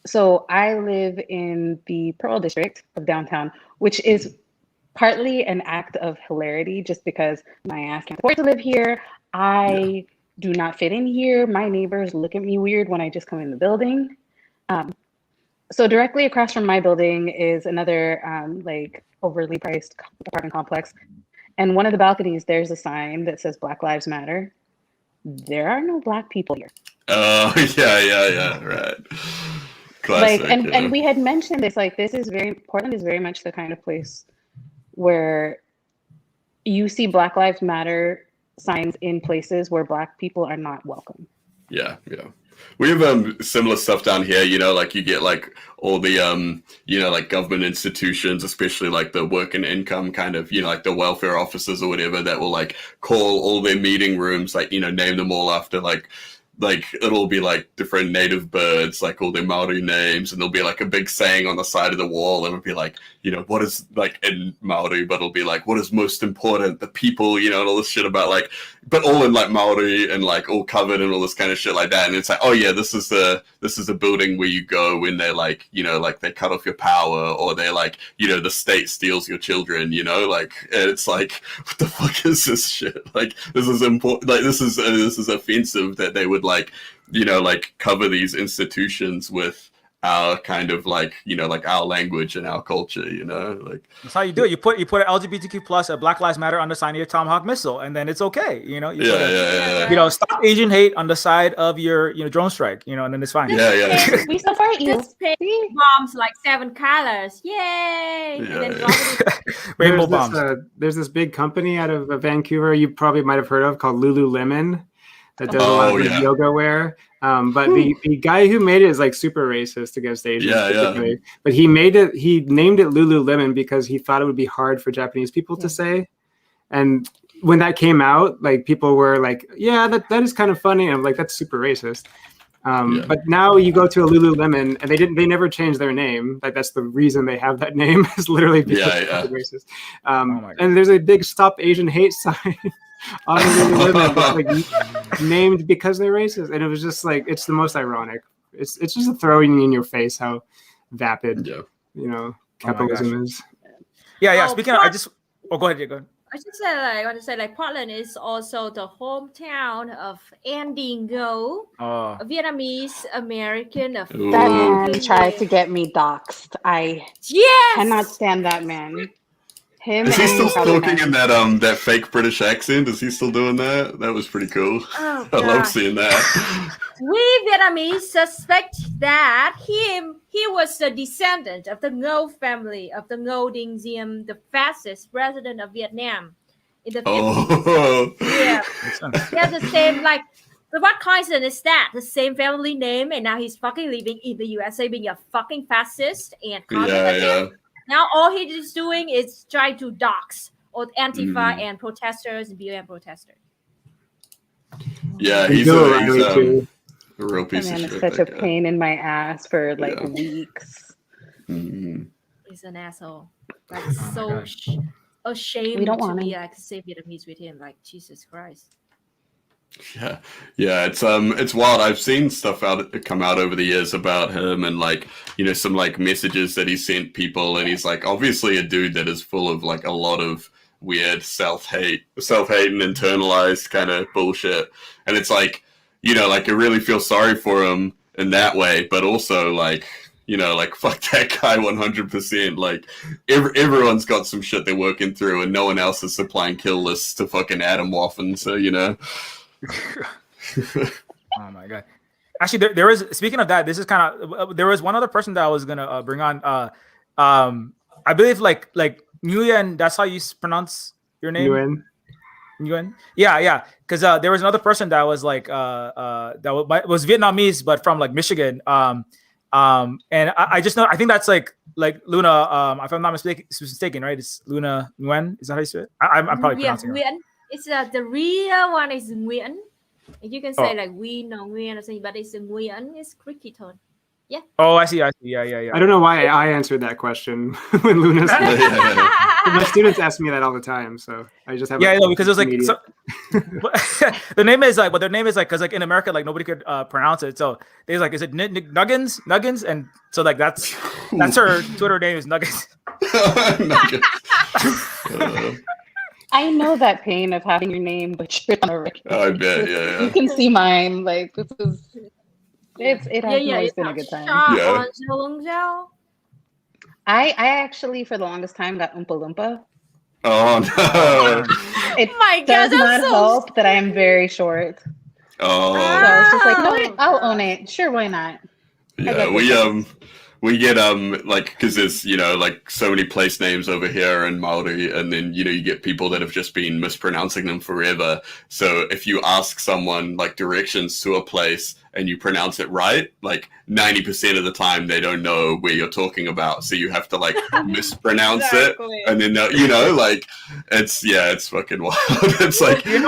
So I live in the Pearl District of downtown, which is partly an act of hilarity just because my ass can't afford to live here. I do not fit in here. My neighbors look at me weird when I just come in the building. So directly across from my building is another like overly priced apartment complex. And one of the balconies, there's a sign that says Black Lives Matter. There are no Black people here. Oh, yeah, right. Classic, Like, and we had mentioned this, like, Portland is very much the kind of place where you see Black Lives Matter signs in places where Black people are not welcome. Yeah. We have similar stuff down here, like you get like all the like government institutions, especially like the work and income kind of, like the welfare officers or whatever, that will like call all their meeting rooms, like, name them all after like it'll be like different native birds, like all their Maori names, and there'll be like a big saying on the side of the wall, and it'll be like, what is, like, in Maori, but it'll be like, what is most important, the people, and all this shit about like, but all in like Maori and like all covered and all this kind of shit like that. And it's like, oh yeah, this is a building where you go when they like, like they cut off your power, or they like, the state steals your children, like, and it's like, what the fuck is this shit? Like, this is important, like this is offensive that they would like, like cover these institutions with our kind of like, like our language and our culture, like that's how you do it. You put a LGBTQ plus a Black Lives Matter on the side of your Tomahawk missile, and then it's okay. Stop Asian hate on the side of your drone strike, and then it's fine. Yeah. We support you. Just paint bombs like 7 colors. Yay! And then rainbow bombs. There's this big company out of Vancouver you probably might have heard of called Lululemon that does a lot of yoga wear. But the guy who made it is like super racist against Asians. Yeah. But he named it Lululemon because he thought it would be hard for Japanese people to say. And when that came out, like people were like, yeah, that is kind of funny. And I'm like, that's super racist. But now you go to a Lululemon and they never changed their name. Like that's the reason they have that name is literally because it's racist. And there's a big Stop Asian Hate sign on Lululemon like named because they're racist. And it was just like, it's the most ironic. It's just a throwing in your face how vapid, capitalism is. Yeah. Speaking of, go ahead. I want to say Portland is also the hometown of Andy Ngo, a Vietnamese American. That man tried to get me doxxed. I cannot stand that man. Is he still talking in that fake British accent? Is he still doing that? That was pretty cool. Oh, I love seeing that. We Vietnamese suspect that he was the descendant of the Ngo family of the Ngo Dinh Diem, the fastest president of Vietnam in the 50s. Yeah, they're the same. Like, what coincidence is that? The same family name, and now he's fucking living in the USA, being a fucking fascist and communist. Now all he is doing is trying to dox all Antifa and protesters and BLM protesters. Yeah, he's a real piece of shit. It's such a pain in my ass for like weeks. He's an asshole. Like so ashamed to be like say Vietnamese with him. Like Jesus Christ. Yeah, it's wild. I've seen stuff come out over the years about him, and like some like messages that he sent people, and he's like obviously a dude that is full of like a lot of weird self-hate and internalized kind of bullshit. And it's like like I really feel sorry for him in that way, but also like like fuck that guy 100%. Like everyone's got some shit they're working through, and no one else is supplying kill lists to fucking Adam Waffen. So Oh my god! Actually, there is. Speaking of that, this is kind of. There was one other person that I was gonna bring on. I believe like Nguyen. That's how you pronounce your name. Nguyen. Yeah. Because there was another person that was like that was Vietnamese, but from like Michigan. And I just know. I think that's like Luna. If I'm not mistaken, right? It's Luna Nguyen. Is that how you say it? I'm probably pronouncing it. It's the real one is Nguyen. You can say like we know Nguyen or something, but it's Nguyen. It's creaky tone. Yeah. Oh, I see. Yeah. I don't know why I answered that question when Luna said it. My students ask me that all the time, so I just have. Yeah, because it was like The name is like, but their name is like, because like in America, like nobody could pronounce it. So they like, is it Nuggins? And so like that's her Twitter name is Nuggins. Nuggets. I know that pain of having your name butchered on a record. I bet, yeah. You can see mine. Like it has always been a good time. Yeah. I actually for the longest time got Oompa Loompa. Oh no. It my God, does not that's so help that I am very short. Oh. So it's just like, no, I'll own it. Sure, why not? Yeah, we get like, because there's like so many place names over here in Maori, and then you get people that have just been mispronouncing them forever. So if you ask someone like directions to a place and you pronounce it right, like 90% of the time they don't know where you're talking about. So you have to like mispronounce it, and then like it's fucking wild. It's like and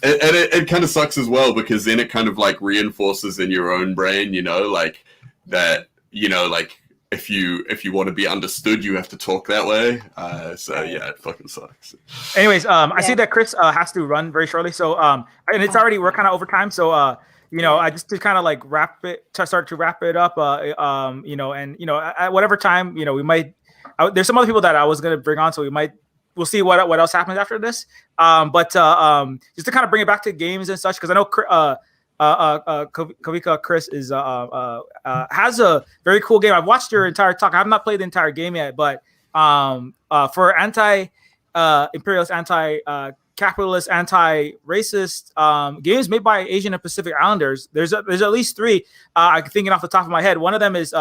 it kind of sucks as well, because then it kind of like reinforces in your own brain, like that, like if you want to be understood, you have to talk that way. So yeah, it fucking sucks. Anyways, I see that Chris has to run very shortly. So and it's already, we're kind of over time. So I just to kind of like start to wrap it up. At whatever time, we might. There's some other people that I was gonna bring on, so we'll see what else happens after this. But just to kind of bring it back to games and such, because I know Kavika Chris is has a very cool game. I've watched your entire talk. I have not played the entire game yet, but for anti-imperialist, anti-capitalist, anti-racist games made by Asian and Pacific Islanders, there's at least three. I'm thinking off the top of my head. One of them is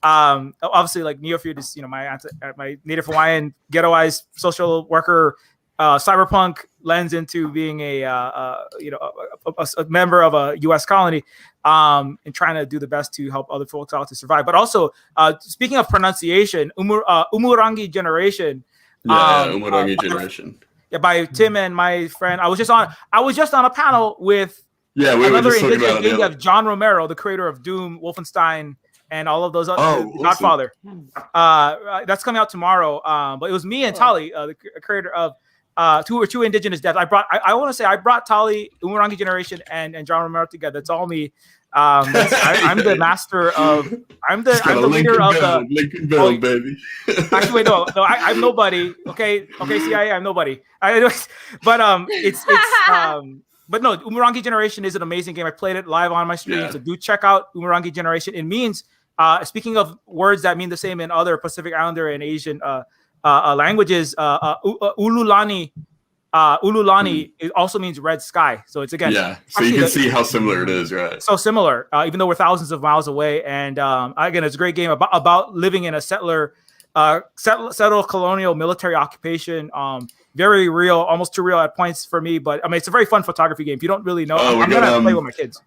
obviously like Neofeud is my Native Hawaiian ghettoized social worker cyberpunk lens into being a member of a U.S. colony and trying to do the best to help other folks out to survive. But also speaking of pronunciation, Umurangi Generation. Umurangi Generation. Yeah, by Tim and my friend. I was just on a panel with another indigenous of John Romero, the creator of Doom, Wolfenstein, and all of those other Godfather. That's coming out tomorrow. But it was me and Tali, the creator of two indigenous devs. I want to say I brought Tali, Umurangi Generation, and John Romero together. It's all me. I'm the master of. I'm the leader of the Lincoln Bell, baby. Actually, wait, no, I'm nobody. Okay, CIA, I'm nobody. But no, Umurangi Generation is an amazing game. I played it live on my stream, so do check out Umurangi Generation. It means, speaking of words that mean the same in other Pacific Islander and Asian languages, Ululani. It also means red sky. So it's again, so you can see how similar it is, right? So similar, even though we're thousands of miles away. And again, it's a great game about living in a settled colonial military occupation. Very real, almost too real at points for me. But I mean, it's a very fun photography game. If you don't really know, I'm gonna play with my kids.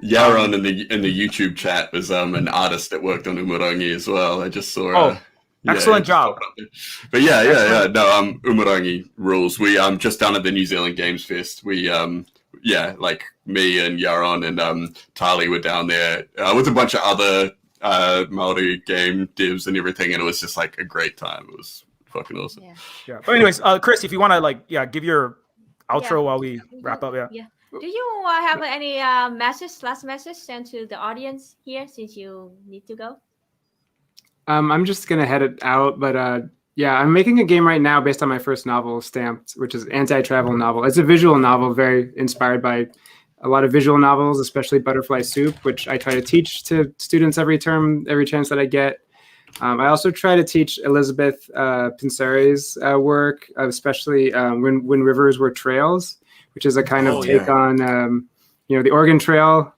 Yaron in the YouTube chat was an artist that worked on Umurangi as well. I just saw. Excellent job. But no, Umurangi rules. We just down at the New Zealand Games Fest. We like me and Yaron and Tali were down there with a bunch of other Maori game devs and everything, and it was just like a great time. It was fucking awesome. Yeah. But anyways, Chris, if you want to give your outro while we wrap up. Yeah. Do you have any last message sent to the audience here, since you need to go? I'm just gonna head it out, but I'm making a game right now based on my first novel, Stamped, which is an anti-travel novel. It's a visual novel, very inspired by a lot of visual novels, especially Butterfly Soup, which I try to teach to students every term, every chance that I get. I also try to teach Elizabeth Pinsari's work, especially When Rivers Were Trails, which is a kind of take on the Oregon Trail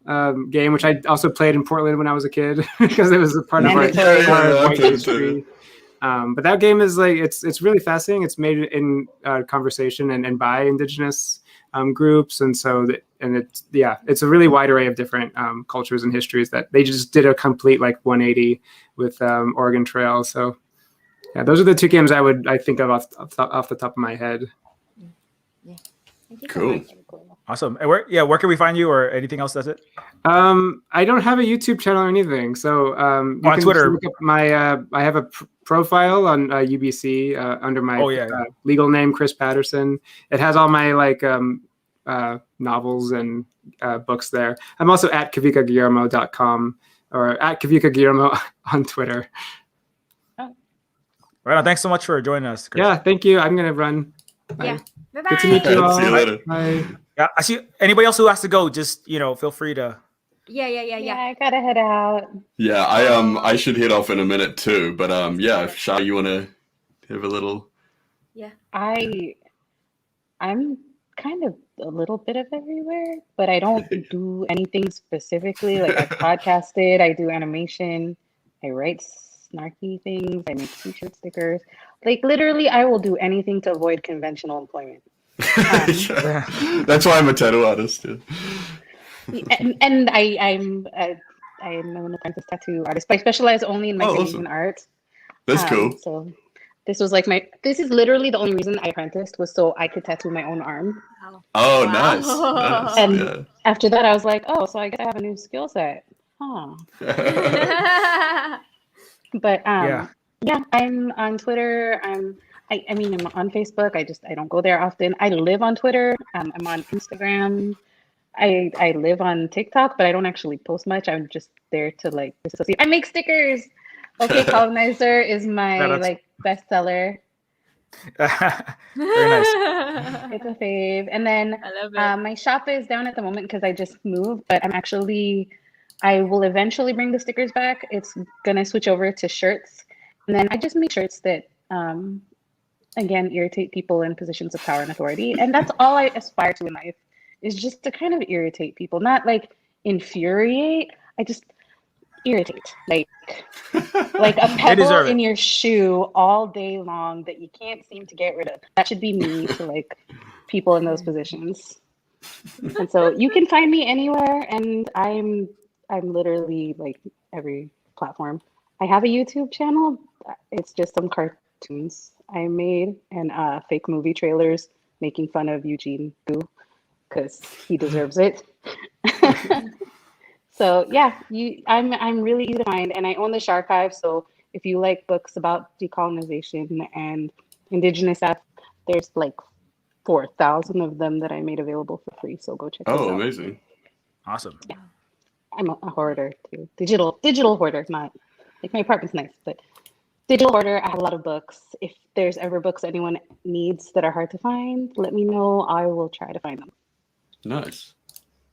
game, which I also played in Portland when I was a kid because it was a part of our white history. But that game is like it's really fascinating. It's made in conversation and by Indigenous groups, and so it's a really wide array of different cultures and histories that they just did a complete 180 with Oregon Trail. So those are the two games I think of off the top of my head. Thank you so Cool. much. Awesome. And where can we find you or anything else? That's it. I don't have a YouTube channel or anything, so you On can Twitter. look up my. I have a profile on UBC under my legal name, Chris Patterson. It has all my novels and books there. I'm also at kavikaguillermo.com or at kavikaguillermo on Twitter. Right on. Thanks so much for joining us, Chris. Yeah, thank you. I'm gonna run. Bye. Yeah. Bye-bye. Good to meet you all. See you later. Bye. Yeah, I see. Anybody else who has to go, just feel free to. Yeah. I gotta head out. Yeah, I should head off in a minute too, but if Shah, you want to have a little? Yeah. I'm kind of a little bit of everywhere, but I don't do anything specifically. Like I podcasted, I do animation, I write snarky things, I make t-shirt stickers. Like literally, I will do anything to avoid conventional employment. Yeah. That's why I'm a tattoo artist. Yeah. And I'm an apprentice tattoo artist, but I specialize only in Micronesia art. That's cool. So this was this is literally the only reason I apprenticed was so I could tattoo my own arm. Oh, Wow. nice. And after that, I was like, oh, so I guess I have a new skill set. Huh. But yeah, I'm on Twitter. I'm on Facebook. I don't go there often. I live on Twitter. I'm on Instagram. I live on TikTok, but I don't actually post much. I'm just there to associate. I make stickers. Okay, Colonizer is my bestseller. Very nice. It's a fave. And then I love it. my shop is down at the moment because I just moved, but I will eventually bring the stickers back. It's gonna switch over to shirts, and then I just make shirts that again irritate people in positions of power and authority, and that's all I aspire to in life, is just to kind of irritate people, not infuriate. I just irritate, like a pebble in your shoe all day long that you can't seem to get rid of. That should be me to people in those positions. And so you can find me anywhere, and I'm literally every platform. I have a YouTube channel. It's just some cartoons I made and fake movie trailers making fun of Eugene Gu because he deserves it. So yeah, I'm really easy to find, and I own the Sharchive. So if you like books about decolonization and indigenous stuff, there's 4,000 of them that I made available for free. So go check those out. Oh, amazing! Awesome. Yeah. I'm a hoarder too. Digital hoarder, not my apartment's nice, but digital hoarder. I have a lot of books. If there's ever books anyone needs that are hard to find, let me know. I will try to find them. Nice.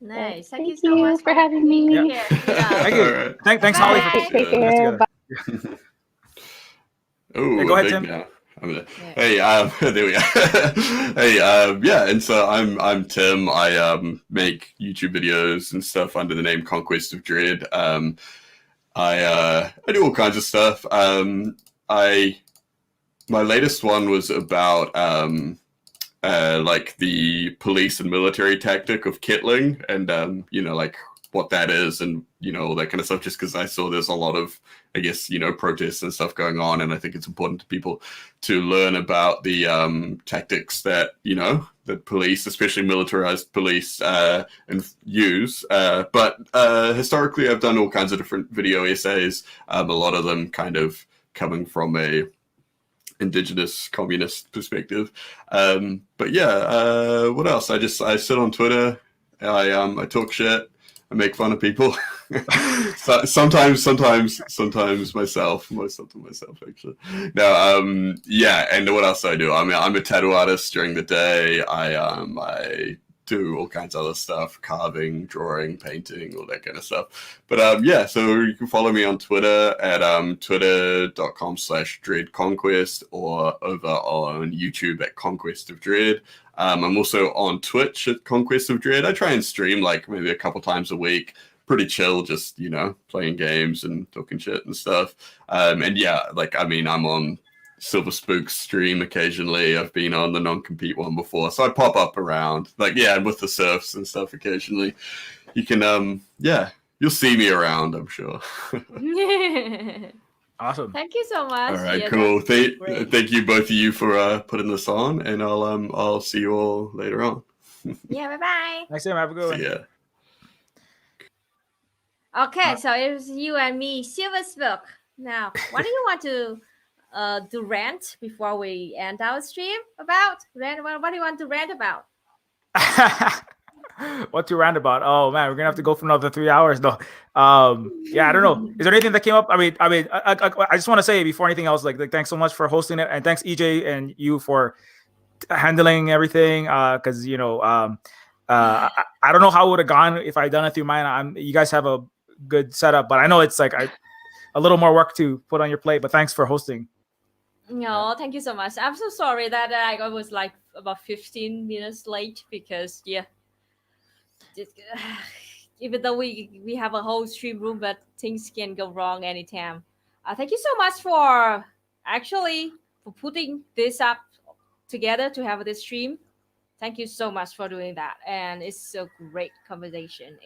Nice. Thank you so much for having me. Yeah. Yeah. Thank you. Right. Thanks, Holly, Bye. for Take care. Bye. Oh, go ahead, Tim. Hey, there we go. Hey, yeah, and so I'm Tim. I make YouTube videos and stuff under the name Conquest of Dread. I do all kinds of stuff. My latest one was about the police and military tactic of Kittling, and what that is, and all that kind of stuff, just because I saw there's a lot of, I guess, protests and stuff going on, and I think it's important to people to learn about the tactics that that police, especially militarized police, and use. But historically, I've done all kinds of different video essays, a lot of them kind of coming from a indigenous communist perspective. But yeah, what else? I sit on Twitter. I talk shit. I make fun of people. sometimes myself, most of them myself, actually. No, yeah. And what else do I do? I'm a tattoo artist during the day. I do all kinds of other stuff, carving, drawing, painting, all that kind of stuff. But yeah, so you can follow me on Twitter at twitter.com/dreadconquest or over on YouTube at Conquest of Dread. I'm also on Twitch at Conquest of Dread. I try and stream maybe a couple times a week. Pretty chill, just, playing games and talking shit and stuff. And yeah, I'm on Silver Spook's stream occasionally. I've been on the non-compete one before, so I pop up around, with the surfs and stuff occasionally. You can, you'll see me around, I'm sure. Awesome. Thank you so much. All right, Yeah, cool. that's great. Thank you both of you for putting this on, and I'll see you all later on. Yeah, bye-bye. Next time, have a good one. See ya. Okay, so it's you and me, Silver Spook. Now, what do you want to do rant before we end our stream about? What do you want to rant about? What to rant about? Oh man, we're gonna have to go for another 3 hours. No, yeah, I don't know. Is there anything that came up? I just want to say before anything else, like thanks so much for hosting it, and thanks EJ and you for handling everything. Because I don't know how it would have gone if I done it through mine. You guys have a good setup, but I know it's like a little more work to put on your plate. But thanks for hosting. No, thank you so much. I'm so sorry that I was like about 15 minutes late because even though we have a whole stream room, but things can go wrong anytime. Thank you so much for putting this up together to have this stream. Thank you so much for doing that, and it's a great conversation.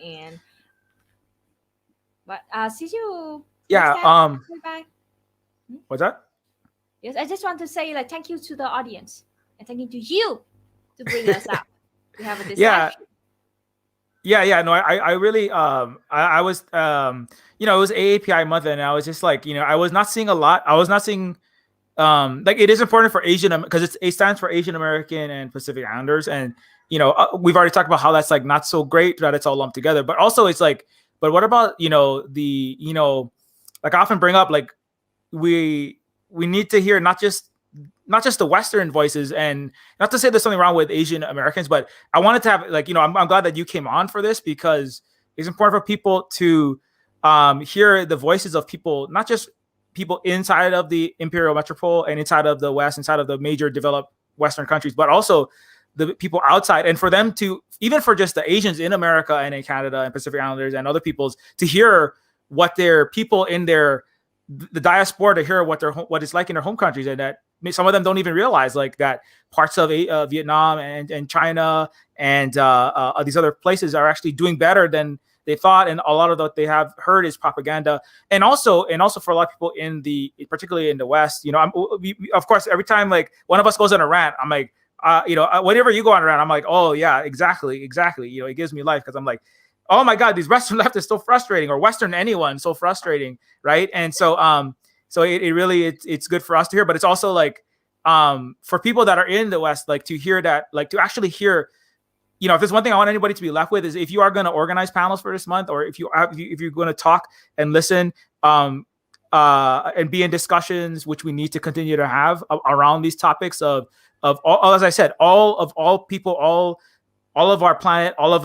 But see you. Yeah. Bye. What's that? Yes, I just want to say like thank you to the audience and thank you to you to bring us up. We have a discussion. Yeah. No, I really I was it was AAPI month, and I was just like, I was not seeing a lot. I was not seeing like it is important for Asian because it stands for Asian American and Pacific Islanders, and we've already talked about how that's like not so great that it's all lumped together. But also it's like, but what about like I often bring up, like we need to hear not just the Western voices, and not to say there's something wrong with Asian Americans, but I wanted to have like, I'm glad that you came on for this because it's important for people to hear the voices of people, not just people inside of the imperial metropole and inside of the West, inside of the major developed Western countries, but also the people outside, and for them to, even for just the Asians in America and in Canada and Pacific Islanders and other peoples, to hear what their people in the diaspora, to hear what it's like in their home countries, and that some of them don't even realize like that parts of Vietnam and China and these other places are actually doing better than they thought, and a lot of what they have heard is propaganda. And also for a lot of people particularly in the West, of course, every time like one of us goes on a rant, I'm like, whenever you go on a rant, I'm like, oh yeah, exactly. It gives me life because I'm like, oh my God, these Western left is so frustrating, or Western anyone so frustrating, right? And so it really it's good for us to hear, but it's also like for people that are in the West, like to hear that, like to actually hear, if there's one thing I want anybody to be left with is if you are going to organize panels for this month, or if you're going to talk and listen and be in discussions, which we need to continue to have around these topics of all, as I said, all people, all of our planet, all of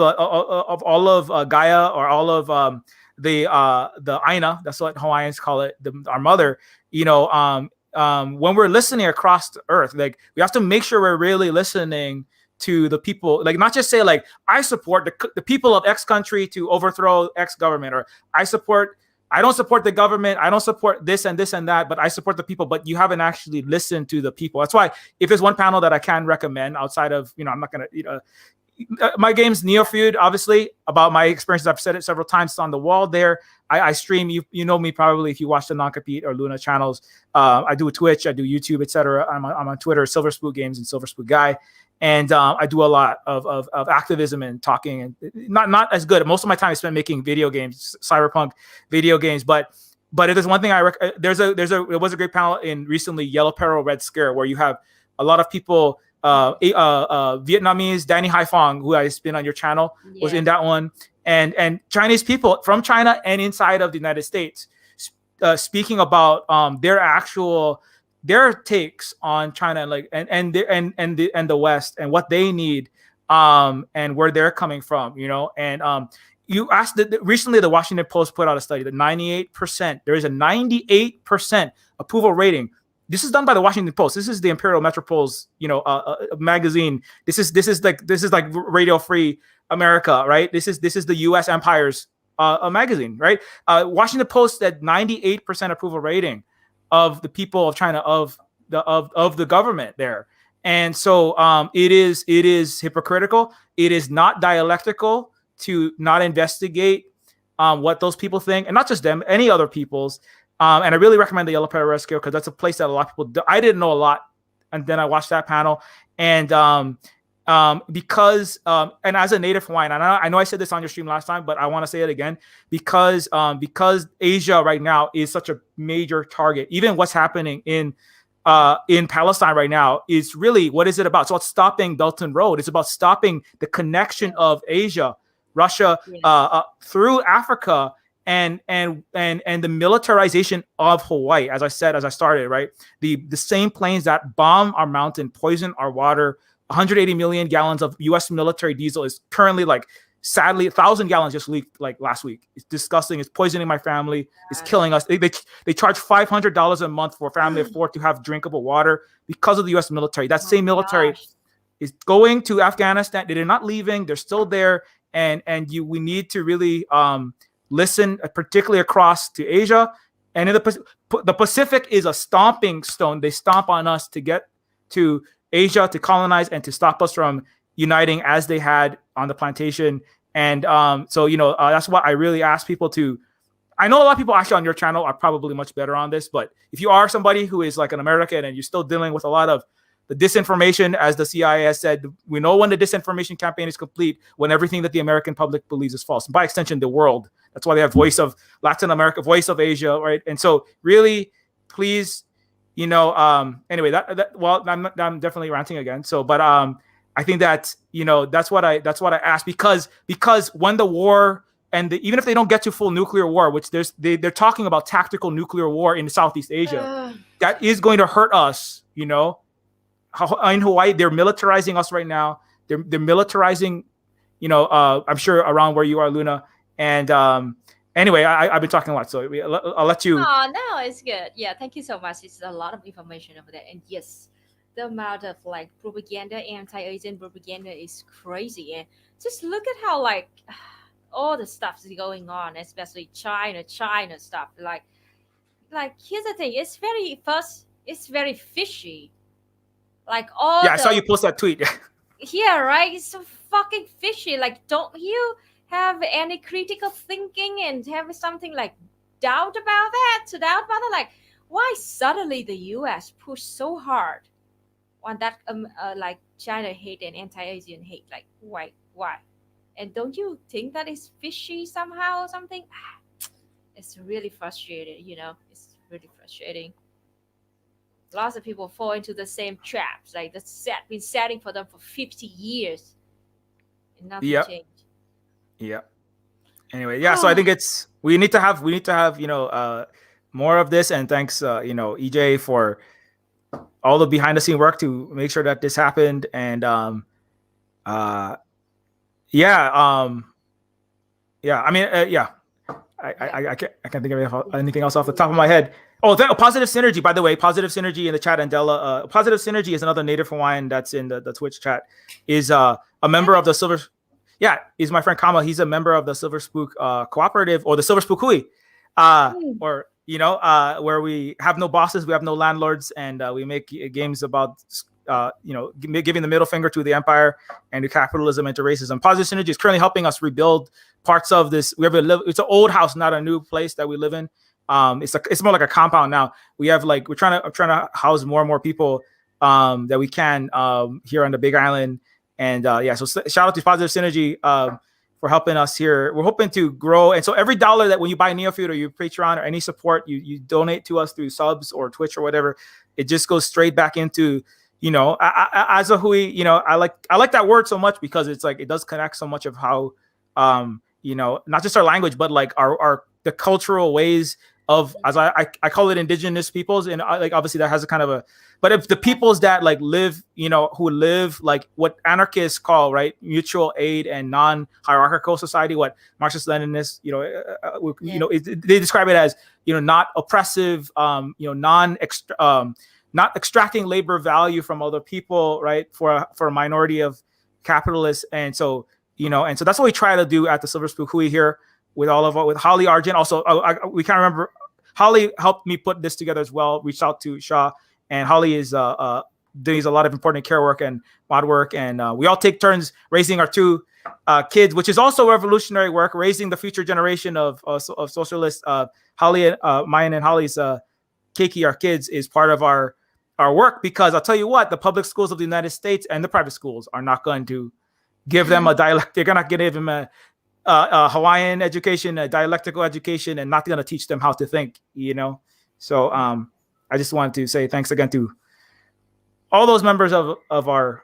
Gaia, or all of the Aina, that's what Hawaiians call it, our mother. When we're listening across the earth, like we have to make sure we're really listening to the people, like not just say like I support the people of X country to overthrow X government, or I don't support the government, I don't support this and this and that, but I support the people. But you haven't actually listened to the people. That's why if there's one panel that I can recommend outside of, I'm not gonna, my game's Neofeud, obviously, about my experiences. I've said it several times. It's on the wall there. I stream. You know me probably if you watch the Non-Compete or Luna channels. I do a Twitch, I do YouTube, etc. I'm on Twitter, Silver Spook Games and Silver Spook Guy. And I do a lot of activism and talking, and not as good. Most of my time I spent making video games, cyberpunk video games. But if there's one thing there was a great panel in recently, Yellow Peril, Red Scare, where you have a lot of people, Vietnamese, Danny Haifong, who has been on your channel, was in that one, and Chinese people from China and inside of the United States, speaking about their takes on China, and the West and what they need, and where they're coming from, and you asked recently the Washington Post put out a study that 98%, there is a 98% approval rating. This is done by the Washington Post. This is the Imperial Metropole's, magazine. This is like Radio Free America, right? This is the U.S. Empire's a magazine, right? Washington Post at 98% approval rating of the people of China, of the government there. And so it is hypocritical. It is not dialectical to not investigate what those people think, and not just them, any other people's. And I really recommend the Yellow Peril Rescue because that's a place that a lot of people I didn't know a lot, and then I watched that panel, and because and as a native Hawaiian, and I know I said this on your stream last time, but I want to say it again because Asia right now is such a major target. Even what's happening in Palestine right now is really, what is it about? So it's stopping Belt and Road. It's about stopping the connection of Asia, Russia, through Africa, and the militarization of Hawaii. As I said, as I started, right, the same planes that bomb our mountain, poison our water. 180 million gallons of U.S. military diesel is currently, like, sadly, 1,000 gallons just leaked like last week. It's disgusting. It's poisoning my family. It's killing us. They charge $500 a month for a family of 4 to have drinkable water because of the U.S. military. That same military is going to Afghanistan. They're not leaving. They're still there. And we need to really listen, particularly across to Asia. And in the Pacific is a stomping stone. They stomp on us to get to Asia, to colonize and to stop us from uniting as they had on the plantation. And so, that's why I really ask people to, I know a lot of people actually on your channel are probably much better on this, but if you are somebody who is like an American and you're still dealing with a lot of the disinformation, as the CIA has said, we know when the disinformation campaign is complete, when everything that the American public believes is false. And by extension, the world. That's why they have Voice of Latin America, Voice of Asia, right? And so really, please, anyway, well, I'm definitely ranting again. So, but I think that, that's what I asked, because when the war, and even if they don't get to full nuclear war, which they're talking about tactical nuclear war in Southeast Asia, that is going to hurt us. In Hawaii, they're militarizing us right now. They're militarizing, I'm sure around where you are, Luna. And anyway, I've been talking a lot, so I'll let you. Oh, no, it's good. Yeah, thank you so much. It's a lot of information over there. And yes, the amount of like propaganda, anti-Asian propaganda is crazy. And just look at how like all the stuff is going on, especially China stuff. Like here's the thing. It's very fishy. Like all. Yeah, I saw you post that tweet. Yeah, right. It's so fucking fishy. Like, don't you have any critical thinking and have something like doubt about that? Like, why suddenly the U.S. push so hard on that like China hate and anti-Asian hate? Like, why? And don't you think that is fishy somehow or something? It's really frustrating. It's really frustrating. Lots of people fall into the same traps. Like been setting for them for 50 years, and nothing changed. Yeah. Anyway, yeah. So I think we need to have more of this. And thanks, EJ, for all the behind the scene work to make sure that this happened. And I can't think of anything else off the top of my head. Oh, Positive Synergy, by the way, Positive Synergy in the chat, Andela. Positive Synergy is another native Hawaiian that's in the Twitch chat. Is a member of the Silver. Yeah, he's my friend Kama. He's a member of the Silver Spook cooperative, or the Silver Spook Hui, or where we have no bosses, we have no landlords, and we make games about giving the middle finger to the empire and to capitalism and to racism. Positive Synergy is currently helping us rebuild parts of this. It's an old house, not a new place that we live in. It's more like a compound now. We have I'm trying to house more and more people that we can here on the Big Island. And so shout out to Positive Synergy for helping us here. We're hoping to grow. And so every dollar that when you buy Neofeud or you Patreon or any support, you donate to us through subs or Twitch or whatever, it just goes straight back into, as a Hui, I like that word so much because it's like, it does connect so much of how, not just our language, but like the cultural ways of, as I call it, indigenous peoples. And like, obviously that has a kind of but if the peoples that like live, who live like what anarchists call, right, mutual aid and non-hierarchical society, what Marxist-Leninists, they describe it as, not oppressive, not extracting labor value from other people, right, for a minority of capitalists. And so, so that's what we try to do at the Silver Spook Hui here with Holly Argent. Also, we can't remember. Holly helped me put this together as well. Reached out to Shaw, and Holly is doing a lot of important care work and mod work, and we all take turns raising our two kids, which is also revolutionary work, raising the future generation of socialists. Holly, mine and Holly's Keiki, our kids, is part of our our work, because I'll tell you what, the public schools of the United States and the private schools are not going to give them a dialect. They're not going to give them a Hawaiian education, a dialectical education, and not going to teach them how to think, So I just wanted to say thanks again to all those members of our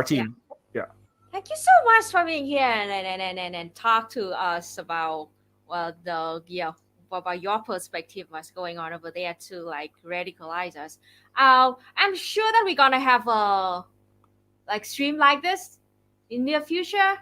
team. Yeah. Thank you so much for being here and talk to us about about your perspective, what's going on over there to like radicalize us. I'm sure that we're gonna have a stream like this in near future,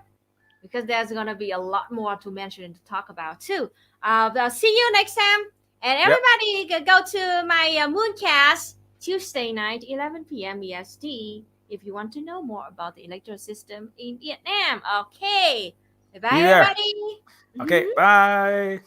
because there's gonna be a lot more to mention and to talk about too. I'll see you next time, and everybody go to my Mooncast Tuesday night 11 p.m. EST if you want to know more about the electoral system in Vietnam. Okay, bye everybody. Okay, bye.